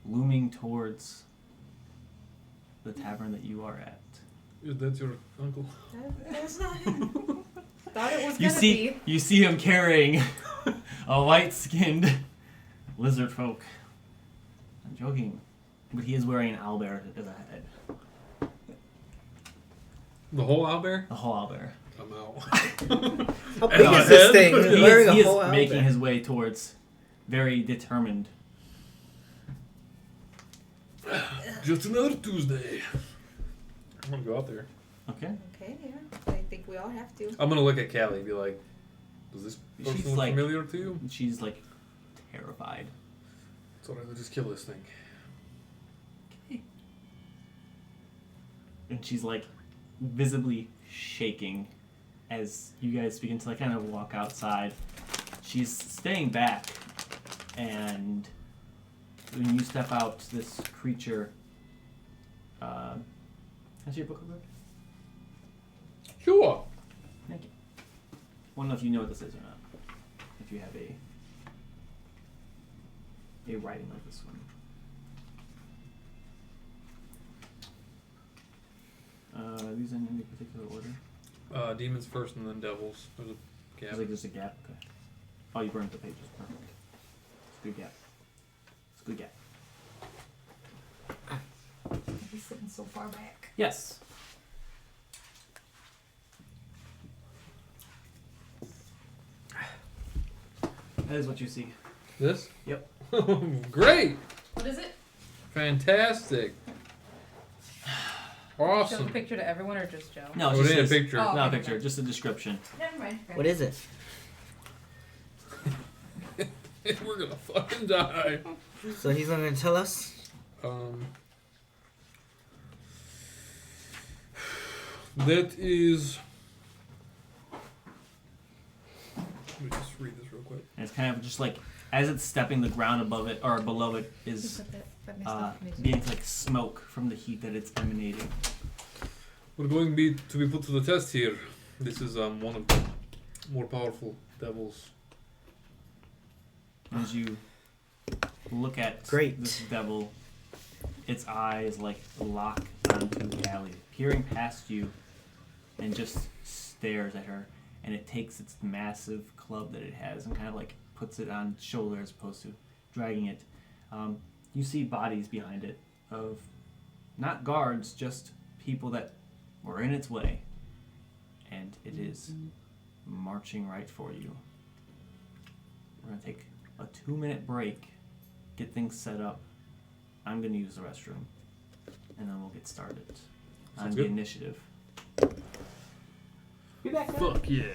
looming towards the tavern that you are at. That's your uncle? That's not him. Thought it was You gonna see, be. you see him carrying a white-skinned lizard folk. I'm joking, but he is wearing an owlbear as a head. The whole owlbear? The whole owlbear. I'm out. How And big a is this head? thing? He Wearing is, a he whole is making owlbear. his way towards, very determined. Just another Tuesday. I'm gonna go out there. Okay. Okay, yeah. I think we all have to. I'm gonna look at Callie and be like, does this She's person look like- familiar to you? She's like terrified. So I'll just kill this thing. And she's like visibly shaking as you guys begin to like kind of walk outside. She's staying back, and when you step out, this creature. Has your book over? Sure. Thank you. I don't know if you know what this is or not. If you have a writing like this one. These in any particular order? Demons first and then devils. There's a gap. It's like just a gap. Okay. Oh, you burned the pages. Perfect. It's a good gap. It's a good gap. He's sitting so far back. Yes. That is what you see. This? Yep. Great! What is it? Fantastic. Show Awesome. the picture to everyone or just Joe? No, Oh, it's it ain't a just picture. Oh. not a okay, picture, okay. just a description. Never mind. What is it? We're gonna fucking die. So he's not gonna tell us? That is. Let me just read this real quick. And it's kind of just like as it's stepping the ground above it or below it is beginning to like smoke from the heat that it's emanating. We're going to be put to the test here. This is one of the more powerful devils. As you look at Great. this devil, its eyes like lock onto Allie, peering past you, and just stares at her. And it takes its massive club that it has and kind of like puts it on its shoulder as opposed to dragging it. You see bodies behind it of not guards, just people that were in its way. And it is marching right for you. We're going to take a 2-minute break, get things set up. I'm going to use the restroom, and then we'll get started on Sounds the good. initiative. Be back. Fuck yeah.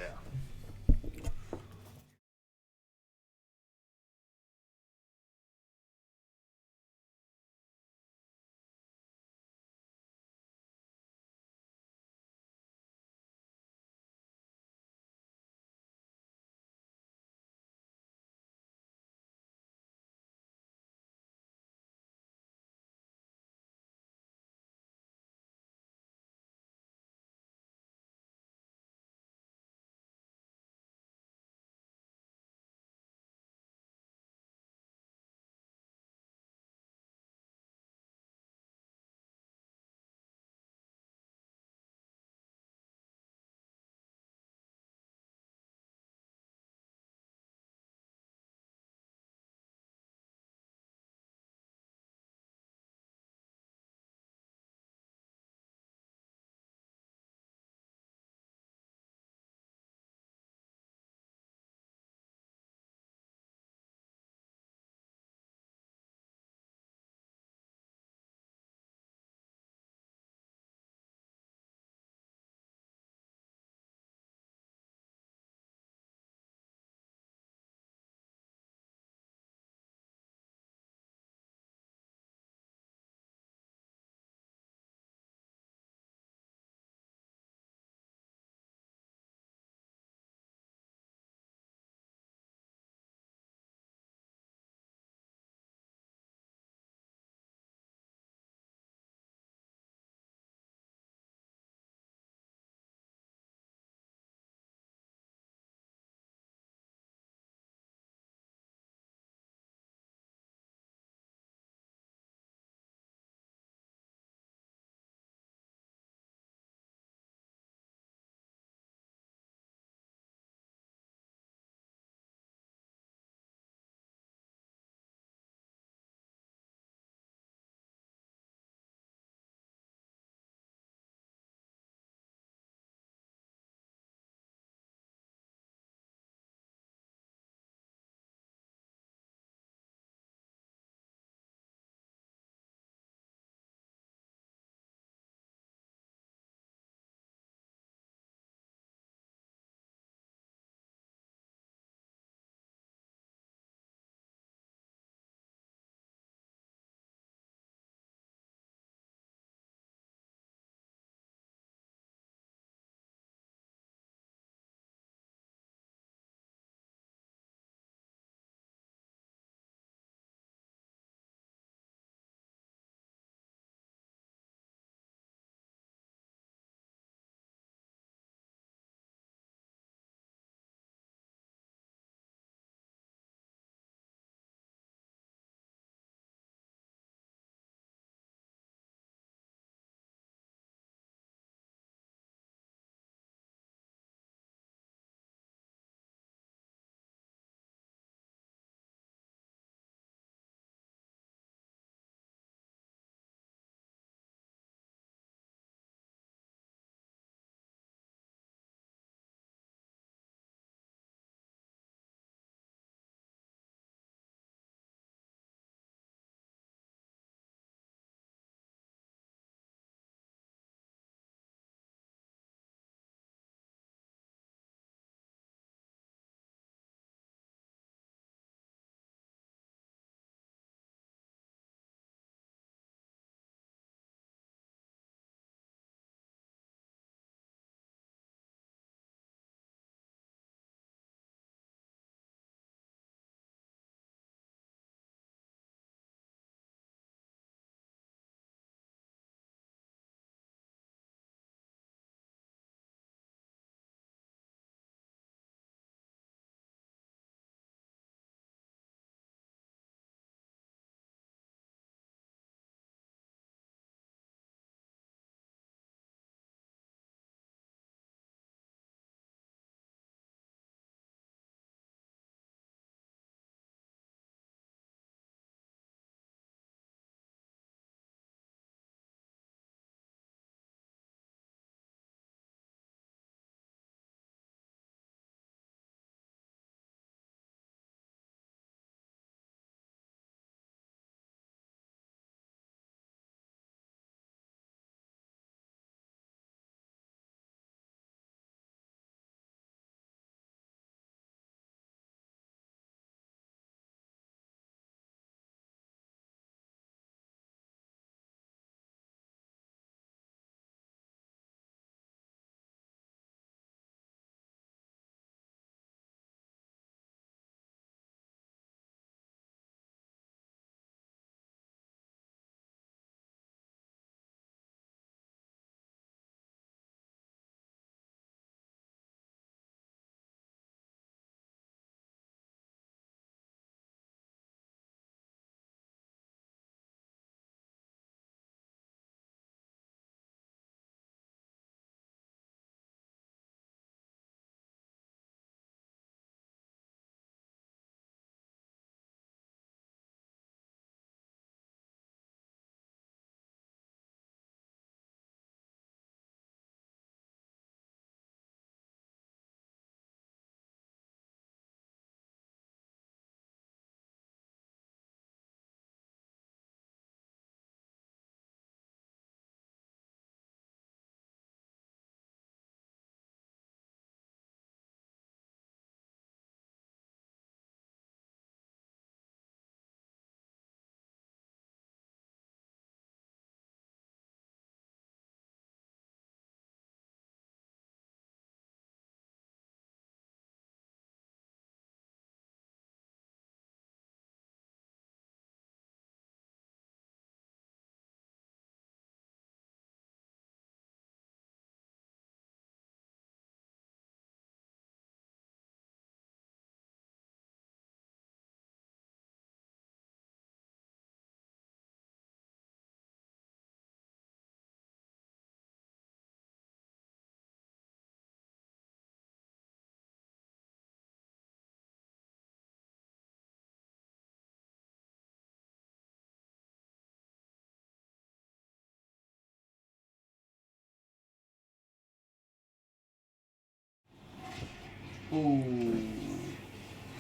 Ooh.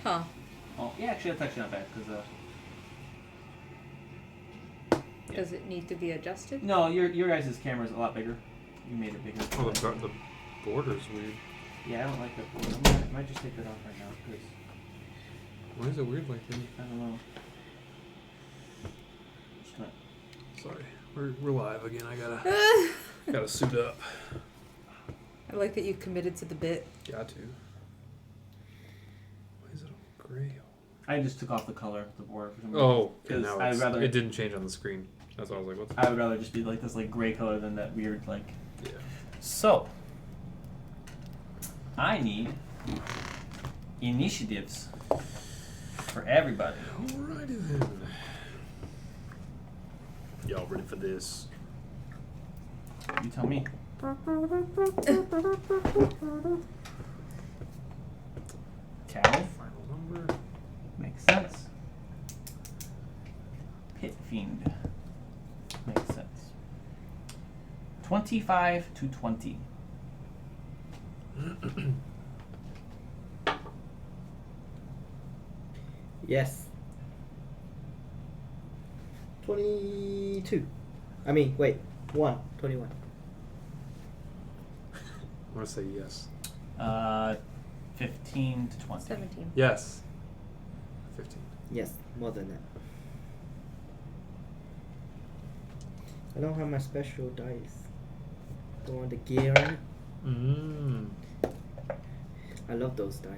Huh. Oh, yeah, actually, that's actually not bad, because, Yeah. Does it need to be adjusted? No, your guys' camera's a lot bigger. You made it bigger. Oh, the border's weird. Yeah, I don't like that border. I might just take that off right now, because Why is it weird like that? I don't know. Just gonna... Sorry, we're live again. I gotta suit up. I like that you committed to the bit. Got to. Why is it all gray? I just took off the color of the border for some reason. Oh, because now I'd rather it didn't change on the screen. That's why I was like, what's I would rather just be like this like gray color than that weird like. Yeah. So I need initiatives for everybody. Alrighty then. Y'all ready for this? You tell me. Cal? Final number. Makes sense. Pit Fiend. Makes sense. 25 to 20. Yes. 22. I mean, wait. 21. I'm gonna say yes. 15 to 20. 17. Yes. 15. Yes, more than that. I don't have my special dice. Don't want the gear on it. Mmm. I love those dice.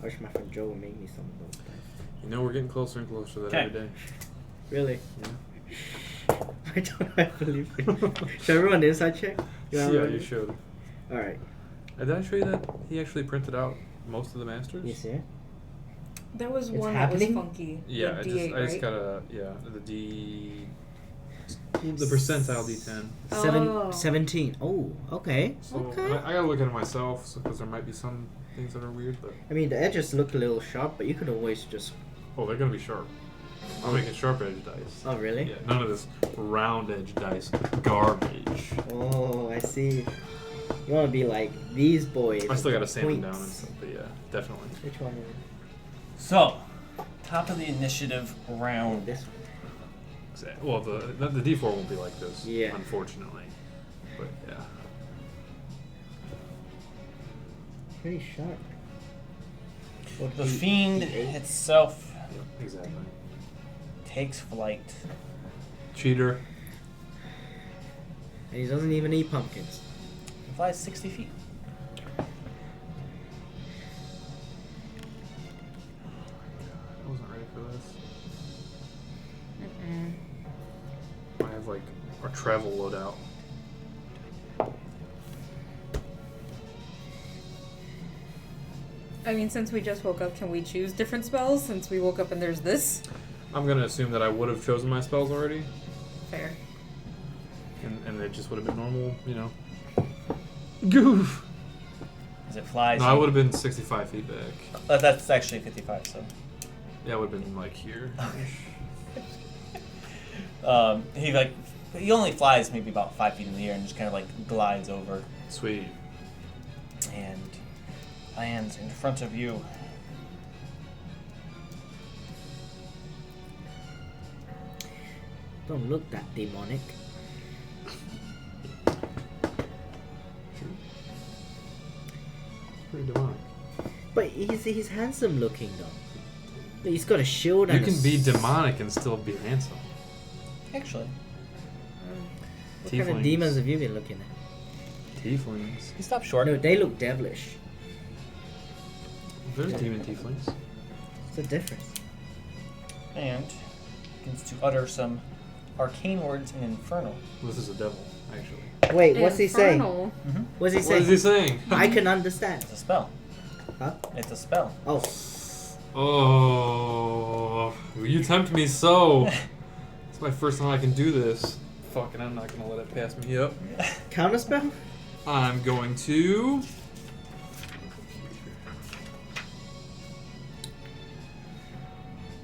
I wish my friend Joe would make me some of those dice. You know we're getting closer and closer to that Okay. every day. Really? Yeah. I don't believe it. Should I run the inside check? Yeah, wanna run you it? should. Alright. Did I show you that he actually printed out most of the masters? You see it? There was It's one happening? that was funky. Yeah, The I D8, just right? gotta the percentile D10. Oh. 17. Oh, okay. So Okay. I gotta look at it myself because there might be some things that are weird, but I mean, the edges look a little sharp, but you could always just... oh, they're gonna be sharp. I'm making sharp edge dice. Oh, really? Yeah, none of this round edge dice garbage. Oh, I see. You want to be like these boys. I still gotta with sand them down and points. stuff, but yeah, definitely. Which one is it? So, top of the initiative Oh, round. this one. Exactly. Well, the D4 won't be like this, Yeah. unfortunately. But yeah. Pretty sharp. What, The D- fiend D8? itself Yeah, exactly. takes flight. Cheater. And he doesn't even eat pumpkins. He flies 60 feet. I wasn't ready for this. Mm-mm. I have like our travel loadout. I mean, since we just woke up, can we choose different spells? Since we woke up and there's this? I'm gonna assume that I would have chosen my spells already, Fair. and it just would have been normal, you know. Goof. As it flies. No, I would have been 65 feet back. That's actually 55, so. Yeah, I would have been like here. He only flies maybe about 5 feet in the air and just kind of like glides over Sweet. and lands in front of you. Don't look that demonic. Pretty demonic. But he's handsome looking though. He's got a shield You and can a be s- demonic and still be handsome. Actually, What kind of Tieflings. demons have you been looking at? Tieflings. he stopped short. No, they look devilish. There's demon tieflings. What's the difference? And begins to utter some arcane words in Infernal. This is a devil, actually. Wait, what's he saying? Infernal. Mm-hmm. What's he What saying? is he saying? I can understand. It's a spell. Huh? It's a spell. Oh, Oh, you tempt me so. It's my first time I can do this. Fucking, I'm not gonna let it pass me up. counterspell? I'm going to.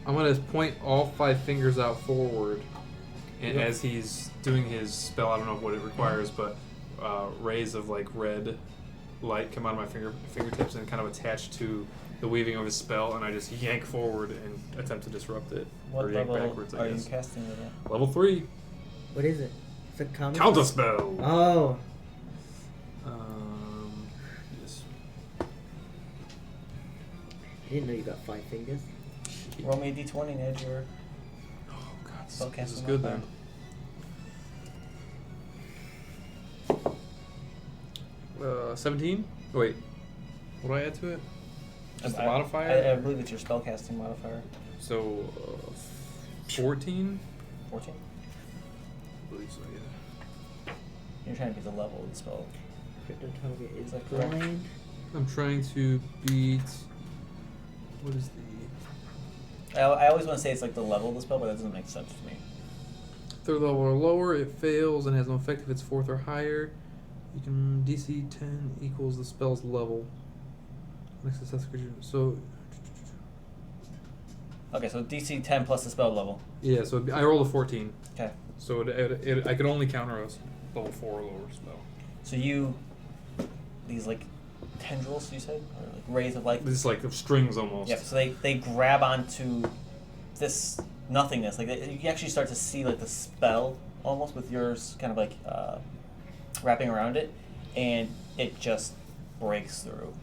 I'm gonna point all 5 fingers out forward, and Yep. as he's doing his spell, I don't know what it requires, but rays of like red light come out of my fingertips and kind of attach to the weaving of his spell, and I just yank forward and attempt to disrupt it. What or yank level backwards, are I you guess. casting with it? Level 3. What is it? It's a counter. Counter spell. Oh. Yes. I didn't know you got 5 fingers. Roll me a d20 and add your Oh god, spell this casting is good modifier. then. 17? Wait. What do I add to it? Just the I modifier? believe it's your spellcasting modifier. So, 14? 14. I believe so, yeah. You're trying to beat the level of the spell. Crypto target is Is that correct? blind. I'm trying to beat. What is the. I always want to say it's like the level of the spell, but that doesn't make sense to me. Third level or lower, it fails and has no effect if it's 4th or higher. You can. DC 10 equals the spell's level. Next success creature. So. Okay, so DC 10 plus the spell level. Yeah, so I rolled a 14. Okay. So I could only counter a level 4 or lower spell. So you, these like tendrils, you said, or like rays of light. This is like strings almost. Yeah. So they grab onto this nothingness. Like you actually start to see like the spell almost with yours kind of like wrapping around it, and it just breaks through,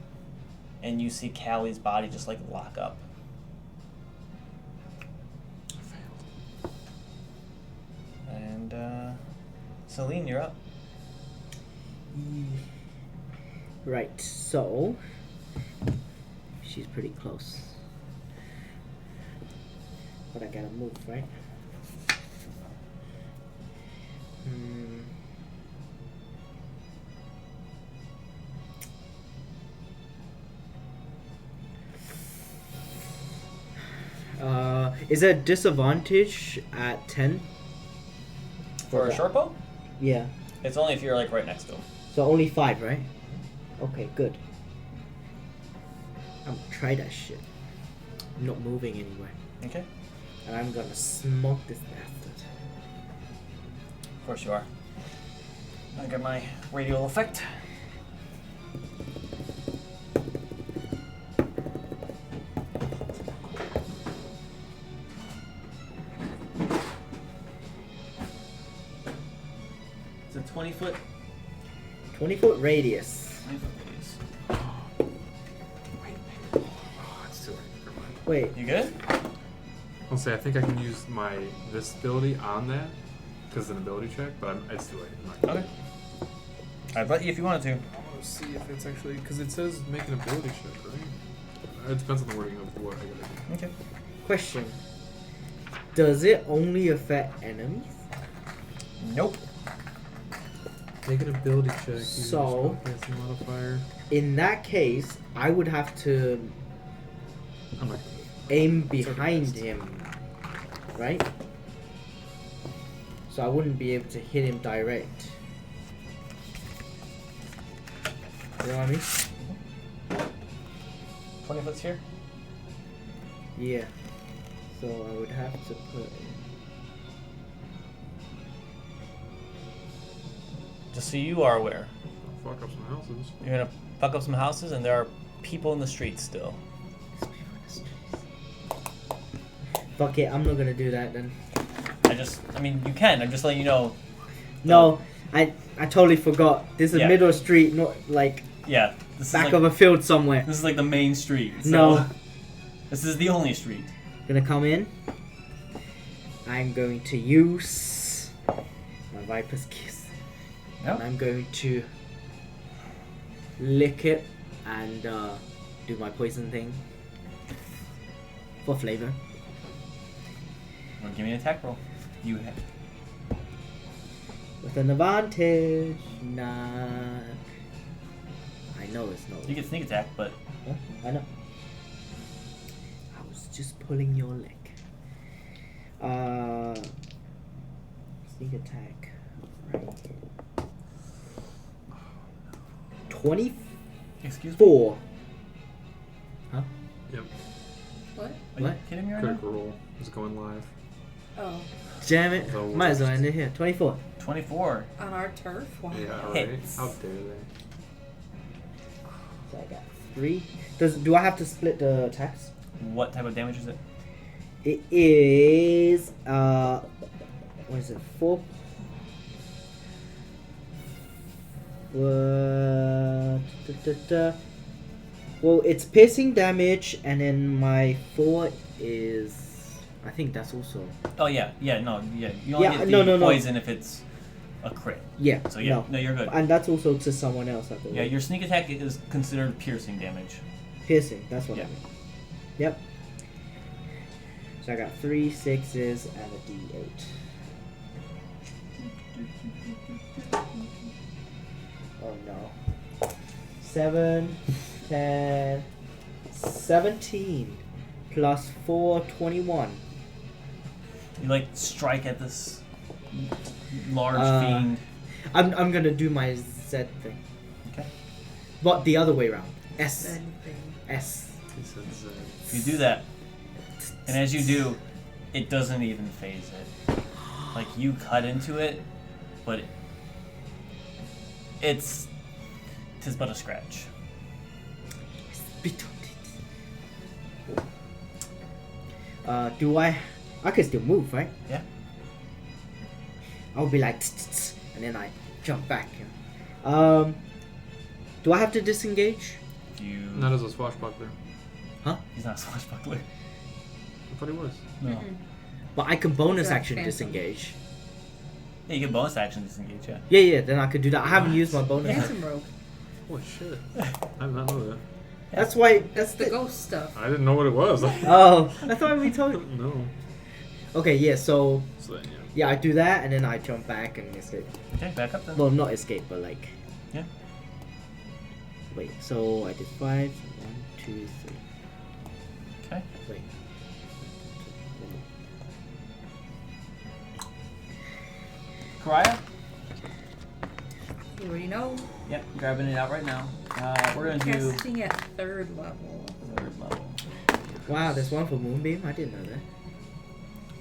and you see Callie's body just like lock up. I failed. And Celine, you're up. Right, so she's pretty close. But I gotta move, right? Is there a disadvantage at 10? For a short bow, Yeah. it's only if you're like right next to him. So only 5, right? Okay, good. I'm gonna try that shit. I'm not moving anywhere. Okay. And I'm gonna smoke this bastard. Of course you are. I got my radial effect. It's a 20-foot. 20-foot radius. 20-foot radius. Oh, it's too late. Never mind. Wait, You good? I'll say I think I can use this ability on that because it's an ability check, but it's too late. I'm not Okay. I'd let you if you wanted to. I want to see if it's actually because it says make an ability check, right? It depends on the wording of what I gotta do. Okay. question. Does it only affect enemies? Nope. Make an ability check. using So- your spellcasting modifier. In that case, I would have to I'm not. aim behind him, right? So I wouldn't be able to hit him direct. You know what I mean? 20 foot sphere? Yeah. So I would have to put. Just so you are aware, I'll fuck up some houses. you're gonna fuck up some houses, and there are people in the streets still. Fuck it, I'm not gonna do that then. I mean, you can. I'm just letting you know. No, I totally forgot. This is Yeah. middle street, not like Yeah. This back is of like, a field somewhere. This is like the main street. So No. This is the only street. Gonna come in. I'm going to use my Viper's Kiss. Yep. And I'm going to lick it and do my poison thing for flavor. Well, give me an attack roll. You have. With an advantage. Nah. I know it's not. You get sneak attack, but Huh? I know. I was just pulling your leg. Sneak attack. Right. 24. excuse me. Huh? Yep. What? Are you What? kidding me right now? Critical roll is going live. Oh, Damn it. The Might as well worst. end it here. 24. 24. on our turf? Wow. Yeah, right. Hits. How dare they? So I got 3. Do I have to split the attacks? What type of damage is it? It is what is it? 4. Well, it's piercing damage, and then my 4 is. I think that's also. Oh yeah. No. Yeah. You only Yeah, get no, the no. poison if it's a crit. Yeah. So yeah. No, you're good. And that's also to someone else, I believe. Yeah, your sneak attack is considered piercing damage. Piercing. That's what Yeah. I mean. Yep. So I got 3 6s and a D8. Oh no. 7, 10, 17 plus 4, 21. You like strike at this large Uh, fiend. I'm gonna do my Z thing. Okay. But the other way around. S. Anything. S. He says, You do that, and as you do, it doesn't even phase it. Like you cut into it, but tis but a scratch. Do I can still move, right? Yeah. I'll be like, "Tsk, tsk, tsk," and then I jump back. Do I have to disengage? If you. not as a swashbuckler. He's not a swashbuckler. I thought he was. No. But I can bonus Is that action phantom? disengage. Yeah, you get bonus action disengage. Yeah. Yeah, then I could do that. I haven't used my bonus action. Phantom rogue. Holy shit. I did not know that. That's why. That's the ghost stuff. I didn't know what it was. Oh, I thought we told. No. Okay, yeah. So So then, yeah, I do that, and then I jump back and escape. Okay, back up then. Well, not escape, but like. Yeah. Wait. So I did 5. 1, 2, 3. Okay. Wait. Karaya? You already know. Yep, grabbing it out right now. We're gonna do Casting at 3rd level. 3rd level. Wow, there's one for Moonbeam. I didn't know that.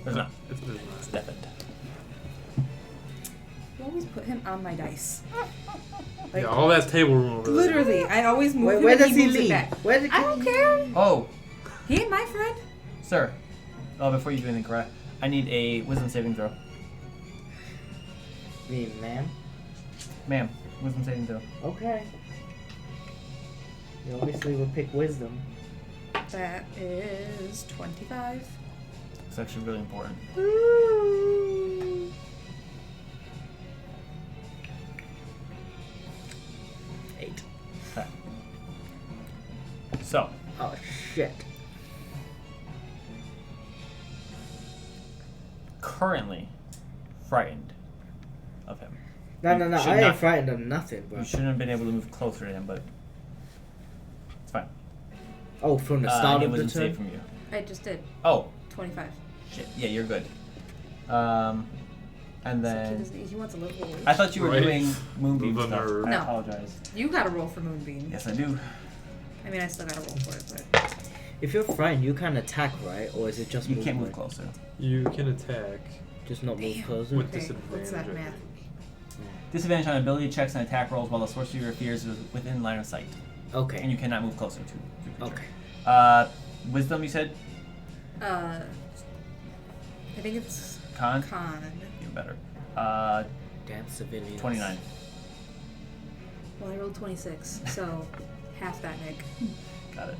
There's not. It's there's It's not. deafened. You always put him on my dice. Yeah, all that table room over there. Literally, I always move him Where and does he moves it leave? back. Where did I don't care. Oh, He ain't my friend. sir. Oh, before you do anything, Karaya, I need a wisdom saving throw. Me, ma'am. Ma'am, wisdom saving throw. Okay. You obviously would pick wisdom. That is 25. It's actually really important. Ooh. 8. Okay. So, Oh shit. currently frightened of him. No, You no, no. should I ain't not- frightened of nothing, bro. You shouldn't have been able to move closer to him, but it's fine. Oh, from the I start get of the wisdom save turn. from you. I just did. Oh, 25. shit. Yeah, you're good. And then He wants a little. I thought you were Right. doing moonbeam The stuff. nerd. I No. apologize. You gotta roll for Moonbeam. Yes, I do. I mean, I still gotta roll for it, but. If you're frightened, you can attack, right? Or is it just You can't move movement? closer. You can attack Just not move Damn. closer. with Okay, disadvantage. what's that I math? think. Disadvantage on ability checks and attack rolls while the source of your fears is within line of sight, and Okay. you cannot move closer to the creature. Okay. Wisdom, you said? I think it's Con? con. Even better. Damn civilians. 29. Well, I rolled 26, so half that, Nick. Got it.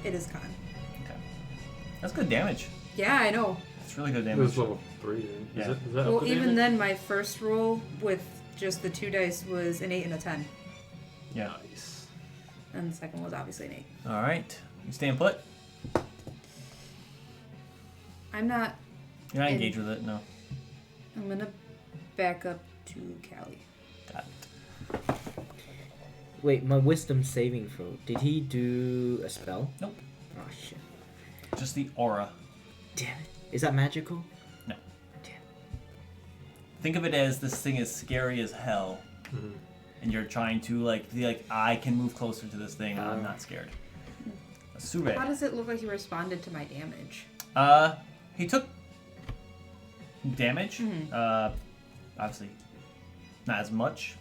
It is con. Okay. That's good damage. Yeah, I know. It's really good It damage. was level 3. Is Yeah. that up Well, to even damage? then, my first roll with just the 2 dice was an 8 and a 10. Yeah. Nice. And the second was obviously an 8. Alright. You staying put? I'm not. You're not In- engaged with it, no. I'm gonna back up to Callie. Got it. Wait, my wisdom saving throw. Did he do a spell? Nope. Oh shit. Just the aura. Damn it. Is that magical? No. Damn. Think of it as this thing is scary as hell, Mhm. and you're trying to be like, I can move closer to this thing, I'm Oh. not scared. Sube. How does it look like he responded to my damage? He took damage. Obviously, not as much,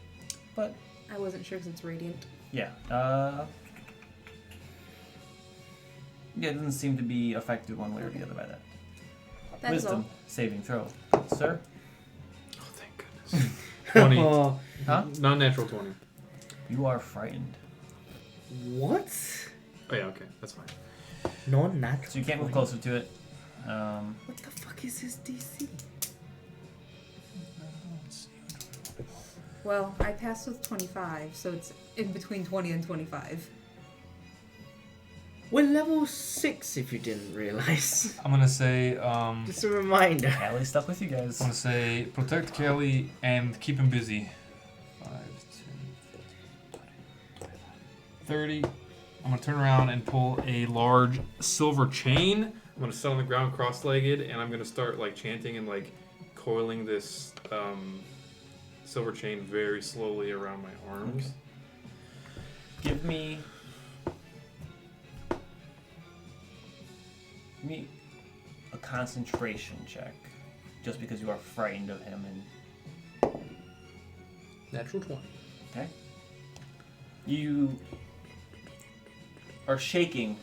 but I wasn't sure because it's radiant. Yeah. Yeah, it doesn't seem to be affected one way or the other by that. That is Wisdom all. saving throw, sir. Oh, thank goodness. 20. Oh, Huh? Non-natural 20. You are frightened, what? Oh yeah, okay, that's fine. Non-natural. so you can't move 20. closer to it. What the fuck is his DC? Well, I passed with 25, so it's in between 20 and 25. We're level 6 if you didn't realize. I'm gonna say Just a reminder. Callie stuck with you guys. I'm gonna say protect Kelly and keep him busy. 5, 10, 20, 30. I'm gonna turn around and pull a large silver chain. I'm gonna sit on the ground cross-legged, and I'm gonna start like chanting and like coiling this silver chain very slowly around my arms. Okay. Give me a concentration check, just because you are frightened of him. And Natural 20. okay, you are shaking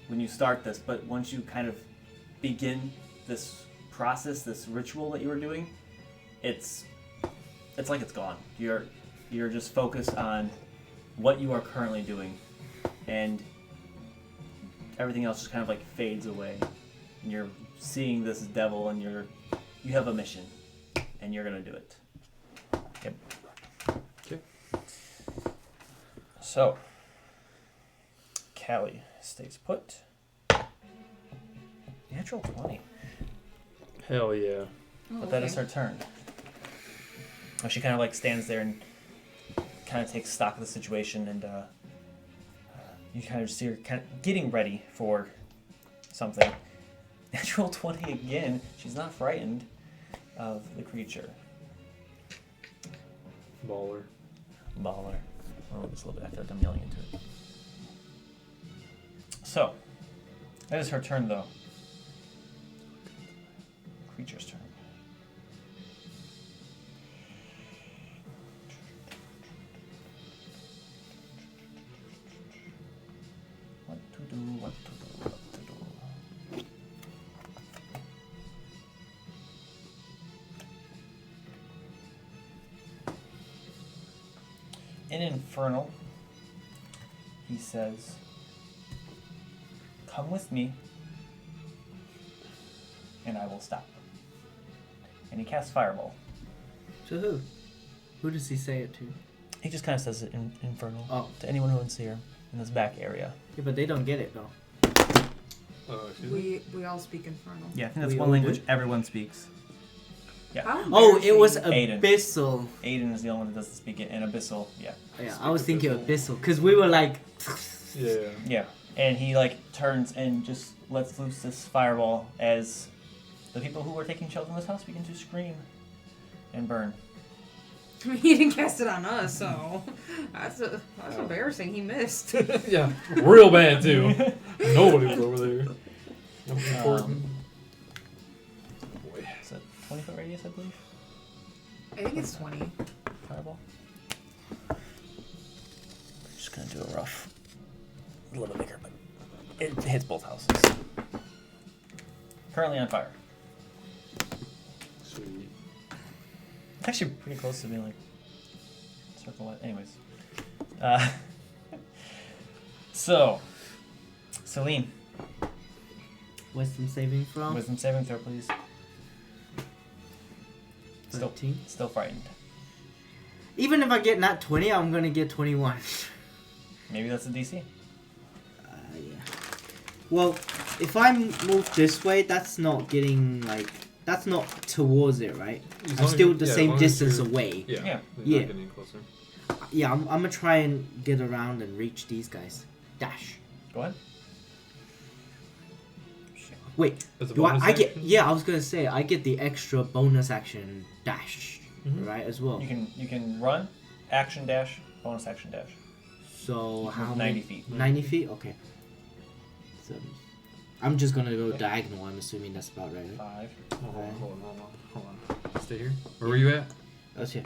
when you start this, but once you kind of begin this process, this ritual that you were doing, it's like it's gone. You're just focused on what you are currently doing, and everything else just kind of like fades away. And you're seeing this devil, and you have a mission, and you're gonna do it. Yep. Okay. So, Callie stays put. Natural 20. Hell yeah. But that is her turn. Well, she kind of like stands there and kind of takes stock of the situation, and you kind of see her kind of getting ready for something. Natural 20 again. She's not frightened of the creature. Baller. Baller. Oh, just a little bit. I feel like I'm yelling into it. So, that is her turn, though. Creature's turn. What to do, what to do, what to do. In Infernal, he says, "Come with me, and I will stop." And he casts Fireball. To who? Who does he say it to? He just kind of says it in Infernal Oh. to anyone who wants to hear him in this back area. Yeah, but they don't get it though. Excuse me? We all speak Infernal. Yeah, I think that's We one all language do? everyone speaks. How Oh, it was Aiden. Abyssal. Aiden is the only one that doesn't speak it, and Abyssal, yeah. Yeah, I was thinking Abyssal because we were like. Yeah. Yeah, and he like turns and just lets loose this fireball as the people who are taking shelter in this house begin to scream and burn. He didn't cast it on us, so that's embarrassing. He missed. Yeah. Real bad too. Nobody was over there. Nobody important. Boy. Is that 20-foot radius, I believe? I think it's 20. Fireball. Just gonna do a rough, a little bit bigger, but it hits both houses. Currently on fire. Sweet. Actually, pretty close to being like circle it. Anyways, so Celine, Wisdom saving throw. wisdom saving throw, please. Still, 13. still frightened. Even if I get not 20, I'm gonna get 21. Maybe that's a DC. Yeah. Well, if I move this way, that's not getting like. That's not towards it, right? As I'm long as still you- the yeah, as same long as distance you're- away. Yeah. Yeah. You're Yeah. not getting closer. Yeah, I'm gonna try and get around and reach these guys. Dash. Go ahead. Shit. Wait, As a do I bonus get? action? Yeah, I was gonna say I get the extra bonus action dash, Mhm. right? As well. You can run, action dash, bonus action dash. So You can how move many? 90 feet. 90 feet. Okay. So I'm just gonna go diagonal. I'm assuming that's about right. Right? 5. Oh, hold on. Stay here. Where were you at? That's here.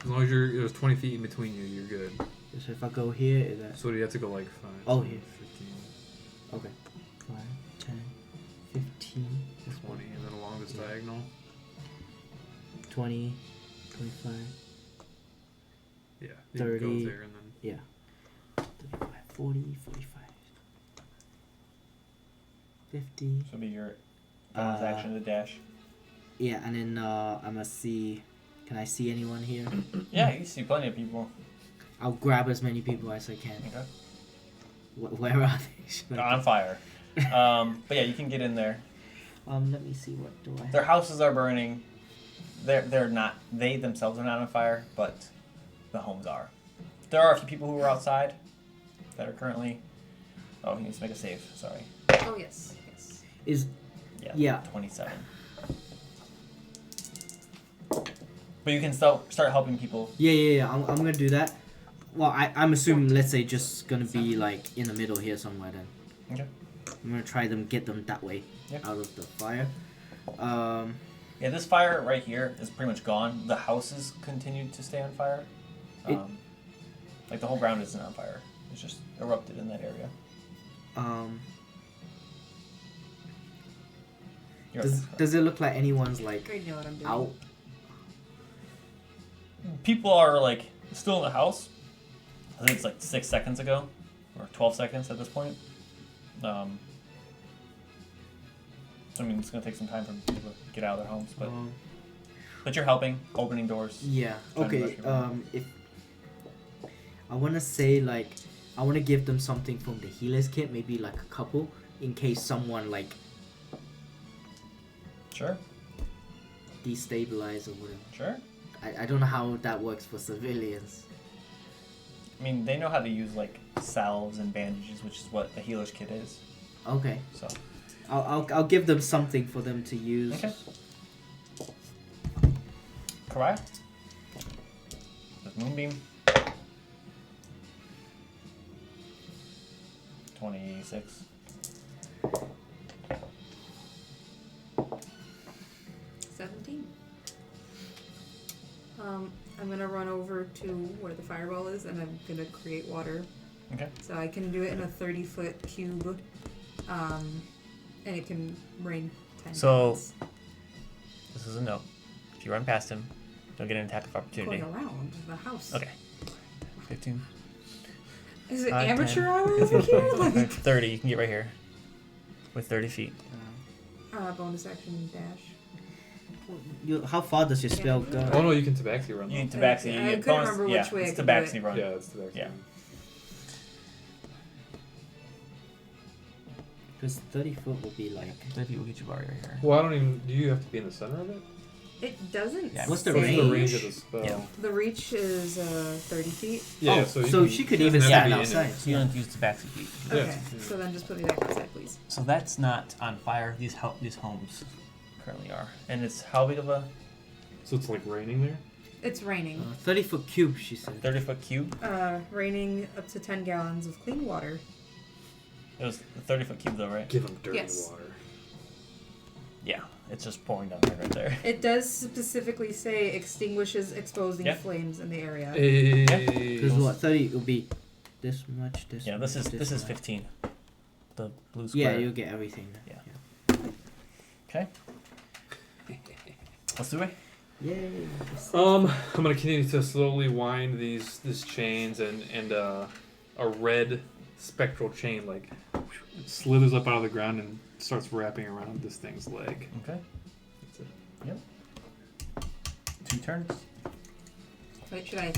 As long as there's 20 feet in between you, you're good. So if I go here, is that So do you have to go like 5? Oh, 10, here. 15, okay? 5, 10, 15, this 20, one, and then along this Yeah. diagonal. 20, 25, Yeah. You can 30. go there and then. yeah, 35, 40, 45, 50. So it'll be your bonus action to dash. Yeah, and then I'm gonna see. Can I see anyone here? Yeah, you see plenty of people. I'll grab as many people as I can. Okay. Where are they? Should I- On fire. But yeah, you can get in there. Let me see. What do I have? Their houses are burning. They're not. They themselves are not on fire, but the homes are. There are a few people who are outside that are currently. Oh, he needs to make a save. Sorry. Oh yes, yes. Is Yeah. 27. But you can start helping people. yeah. I'm gonna do that. Well, I'm assuming. Let's say just gonna be like in the middle here somewhere. Then Okay. I'm gonna try get them that way Yeah. out of the fire. Yeah, this fire right here is pretty much gone. The houses continued to stay on fire. Like the whole ground isn't on fire. It's just erupted in that area. You're up. Does it look like anyone's like I know what I'm doing. out? People are like still in the house. I think it's like 6 seconds ago, or 12 seconds at this point. So I mean, it's gonna take some time for people to get out of their homes, but you're helping, opening doors. Yeah. Trying to Okay. rush everyone. If I wanna say like I wanna give them something from the healer's kit, maybe like a couple, in case someone like Sure, destabilize or whatever. sure. I don't know how that works for civilians. I mean, they know how to use like salves and bandages, which is what a healer's kit is. Okay. So I'll give them something for them to use. okay. Karai? With Moonbeam. 26. 17. I'm gonna run over to where the fireball is, and I'm gonna create water. Okay. So I can do it in a 30-foot cube, and it can rain 10 So- gallons. This is a note. If you run past him, you'll get an attack of opportunity. Going around the house. Okay. 15. Is it 5, amateur 10, hour over here? 15, 30. You can get right here. With 30 feet. Bonus action dash. How far does your spell go? Oh no, you can tabaxi run. You though. need tabaxi. You I get couldn't bonus. remember Yeah, which way I it's could do tabaxi it. run. Yeah, it's tabaxi. Yeah. run. Because 30 foot will be like. 30 feet will get you right here. Well, I don't even. Do you have to be in the center of it? It doesn't. Yeah. What's the What's say. the range of the spell? Yeah. The reach is 30 feet. Yeah, Oh, so, so you she could doesn't even have to stand be in it. outside. So you don't use tabaxi feet. Yeah. Okay, so then just put me back outside, please. So that's not on fire. These homes currently are. And it's how big of a So it's like raining there. It's raining. 30 foot cube, she said. 30-foot cube? Raining up to 10 gallons of clean water. It was a 30-foot cube though, right? Give them dirty Yes. water. Yeah. It's just pouring down right there. It does specifically say extinguishes exposing Yeah. flames in the area. Hey. Because what, 30 will be this much, this Yeah, this much, is much. 15. The blue Yeah, square. you'll get everything. Yeah. Okay. Let's do it. Yay. I'm gonna continue to slowly wind these chains and a red spectral chain like slithers up out of the ground and starts wrapping around this thing's leg. Okay. That's it. Yep. 2 turns. Wait, should I?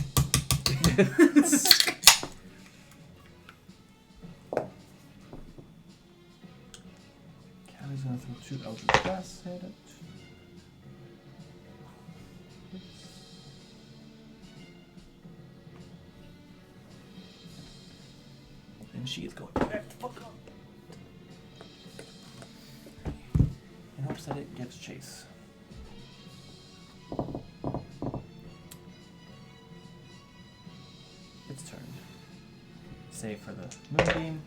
Callie's gonna throw 2 Eldritch Blasts at it. And she is going back the fuck up. In hopes that it gets chase. Its turn. Save for the moonbeam.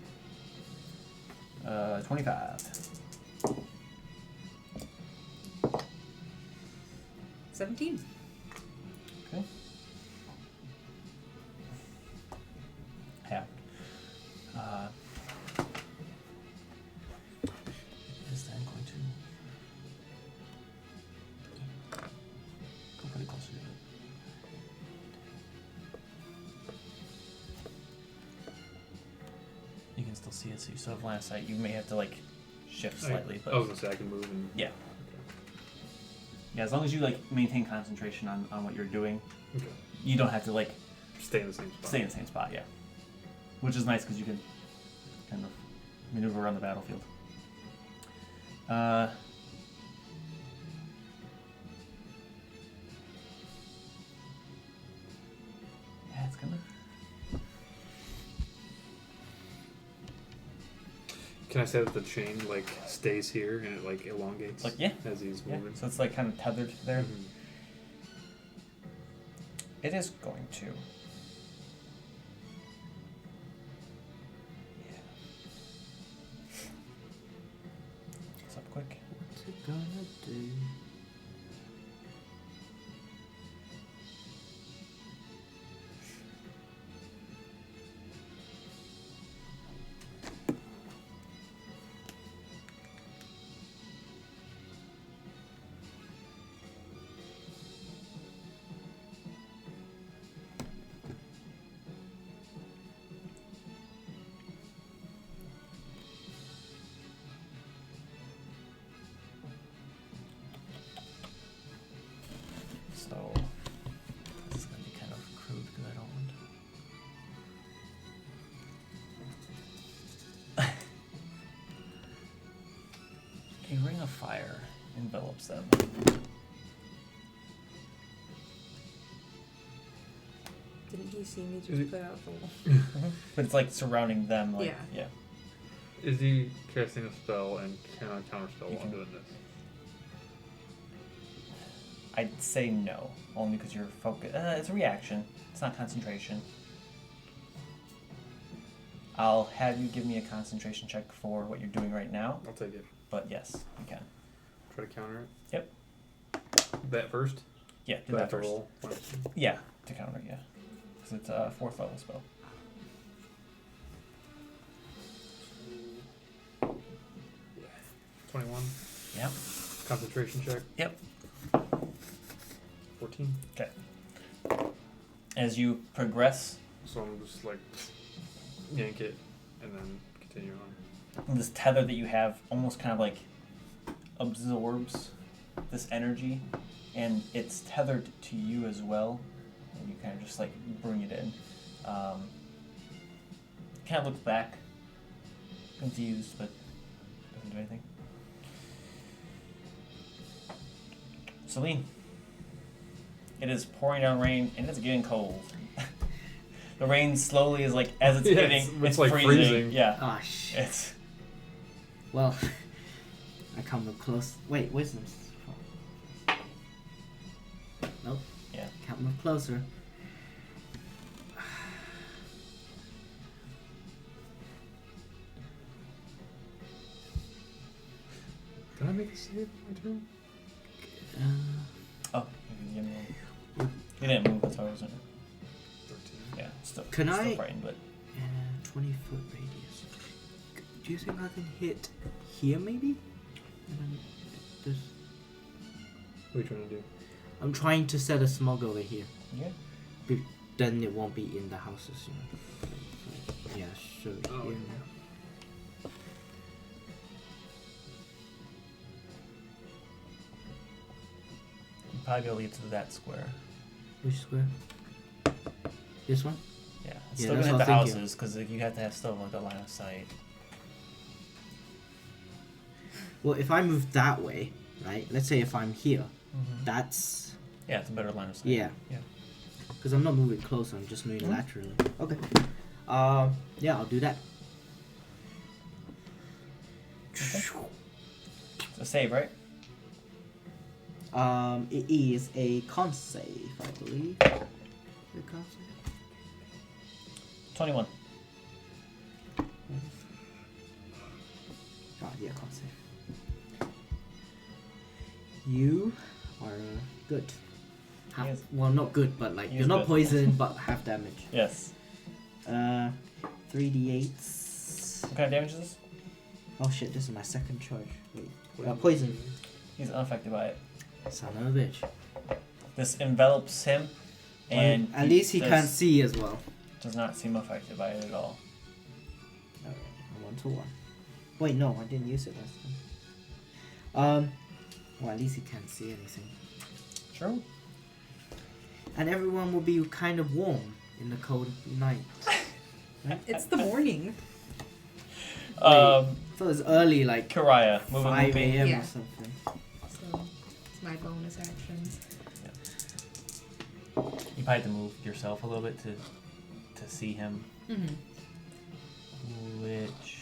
25. 17. Okay. have. Is then going to go pretty close to it. You can still see it, so you still have line of sight. You may have to like shift slightly, but I was gonna say I can move and. yeah. Yeah, as long as you like maintain concentration on what you're doing, Okay. you don't have to like Stay in the same spot. stay in the same spot. Yeah, which is nice because you can kind of maneuver around the battlefield. Yeah, it's gonna. Can I say that the chain like stays here and it like elongates? Like, yeah. As he's Yeah, moving. so it's like kind of tethered there. Mhm. It is going to. Yeah. What's up, quick? What's it gonna do? So this is gonna be kind of crude because I don't want. A ring of fire envelops them. Didn't he see me Is just it- put out the wall? But it's like surrounding them, like Yeah. Is he casting a spell and can I counterspell You while can- doing this? I'd say no, only because you're focused. It's a reaction. It's not concentration. I'll have you give me a concentration check for what you're doing right now, I'll take it. but yes, you can. Try to counter it. Yep. That first? Yeah, do Do I that have to first. roll? Yeah, to counter, yeah. Because it's a 4th level spell. Yeah. 21. Yep. Concentration check. Yep. 14. Okay. As you progress, So I'm just like yank it and then continue on. this tether that you have almost kind of like absorbs this energy, and it's tethered to you as well, and you kind of just like bring it in. Kind of looks back, confused, but doesn't do anything. Celine, it is pouring down rain and it's getting cold. The rain slowly is like as it's Yeah, hitting, it's like freezing. freezing. Yeah, Ah, shit. it's Well, I come up close. Wait, wisdom. Nope. yeah. Can't move closer. Did I make a save my turn? Oh, you didn't move. You didn't move, that's why I wasn't. 13. Yeah, still, Can still I- frightened, but 20-foot radius. Do you think I can hit here, maybe? And then there's... What are you trying to do? I'm trying to set a smog over here. yeah. Then it won't be in the houses, you know. Yeah, sure. Oh, here. yeah. You'd probably be able to get to that square. Which square? This one? Yeah, it's Yeah, still that's gonna hit what the I'm thinking. houses because like, you have to have still like a line of sight. Well, if I move that way, right? Let's say if I'm here, Mm-hmm. that's... Yeah, it's a better line of sight. Yeah. Yeah. Because I'm not moving close, I'm just moving Mhm. laterally. Okay. Yeah, I'll do that. It's a save, right? It is a con save, I believe. Is it a con save? 21. Oh, yeah, con save. You are good. Half, He is- well, not good, but like he you're is not good. poisoned, but half damage. Yes. 3d8s. What kind of damage is this? Oh shit, this is my second charge. Wait. Poison. He's unaffected by it. Son of a bitch. This envelops him, and At least he does- can't see as well. Does not seem affected by it at all. Alright, 1-1. Wait, no, I didn't use it last time. Well, at least he can't see anything. True. And everyone will be kind of warm in the cold night. It's the morning. So it's early, like Karaya, move 5 a.m. Yeah. or something. So it's my bonus actions. You probably have to move yourself a little bit to see him, Mm-hmm. which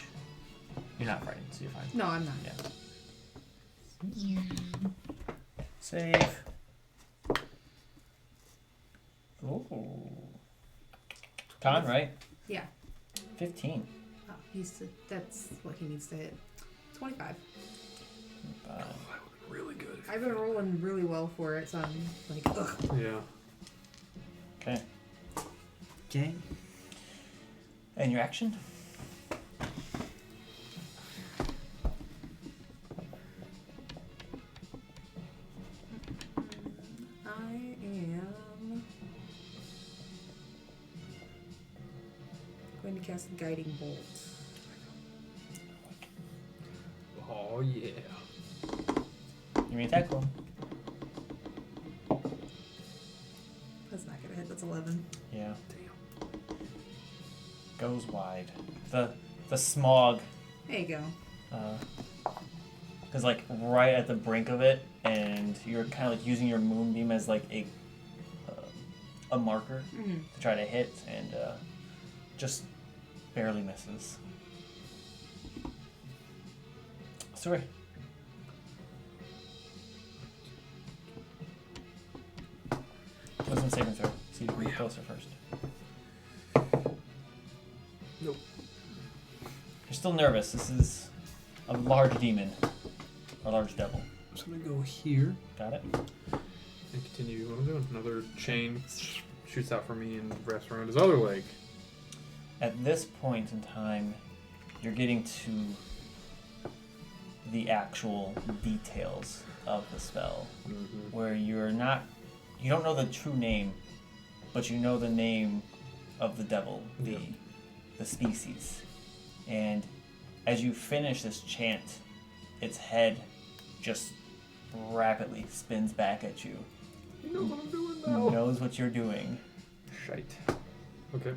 you're not frightened, so you're fine. No, I'm not. Yeah. Save. Ooh. Con, right? Yeah. 15. Oh, that's what he needs to hit. 25. Really good. I've been rolling really well for it, so I'm like, ugh. Yeah. Okay. Okay. And your action? I am going to cast a guiding bolt. Oh yeah. You may attack roll. That's not gonna hit. That's 11. Yeah. Goes wide. The smog, There you go. is like right at the brink of it, and you're kind of like using your moonbeam as like a marker Mm-hmm. to try to hit, and just barely misses. Sorry. Wisdom saving throw. See if you can closer first. Nope. You're still nervous. This is a large demon. Or large devil. I'm just gonna go here Got it? and continue what I'm doing. Another chain shoots out for me and wraps around his other leg. At this point in time, you're getting to the actual details of the spell. Mm-hmm. Where you don't know the true name, but you know the name of the devil, Yeah. the species. And as you finish this chant, its head just rapidly spins back at you. You know what I'm doing It now. knows what you're doing. Shite. Okay.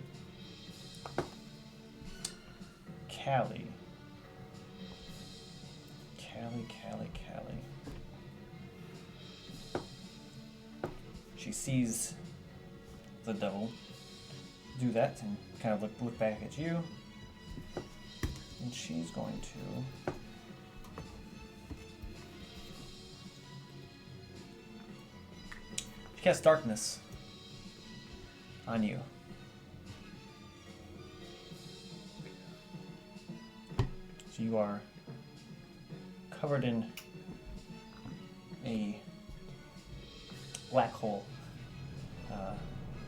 Callie. She sees the devil do that and kind of look back at you. And she's going to cast darkness on you. So you are covered in a black hole.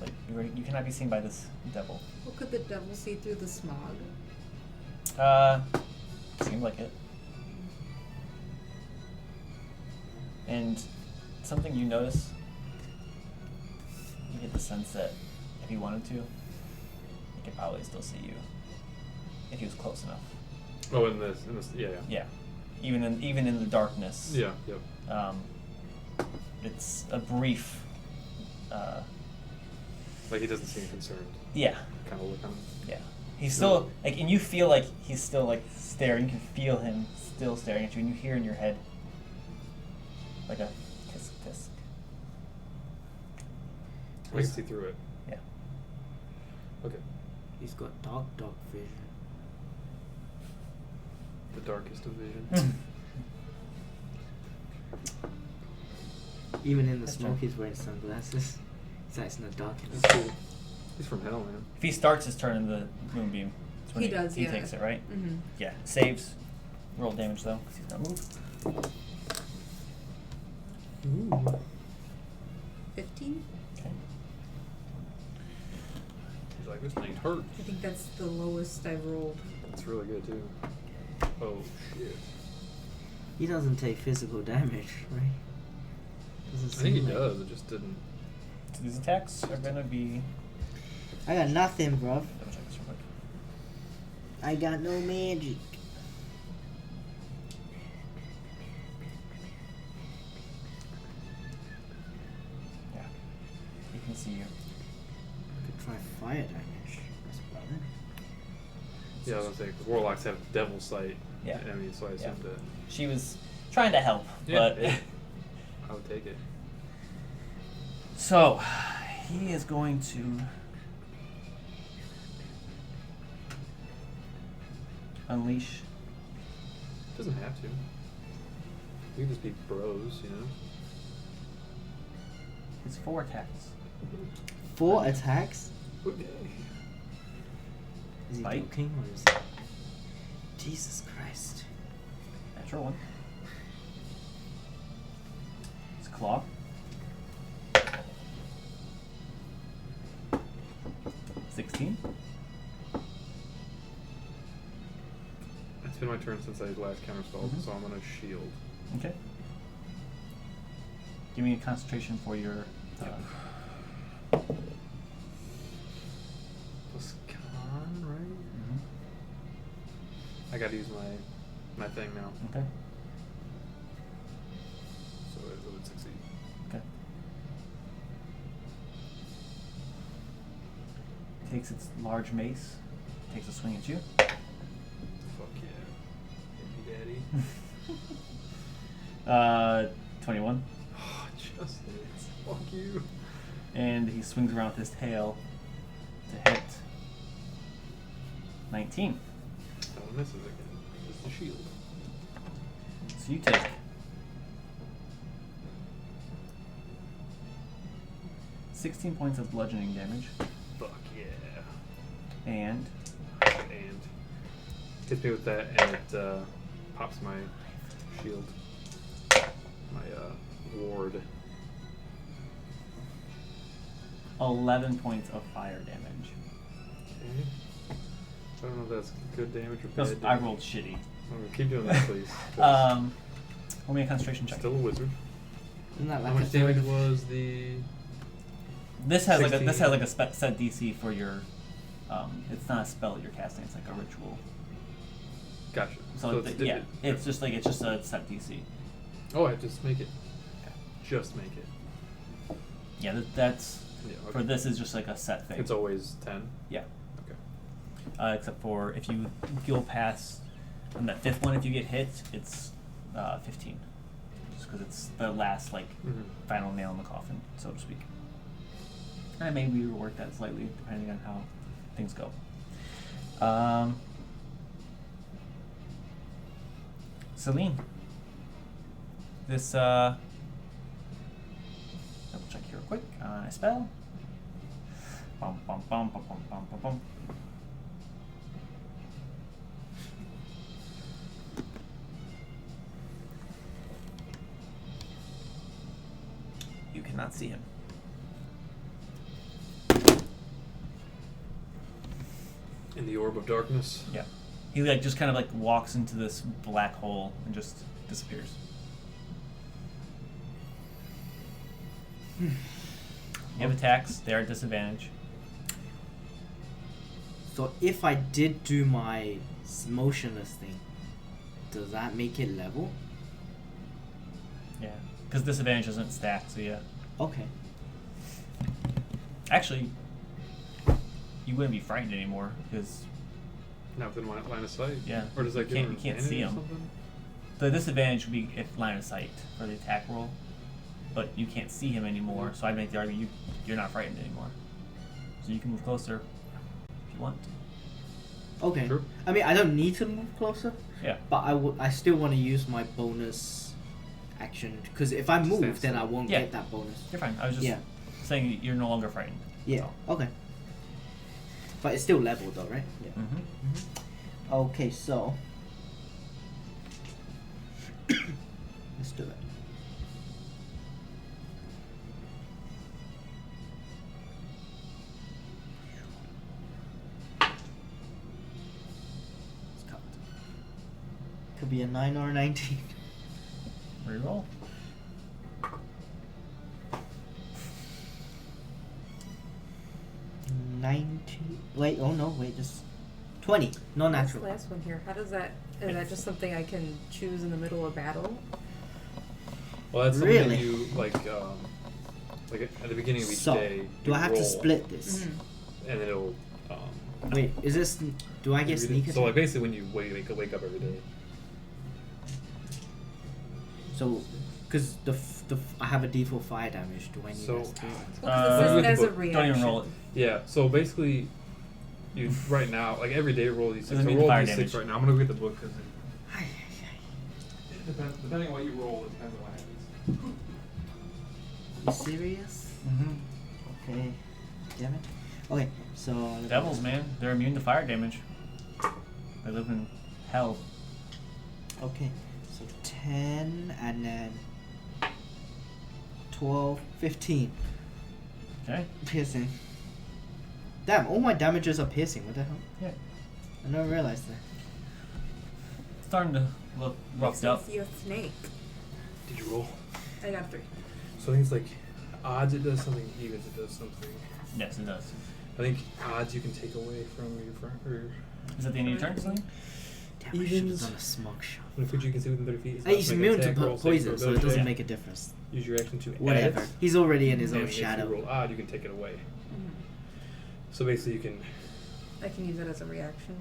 Like you cannot be seen by this devil. Well, could the devil see through the smog? Seemed like it. And something you notice, you get the sense that if he wanted to, he could probably still see you. If he was close enough. Oh, in this, yeah. Yeah. Even in the darkness. Yeah, yep. It's a brief Like he doesn't seem concerned. yeah. Kind of look on him. Yeah. He's still like, and you feel like he's still like staring. You can feel him still staring at you, and you hear in your head like a tisk tisk. I can see through it. Yeah. Okay. He's got dark vision. The darkest of vision. Even in the That's smoke, true. he's wearing sunglasses. So it's not dark enough. That's cool. He's from hell, man. If he starts his turn in the moonbeam, that's when He does, he yeah. takes it, right? Mm-hmm. Yeah. Saves. Roll damage though, 'cause he's not moved. Ooh. 15? Okay. like, this thing hurt. I think that's the lowest I've rolled. It's really good too. Oh shit. He doesn't take physical damage, right? Doesn't I think he seem like- does. It just didn't. So these attacks are gonna be. I got nothing, bruv. Double check this real quick. I got no magic. Yeah. You can see you. I could try fire damage. That's better. Yeah, I was gonna say, 'cause warlocks have devil sight. Yeah. I mean, so I assumed that. She was trying to help, Yeah, but. hey, I would take it. So, he is going to unleash. Doesn't have to. We can just be bros, you know. His 4 attacks. 4 attacks? Okay. Is he Bite. joking or is Jesus Christ. Natural 1. His claw. 16. It's been my turn since I last counterspelled, Mhm. so I'm gonna shield. Okay. Give me a concentration for your. Plus con, right? Mhm. I gotta use my thing now, Okay. so it would succeed. Okay. Takes its large mace. Takes a swing at you. Fuck yeah. Hit me, daddy. 21. Oh, Justin, fuck you. And he swings around with his tail to hit 19. Oh, misses again. Just the shield. So you take 16 points of bludgeoning damage Fuck yeah. and And hits me with that, and it pops my shield. My ward. 11 points of fire damage. Okay. I don't know if that's good damage or Because bad I damage. rolled shitty. Okay, keep doing that, please. 'cause Roll me a concentration check. Still a wizard. Isn't that How like much a third damage of was the? This has 16. like a set DC for your. It's not a spell that you're casting. It's like a ritual. Gotcha. So, it's yeah, it's just a set DC. Oh, I just make it. Okay. Just make it. Yeah, that's Yeah. Okay. for this is just like a set thing. It's always 10. Yeah. Okay. Except for if you go past on that 5th one, if you get hit, it's 15. Just because it's the last Mhm. final nail in the coffin, so to speak. And maybe we rework that slightly depending on how things go. Celine, this double check here real quick on a spell. Bum bum bum bum bum bum bum bum. You cannot see him. In the orb of darkness. Yeah. He just kind of walks into this black hole and just disappears. You have attacks, they are at disadvantage. So if I did do my motionless thing, does that make it level? Yeah. Because disadvantage doesn't stack, so yeah. Okay. Actually, you wouldn't be frightened anymore because Not within line of sight. Yeah. Or does that You give can't- him you can't advantage see or him. something? the disadvantage would be if line of sight for the attack roll, but you can't see him anymore. So I'd make the argument you're not frightened anymore, so you can move closer if you want. Okay. Sure. I mean, I don't need to move closer, Yeah. but I still want to use my bonus action because if I move, Stand then still. I won't Yeah. get that bonus. You're fine. I was just Yeah. saying you're no longer frightened. Yeah. Okay. But it's still level though, right? Yeah. Mm-hmm. Okay, so let's do it. Could be a 9 or a 19. Reroll. Wait, oh no, wait, this 20. No What's the natural. last one here? How does that? Is that just something I can choose in the middle of battle? Well, that's something Really? that you like at the beginning of each So, day. do you I have to roll, split this? Mm-hmm. And then it'll. Wait, is this? Do I get sneak So attack? like basically when you wake up every day. So, because I have a default fire damage. Do I need So- that? Well, 'cause Uh, it says with the as a book. reaction. Don't even roll it. Yeah. So basically, you right now like every day roll d6. Doesn't So mean roll fire d6 damage. right now. I'm gonna go get the book because Ay, depending on what you roll, it depends on what happens. You serious? Mm-hmm. Okay. Damn it. Okay, so. Devils, man, they're immune to fire damage. They live in hell. Okay, so 10 and then 12, 15. Okay. Piercing. Damn, all my damages are piercing. What the hell? Yeah. I never realized that. Starting to look roughed up. You're a snake. Did you roll? I got 3. So I think it's like odds it does something, evens it does something. Yes, it does. I think odds you can take away from your friend or Is that the end of your turn, Celine? Damn, I should have Evens. done a smug shot. when a creature you can see within 30 feet. He's immune to poison, so it doesn't check. make a difference. Use your action to Whatever. add. He's already in his And own if you shadow. roll odd, you can take it away. Mm-hmm. So basically, you can I can use that as a reaction.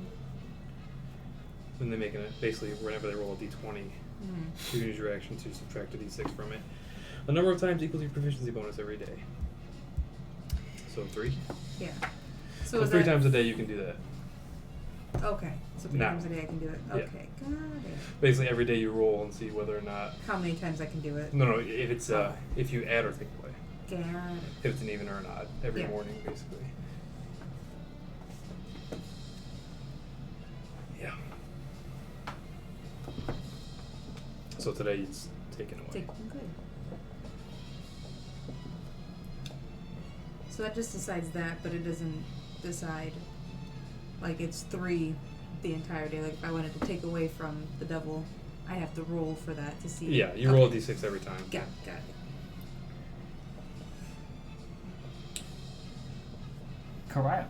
when they make it basically whenever they roll a d20, Mm-hmm. you can use your action to subtract a d6 from it. The number of times equals your proficiency bonus every day. So 3. Yeah. So is 3 that- times a day you can do that. Okay. So 3 Now. times a day I can do it. Yeah. Okay. Got it. Basically, every day you roll and see whether or not. How many times I can do it? No, if it's if you add or take away. Got it. If it's an even or an odd every Yeah. morning, basically. Yeah. So today it's taken away. Take one good. So that just decides that, but it doesn't decide. Like it's 3 the entire day. Like if I wanted to take away from the devil, I have to roll for that to see. Yeah, you roll a d6 every time. Got it. Karaya.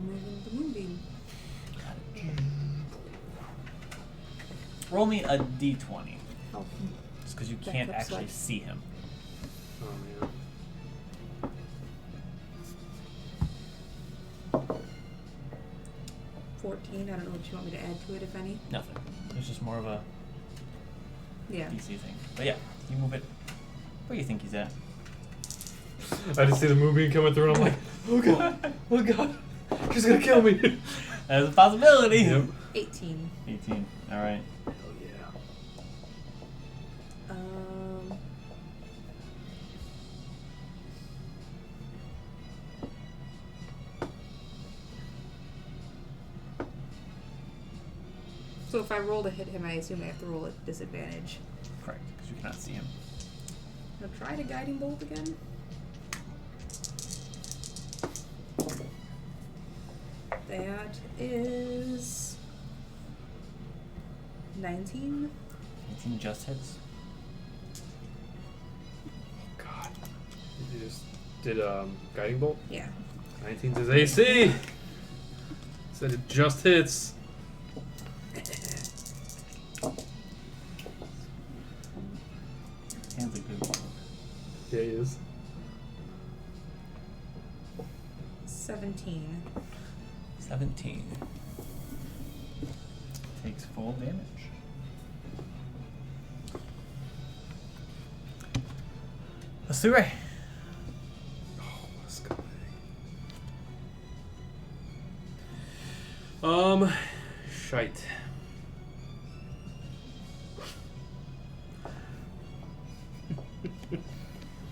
Moving the moonbeam. Roll me a d20. Oh, Just because you That can't cups actually like- see him. Oh man. 14. I don't know what you want me to add to it, if any. Nothing. It's just more of a Yeah. DC thing. But yeah, you move it where you think he's at. I just see the movie coming through and I'm like, oh god, oh god, she's gonna kill me. There's a possibility. Yep. 18. 18. All right. Hell yeah. So if I roll to hit him, I assume I have to roll at disadvantage. Correct, because you cannot see him. I'll try to guiding bolt again. That is 19. 18 just hits. God. You just did guiding bolt. Yeah. 19 says AC. Said it just hits. Hands a good one. Yeah, he is. 17. 17. Takes full damage. Asure. Oh, what a scumbag. Shite.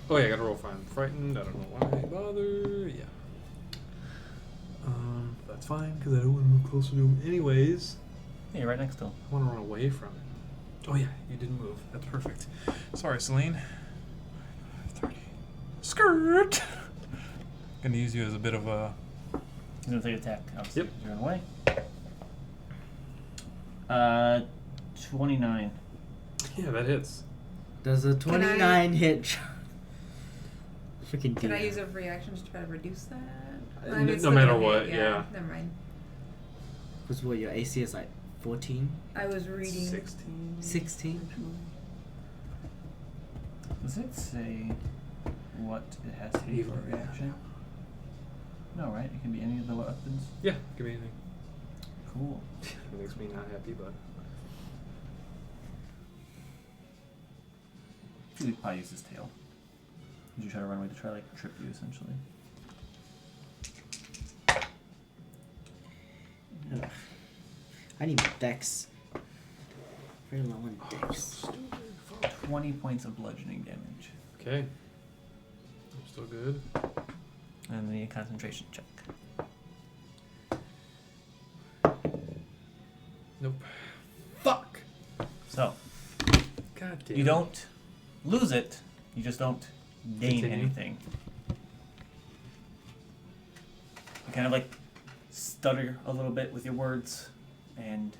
Oh yeah, I gotta roll fine. Frightened. I don't know why I bother. Yeah. That's fine because I don't want to move closer to him anyways. Yeah, you're right next to him. I want to run away from it. Oh yeah, you didn't move. That's perfect. Sorry, Celine. 30. Skirt! Gonna use you as a bit of a. He's gonna take attack. Obviously. Yep. You're in the way. 29. Yeah, that hits. Does a 29 hit? Freaking Can I deal. use a reaction to try to reduce that? No- I mean, it's no still matter gonna what, hit, yeah. Never mind. Because what, your AC is like 14? I was reading. 16. 16? Does it say what it has to be for a reaction? No, right? It can be any of the weapons. Yeah, give me anything. Cool. It makes me not happy, but I feel like probably use his tail. Did you try to run away to try like trip you essentially? Ugh. I need dex. Very low on dex. 20 points of bludgeoning damage. okay. I'm still good. And then a concentration check. Nope. Fuck. So, God damn. you don't lose it, you just don't gain Continue. anything. You kind of like stutter a little bit with your words and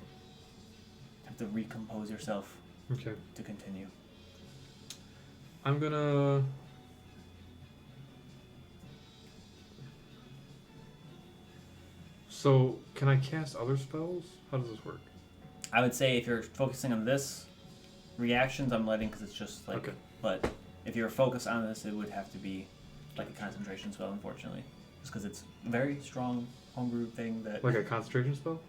have to recompose yourself Okay. to continue. I'm gonna. So, can I cast other spells? How does this work? I would say if you're focusing on this, reactions I'm letting because it's just like. Okay. But if you're focused on this, it would have to be like a concentration spell, unfortunately, just because it's a very strong homebrew thing that. Like a concentration spell?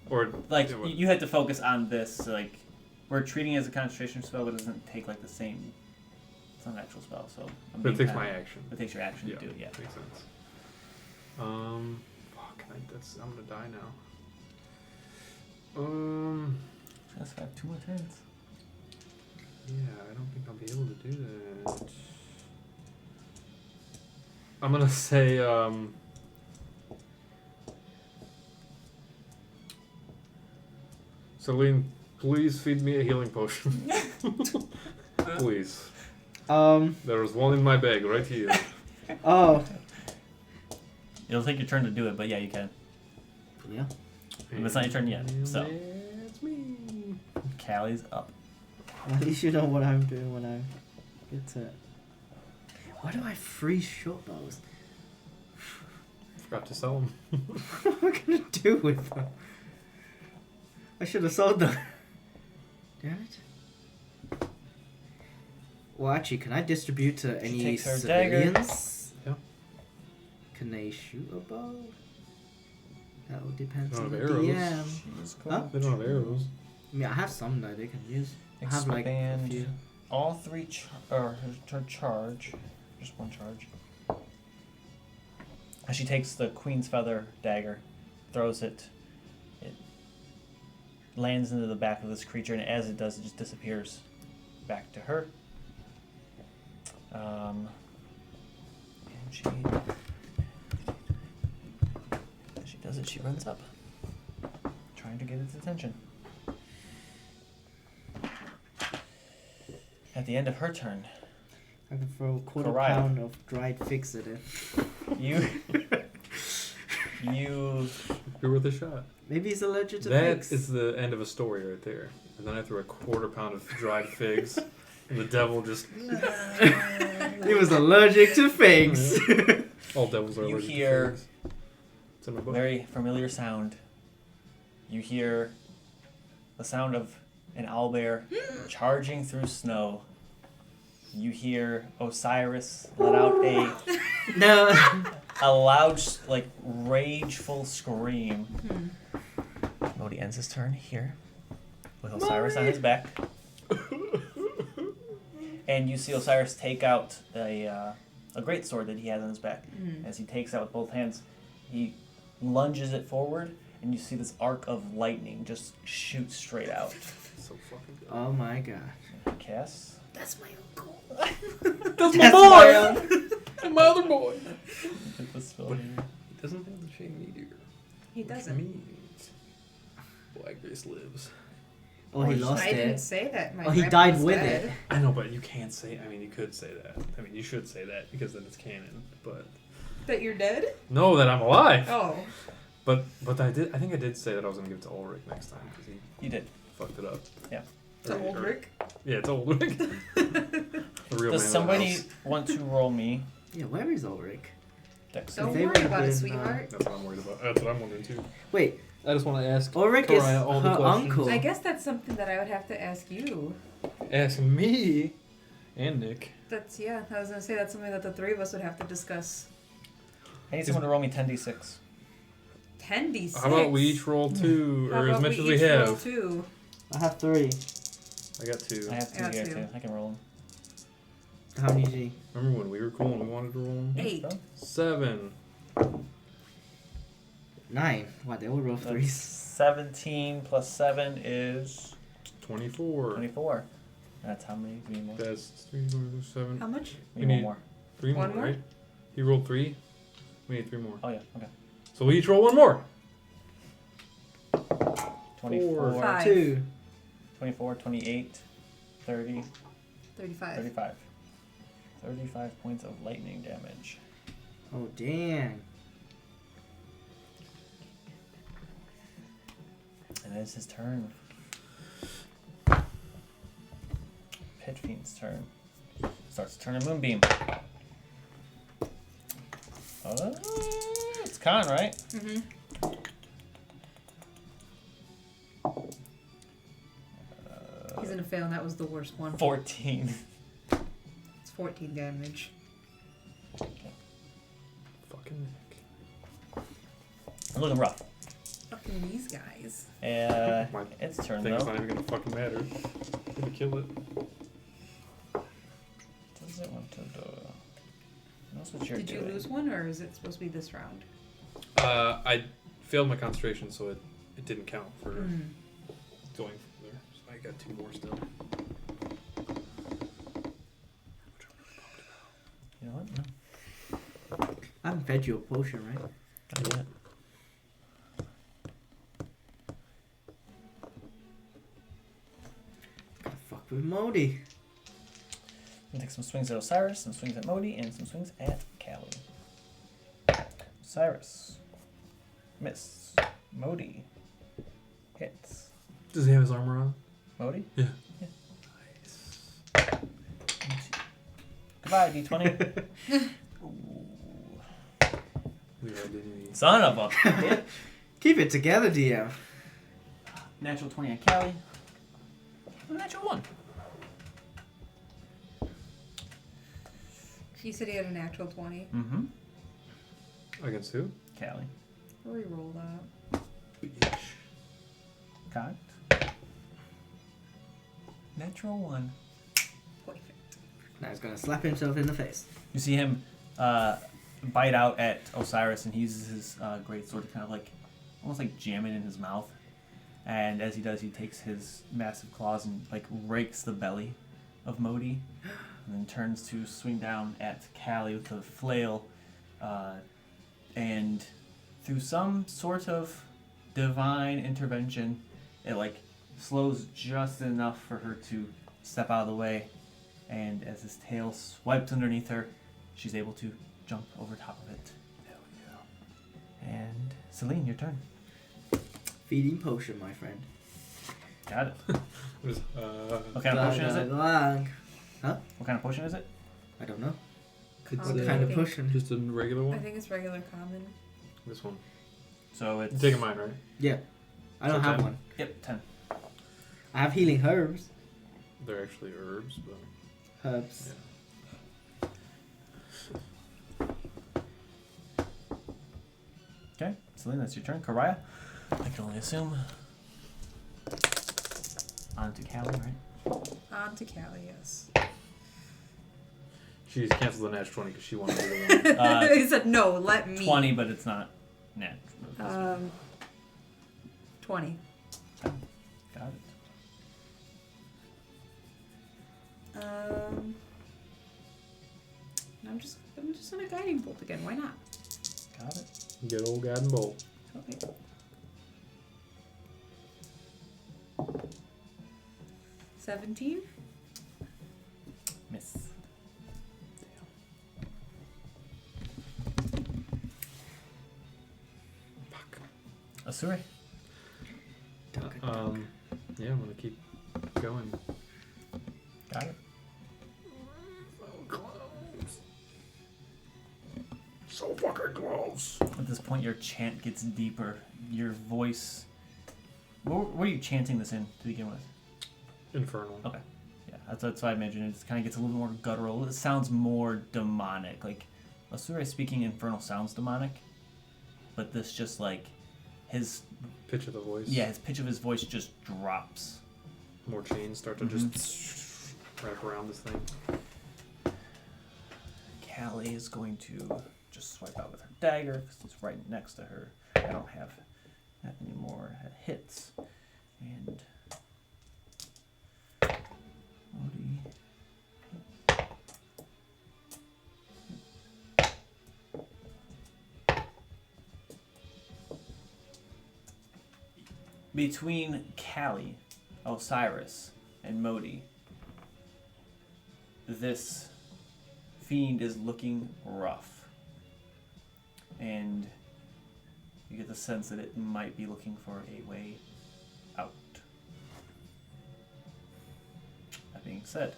Or. Like yeah, what- you had to focus on this. So like we're treating it as a concentration spell, but it doesn't take like the same. It's not an actual spell, so. I'm But it being takes my kinda- action. It takes your action Yeah, to do it. Yeah. makes sense. Fuck, I'm gonna die now. Just have 2 more turns. Yeah, I don't think I'll be able to do that. I'm gonna say, Celine, please feed me a healing potion. Please. There's one in my bag right here. Oh. It'll take your turn to do it, but yeah, you can. Yeah. But it's not your turn yet, And so. That's me. Callie's up. At least you know what I'm doing when I get to it. Why do I freeze short bows? Forgot to sell them. What am I gonna do with them? I should have sold them. Damn it. Well, actually, can I distribute to any takes her dagger. civilians? Yeah. Can they shoot a bow? That will depend They on don't the have arrows. DM. Huh? They don't have arrows. I mean, I have some that they can use. I have like a Expand. few. All 3 charge. Just 1 charge. As she takes the Queen's Feather dagger, throws it, it lands into the back of this creature, and as it does, it just disappears back to her. And she, as she does it, she runs up, trying to get its attention. At the end of her turn, I can throw a quarter Karaya. pound of dried figs at it. you You're worth a shot. Maybe he's allergic to That figs. is the end of a story right there. And then I threw a quarter pound of dried figs, and the devil just. He was allergic to figs. All devils are You allergic hear to figs. It's in my book. very familiar sound. You hear the sound of an owlbear charging through snow. You hear Osiris let out No. a loud, like, rageful scream. Modi ends his turn here with Osiris on his back. And you see Osiris take out a great sword that he has on his back. As he takes out with both hands, he lunges it forward, and you see this arc of lightning just shoot straight out. So fucking good. Oh my god. Cass. That's my uncle. That's my boy! And my other boy! Hit the spell But here. he doesn't have the chain meteor. He Which doesn't. means Black Grace lives. Oh, he lost I didn't it. say that. My Oh, he grandpa's died with dead. it. I know, but you can't say. I mean, you could say that. I mean, you should say that because then it's canon. But That you're dead? no, that I'm alive. Oh. But I think I did say that I was gonna give it to Ulrich next time because he You did. fucked it up. Yeah. To Ulrich. Yeah, it's Ulrich. The real Does man somebody of the house. want to roll me Yeah, where is Ulrich? Dex? Don't They worry would've about it, been, sweetheart. That's what I'm worried about. That's what I'm wondering too. Wait, I just want to ask Ulrich is Karaya all the her questions. uncle. I guess that's something that I would have to ask you. Ask me and Nick. That's I was gonna say that's something that the three of us would have to discuss. I need someone to roll me 10d6. 10d6. How about we each roll 2 How or as about much as we we each roll have? 2? I have 3. I got 2. I have 2 I got here 2. too. I can roll them. How many do you? Remember when we were cool and we wanted to roll 'em? 8. 7. 9. Wow, they all roll That's 3s. 17 plus 7 is 24. 24. That's how many? We need more. That's 3, 4, 7. How much? We we need need- one more. 3 more, One more? right? He rolled 3. We need 3 more. Oh yeah. Okay. So we each roll 1 more. 24, 5. 2. 24, 28, 30, 35. 35. 35 points of lightning damage. Oh, damn. And it's his turn. Pit Fiend's turn. Starts to turn a Moonbeam. It's Khan, right? Mm-hmm. He's gonna fail, and that was the worst one. 14. It's 14 damage. Fucking Nick. I'm looking rough. Fucking these guys. My It's turn thing's though. not even gonna fucking matter. It's gonna kill it. What does it want to do? Knows what you're Did you doing. lose one, or is it supposed to be this round? I failed my concentration, so it didn't count for Mm. going from there. So I got 2 more still. You know what? No. I haven't fed you a potion, right? Not yet. Gotta fuck with Modi. I'm gonna take some swings at Osiris, some swings at Modi, and some swings at Callie. Osiris. Miss. Modi. Hits. Does he have his armor on? Modi? Yeah. Nice. Goodbye, D20. Ooh. We are doing Son of a bitch. Keep it together, DM. Natural 20 on Callie. Natural 1. You said he had a natural 20. Mm-hmm. against who? Callie. Reroll that. Cocked. Natural 1. Perfect. Now he's gonna slap himself in the face. You see him bite out at Osiris, and he uses his great sword to kind of like, almost like jam it in his mouth. And as he does, he takes his massive claws and like rakes the belly of Modi, and then turns to swing down at Callie with a flail. And through some sort of divine intervention, it like slows just enough for her to step out of the way. And as his tail swipes underneath her, she's able to jump over top of it. Hell yeah. And Celine, your turn. Feeding potion, my friend. Got it. Was, What kind of potion is it? Blah. What kind of potion is it? I don't know. It's What a- kind of potion? just a regular I one? think it's regular common. This one. So it's... You're taking mine, right? Yeah. I don't So have 10. one. Yep, 10. I have healing herbs. They're actually herbs, but Herbs. yeah. Okay, Celine, that's your turn. Karaya, I can only assume. On to Callie, right? On to Callie, yes. She canceled the Nash 20 because she wanted to do the one. He said, no, let me. 20, but it's not natural. 20. Got it. I'm just on a guiding bolt again. Why not? Got it. Get old God and Bowl. Okay. $17. Miss. Fuck. Asuri. Yeah, I'm gonna keep going. Got it. So fucking close. At this point, your chant gets deeper. Your voice. What are you chanting this in to begin with? Infernal. Okay. Yeah, that's what I imagine. It kind of gets a little more guttural. It sounds more demonic. Like, Asuri speaking Infernal sounds demonic, but this just like his Pitch of the voice. yeah, his pitch of his voice just drops. More chains start to just wrap around this thing. Callie is going to just swipe out with her dagger because it's right next to her. I don't have that anymore. It hits. And Odie. Between Callie, Osiris, and Modi, this fiend is looking rough. And you get the sense that it might be looking for a way out. That being said,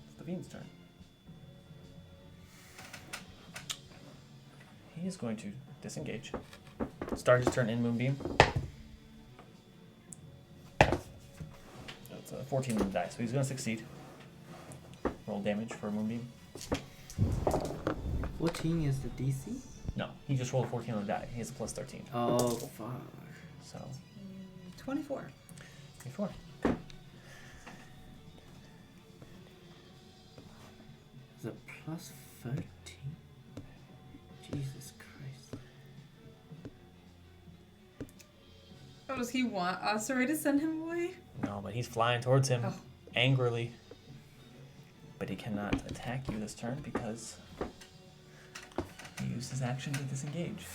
it's the fiend's turn. He is going to disengage. Start his turn in Moonbeam. That's a 14 on the die, so he's going to succeed. Roll damage for Moonbeam. 14 is the DC? No, he just rolled a 14 on the die. He has a plus 13. Oh, fuck. So, 24. 24. Is it plus 13? Jesus Christ. Oh, does he want Asuri to send him away? No, but he's flying towards him Oh. angrily. But he cannot attack you this turn because he used his action to disengage.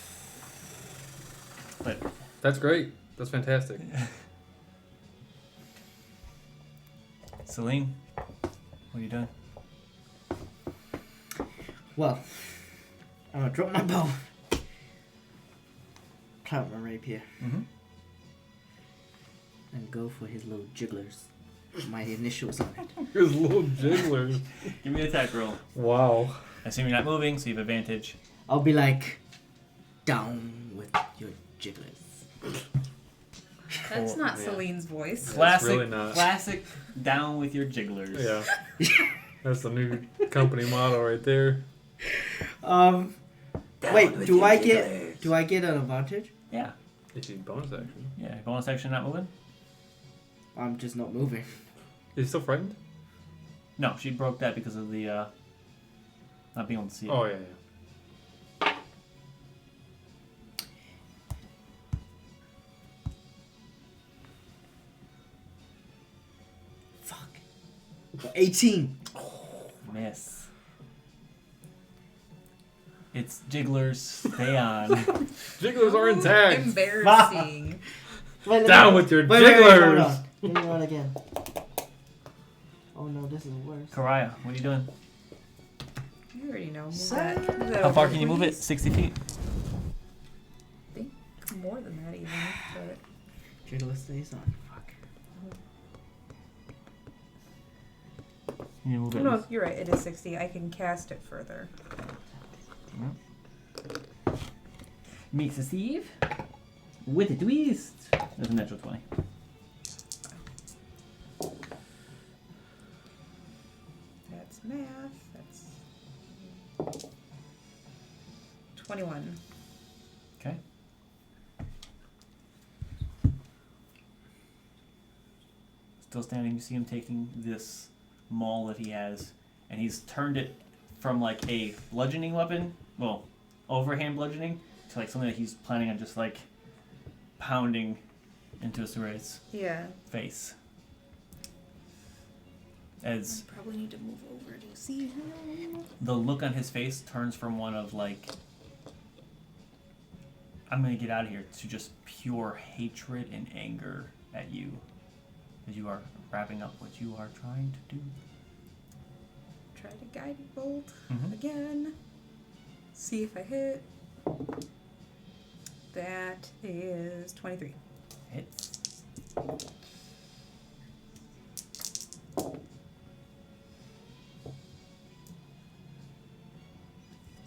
But That's great. That's fantastic. Celine, what are you doing? Well, I'm gonna drop my bow. Clout my rapier. Mm-hmm. And go for his little jigglers. My initials on it. There's little jigglers. Give me an attack roll. Wow. I assume you're not moving, so you have advantage. I'll be like, down with your jigglers. That's Oh, not yeah. Celine's voice. Classic, really not. classic. Down with your jigglers. Yeah. That's the new company model right there. Wait, do I get an advantage? Yeah. If you bonus action. Yeah. Bonus action, not moving. I'm just not moving. Is he still frightened? No, she broke that because of the not being able to see. Oh, yeah, yeah. Fuck. 18. Miss. It's jigglers. Stay on. Jigglers are intact. Embarrassing. Wait, Down with your hold jigglers. on. Let me roll again. Oh no, this is worse. Karaya, what are you doing? You already know. Move Son. that. Move that How far over, can you move it? please. 60 feet. I think more than that even. But Jiggler stays on. Fuck. Can you move it? no, you're right. It is 60. I can cast it further. Makes a Steve with a twist. There's a natural 20. That's math. That's 21. Okay. Still standing, you see him taking this maul that he has, and he's turned it from like a bludgeoning weapon, well, overhand bludgeoning, to like something that he's planning on just like pounding into Asuri's Yeah. face. As Probably need to move over to see him. the look on his face turns from one of like, I'm gonna get out of here, to just pure hatred and anger at you, as you are wrapping up what you are trying to do. Try to guide bolt Mhm. again. See if I hit. That is 23. Hits.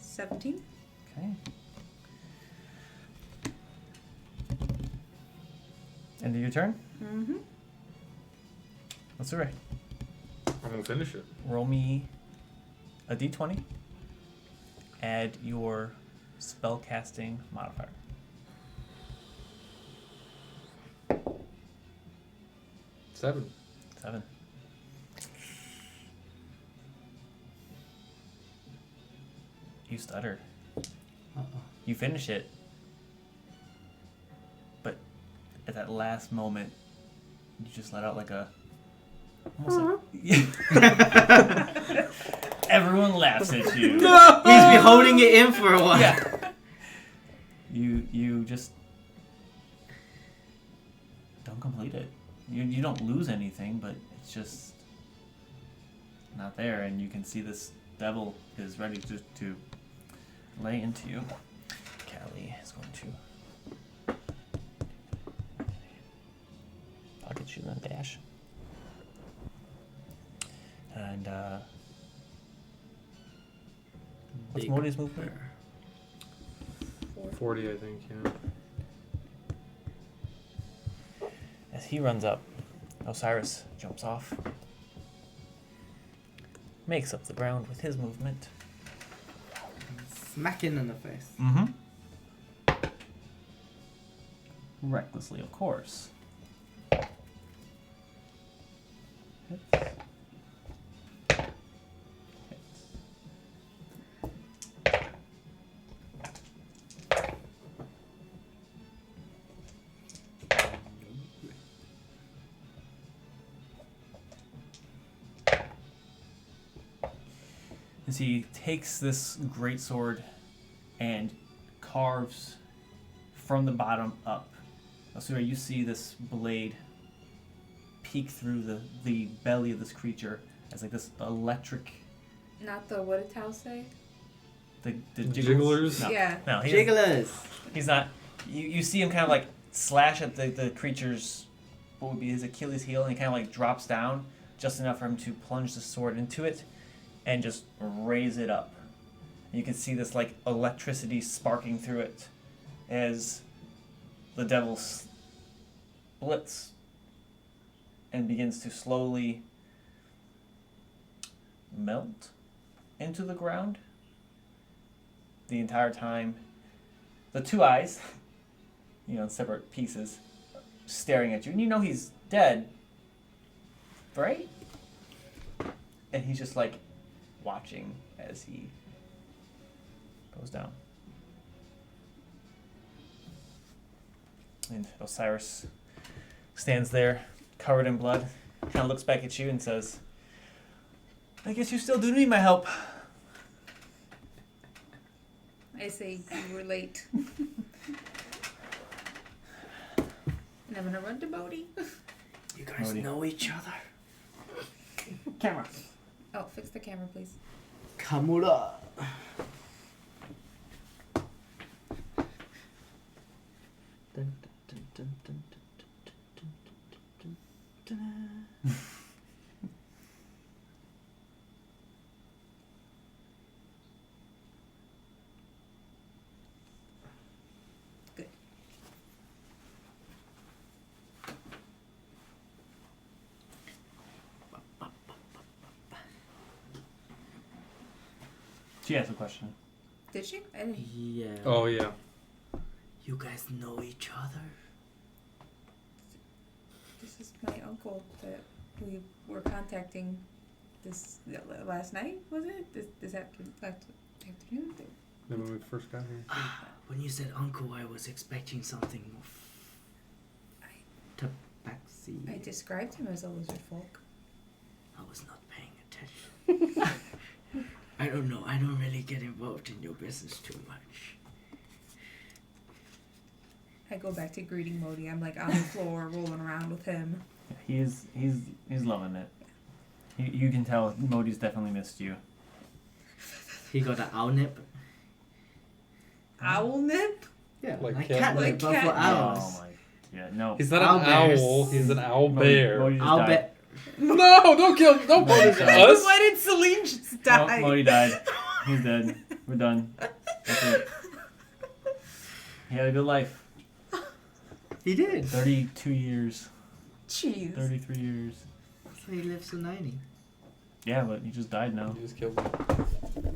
$17. Okay. End of your turn. Mm-hmm. Let's do it. I'm gonna finish it. Roll me a d20. Add your spellcasting modifier. 7. 7. You stutter. Uh-oh. You finish it. But at that last moment, you just let out like a... Almost like... Everyone laughs at you. He's been holding it in for a while. Yeah. You just don't complete it. You don't lose anything, but it's just not there, and you can see this devil is ready to lay into you. Callie is going to pocket shoot and dash. And what's Big Modi's movement? bear. 40, I think, yeah. As he runs up, Osiris jumps off, makes up the ground with his movement. Smacking in the face. Mm-hmm. Recklessly, of course. Hits. Hits. As he takes this greatsword and carves from the bottom up. Asura, you see this blade peek through the belly of this creature as like this electric... Not the, what did Tao say? The Jigglers? No, Yeah. no, Jigglers. he's not. You see him kind of like slash at the creature's, what would be his Achilles heel, and he kind of like drops down just enough for him to plunge the sword into it and just raise it up. And you can see this like electricity sparking through it as the devil splits and begins to slowly melt into the ground. The entire time, the two eyes, in separate pieces, staring at you. And you know he's dead, right? And he's just like watching as he goes down. And Osiris stands there, covered in blood, kind of looks back at you and says, I guess you still do need my help. I say you were late. And I'm gonna run to Bodhi. You guys Bodhi. know each other. Camera. Oh, fix the camera, please. Kamura. Dun, dun, dun, dun, dun, dun, dun, dun, dun, dun. Good. She asked a question. Did she? I didn't. Yeah. Oh, yeah. You guys know each other? This is my uncle that we were contacting this last night, was it? This afternoon? Then when we first got here. When you said uncle, I was expecting something more tabaxi. I described him as a lizard folk. I was not paying attention. I don't know. I don't really get involved in your business too much. I go back to greeting Modi. I'm like on the floor rolling around with him. Yeah, he's loving it. You can tell Modi's definitely missed you. He got an owl nip. Owl nip? Yeah, Like like cat cat nap. nap, but for Like hours. Oh my. Yeah. No. He's not Owl an bears. owl. He's an owl Mo, bear. Mo, you just I'll died. bet. No, don't kill. Don't No, punish sorry. us. Why did Celine just die? Mo, he died. He's dead. We're done. That's it. He had a good life. He did. 32 years. Jeez. 33 years. So he lives to 90. Yeah, but he just died now. You just killed him.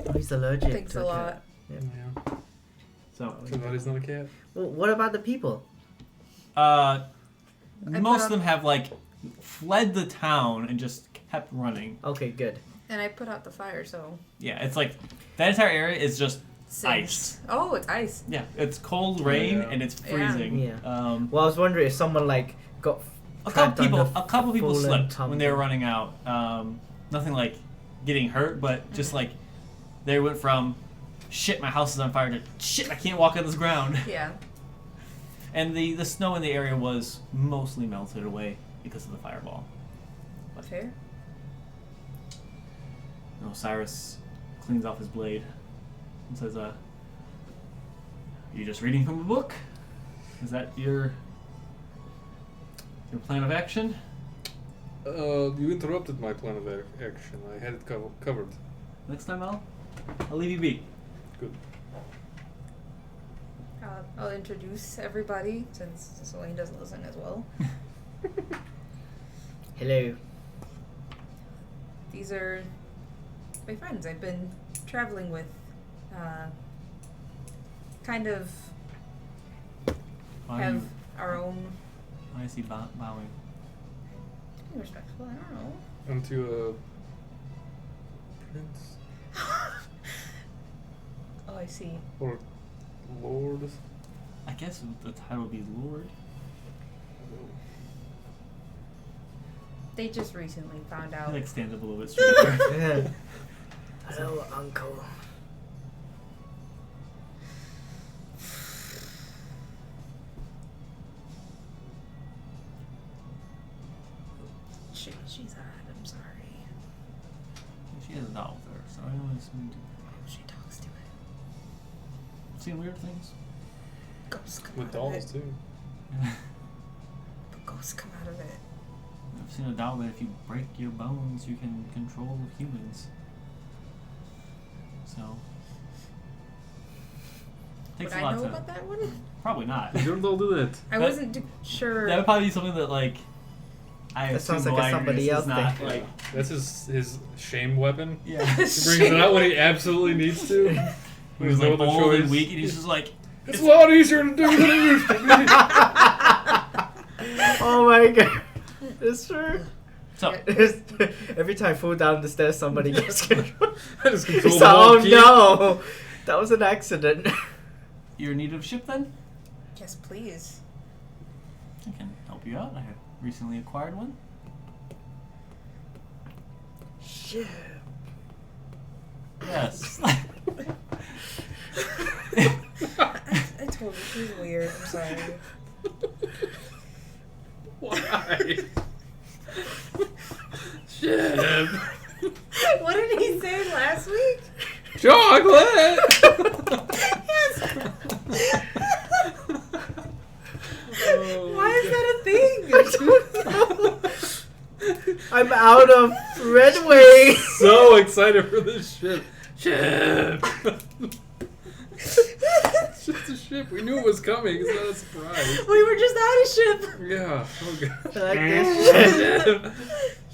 Oh, he's allergic Thanks to a a lot. cat. Yeah. So, Too bad he's not a cat. Well, what about the people? Most of on- them have like fled the town and just kept running. Okay, good. And I put out the fire, so. Yeah, it's like that entire area is just Singed. ice. Oh, it's ice. Yeah, it's cold rain Yeah. and it's Yeah. freezing. Yeah. Well, I was wondering if someone like got a trapped couple under people, a couple people fallen slipped tumble. when they were running out. Nothing like getting hurt, but just like they went from shit, my house is on fire to shit, I can't walk on this ground. Yeah. And the snow in the area was mostly melted away because of the fireball. Fair. You know, Cyrus cleans off his blade and says, "Are you just reading from a book? Is that your plan of action?" You interrupted my plan of action. I had it covered. Next time I'll leave you be. Good. I'll introduce everybody since Celine doesn't listen as well. Hello. These are my friends I've been traveling with. Kind of Why have you, our own. why is he bowing? Being respectful, I don't know. And to prince Oh, I see. or lord. I guess the title would be Lord. They just recently found out. He like stands up a little bit straighter. Hello, uncle. She's odd. I'm sorry. She has a doll with her, so I always She talks to it. seen weird things. Ghosts come With out dolls of it. too. But ghosts come out of it. I've seen a doll that if you break your bones, you can control humans. So takes Would a I lot know to. about that one? Probably not. You don't all do that. I That- wasn't sure. That would probably be something that like I That assume sounds like a Boagrius somebody is else not thing. like That's his shame weapon. yeah. He brings it out when he absolutely needs to. He There's was no like other old and choice. weak, and he's just like It's a lot easier to do than it used to be. Oh my god. It's true. so. Every time I fall down the stairs, somebody gets control. I just It's control like, the whole oh key. no, that was an accident. You're in need of a ship then? Yes, please. I can help you out. I have recently acquired one. Shit. Yes. I told you she's weird. I'm sorry. Why? Shit. What did he say last week? Chocolate. Yes. Why is that a thing? I'm out of red wing. So excited for this ship. Ship. It's just a ship. We knew it was coming. It's not a surprise. We were just out of ship. Yeah. Okay. I like this shit.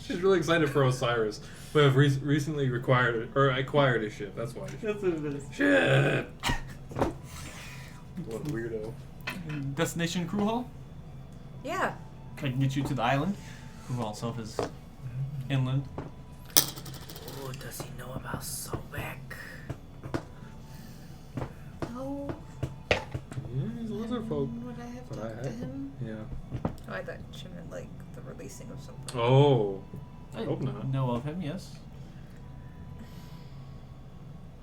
She's really excited for Osiris, but I've recently acquired a ship. That's why. That's what it is. Ship. What a weirdo. Destination Crew Hall? Yeah. I can get you to the island. Crew Hall itself is inland. Oh, does he know about Sobek? No. Yeah, he's a lizard folk. Would I have But I talked to have him? Yeah. Oh, I thought she meant like the releasing of something. Oh. I hope not. know of him, yes.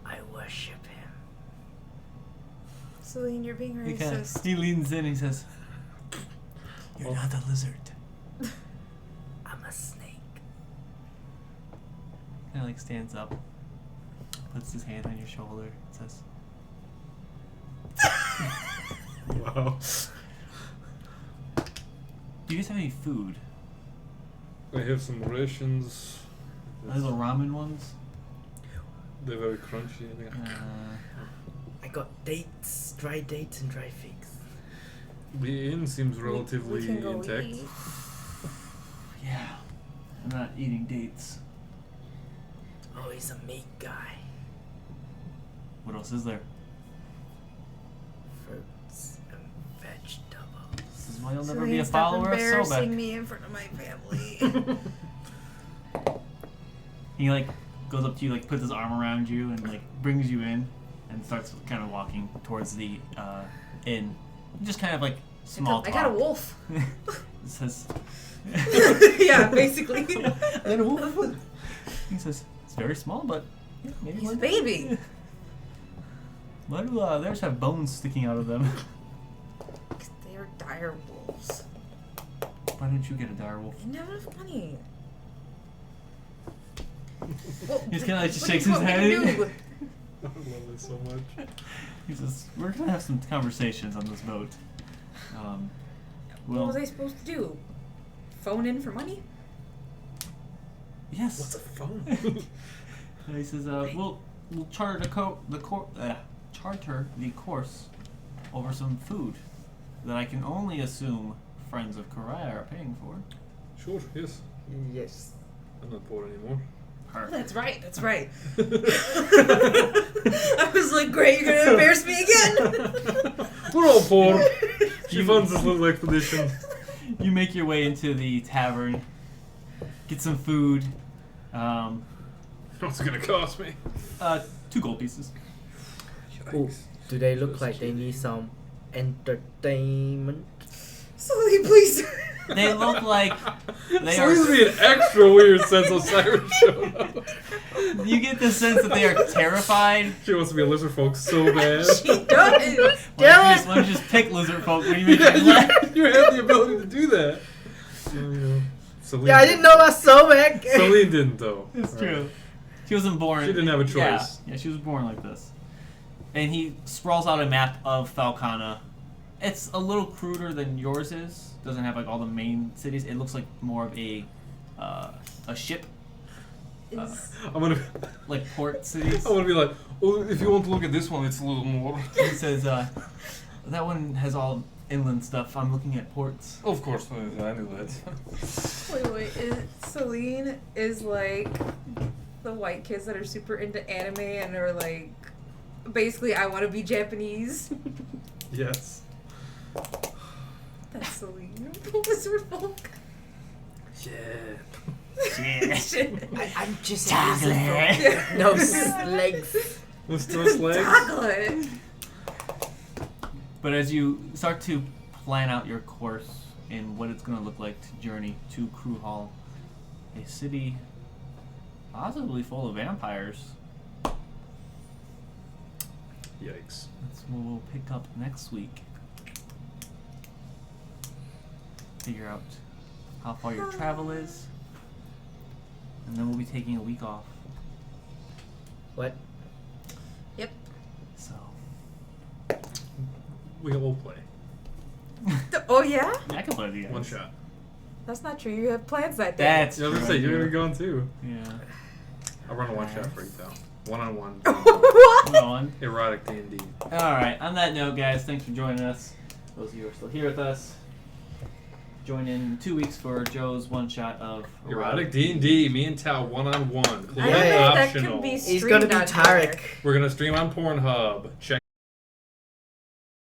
I worship him. Celine, you're being He, kinda, racist. he leans in and he says, "You're not a lizard." I'm a snake. Kind of like stands up, puts his hand on your shoulder, and says, Wow. Do you guys have any food? I have some rations. Little ramen ones? They're very crunchy. I think. I got dates, dry dates, and dry figs. The inn seems We relatively can go intact. eat. Yeah. I'm not eating dates. Oh, he's a meat guy. What else is there? Fruits and vegetables. This is why you'll never Celine, be a stop follower of embarrassing Sobek. me in front of my family. He like goes up to you, like puts his arm around you, and like brings you in, and starts kind of walking towards the inn. Just kind of like small I talk. got a wolf. It says. Yeah, basically. I got a wolf. He says it's very small, but yeah, maybe He's a one- baby. Why do theirs have bones sticking out of them? They are dire wolves. Why didn't you get a dire wolf? They didn't have enough money. Well, He's kinda like just what do shakes you his want me to head. do? I love it so much. He says we're gonna have some conversations on this boat. What Well, was I supposed to do? Phone in for money? yes. What's a phone? And he says, we'll charter charter the course over some food that I can only assume friends of Karaya are paying for. Sure, yes. Yes. I'm not poor anymore. Oh, that's right, that's right. I was like, great, you're gonna embarrass me again. We're all poor. She funds this little expedition. You make your way into the tavern, get some food, What's it gonna cost me? 2 gold pieces. Ooh, do they look like they need some entertainment? Sully, please. They look like they so are. this would be an extra weird sense of Cyrus showed up. You get the sense that they are terrified. She wants to be a lizard folk so bad. She does. Why don't you just pick lizard folk when you make Yeah, them laugh? you have the ability to do that. So, you know, Celine Yeah, I didn't know about Sobek. Celine didn't though. It's true. She wasn't born. She didn't have a Yeah, choice. yeah, she was born like this. And he sprawls out a map of Falcana. It's a little cruder than yours is. Doesn't have like all the main cities. It looks like more of a ship, Is- I'm gonna, like port cities. I'm gonna be like, oh, if you want to look at this one, it's a little more. He says, that one has all inland stuff. I'm looking at ports. Of course, I knew that. wait, Celine is like the white kids that are super into anime and are like, basically, I want to be Japanese. Yes. That's Celine. Lizard folk. Yeah. I'm just Chocolate. no legs. Let's do legs. Chocolate. But as you start to plan out your course and what it's going to look like to journey to Crew Hall, a city possibly full of vampires. Yikes. That's what we'll pick up next week. Figure out how far your travel is, and then we'll be taking a week off. What? Yep. So, We all play. Oh yeah? yeah, I can play the guys. One shot. That's not true. You have plans that day. That's Yeah, I was true. gonna say, I you're do. gonna be gone too. Yeah. I'll run a one shot for you though. One-on-one. What? Hold on. Erotic D&D. Alright, on that note, guys, thanks for joining us. Those of you who are still here with us. Join in 2 weeks for Joe's one shot of Erotic D&D. Me and Tao one-on-one. I don't know if that Optional. could be He's gonna streamed be on Tarek. here. We're gonna stream on Pornhub. Check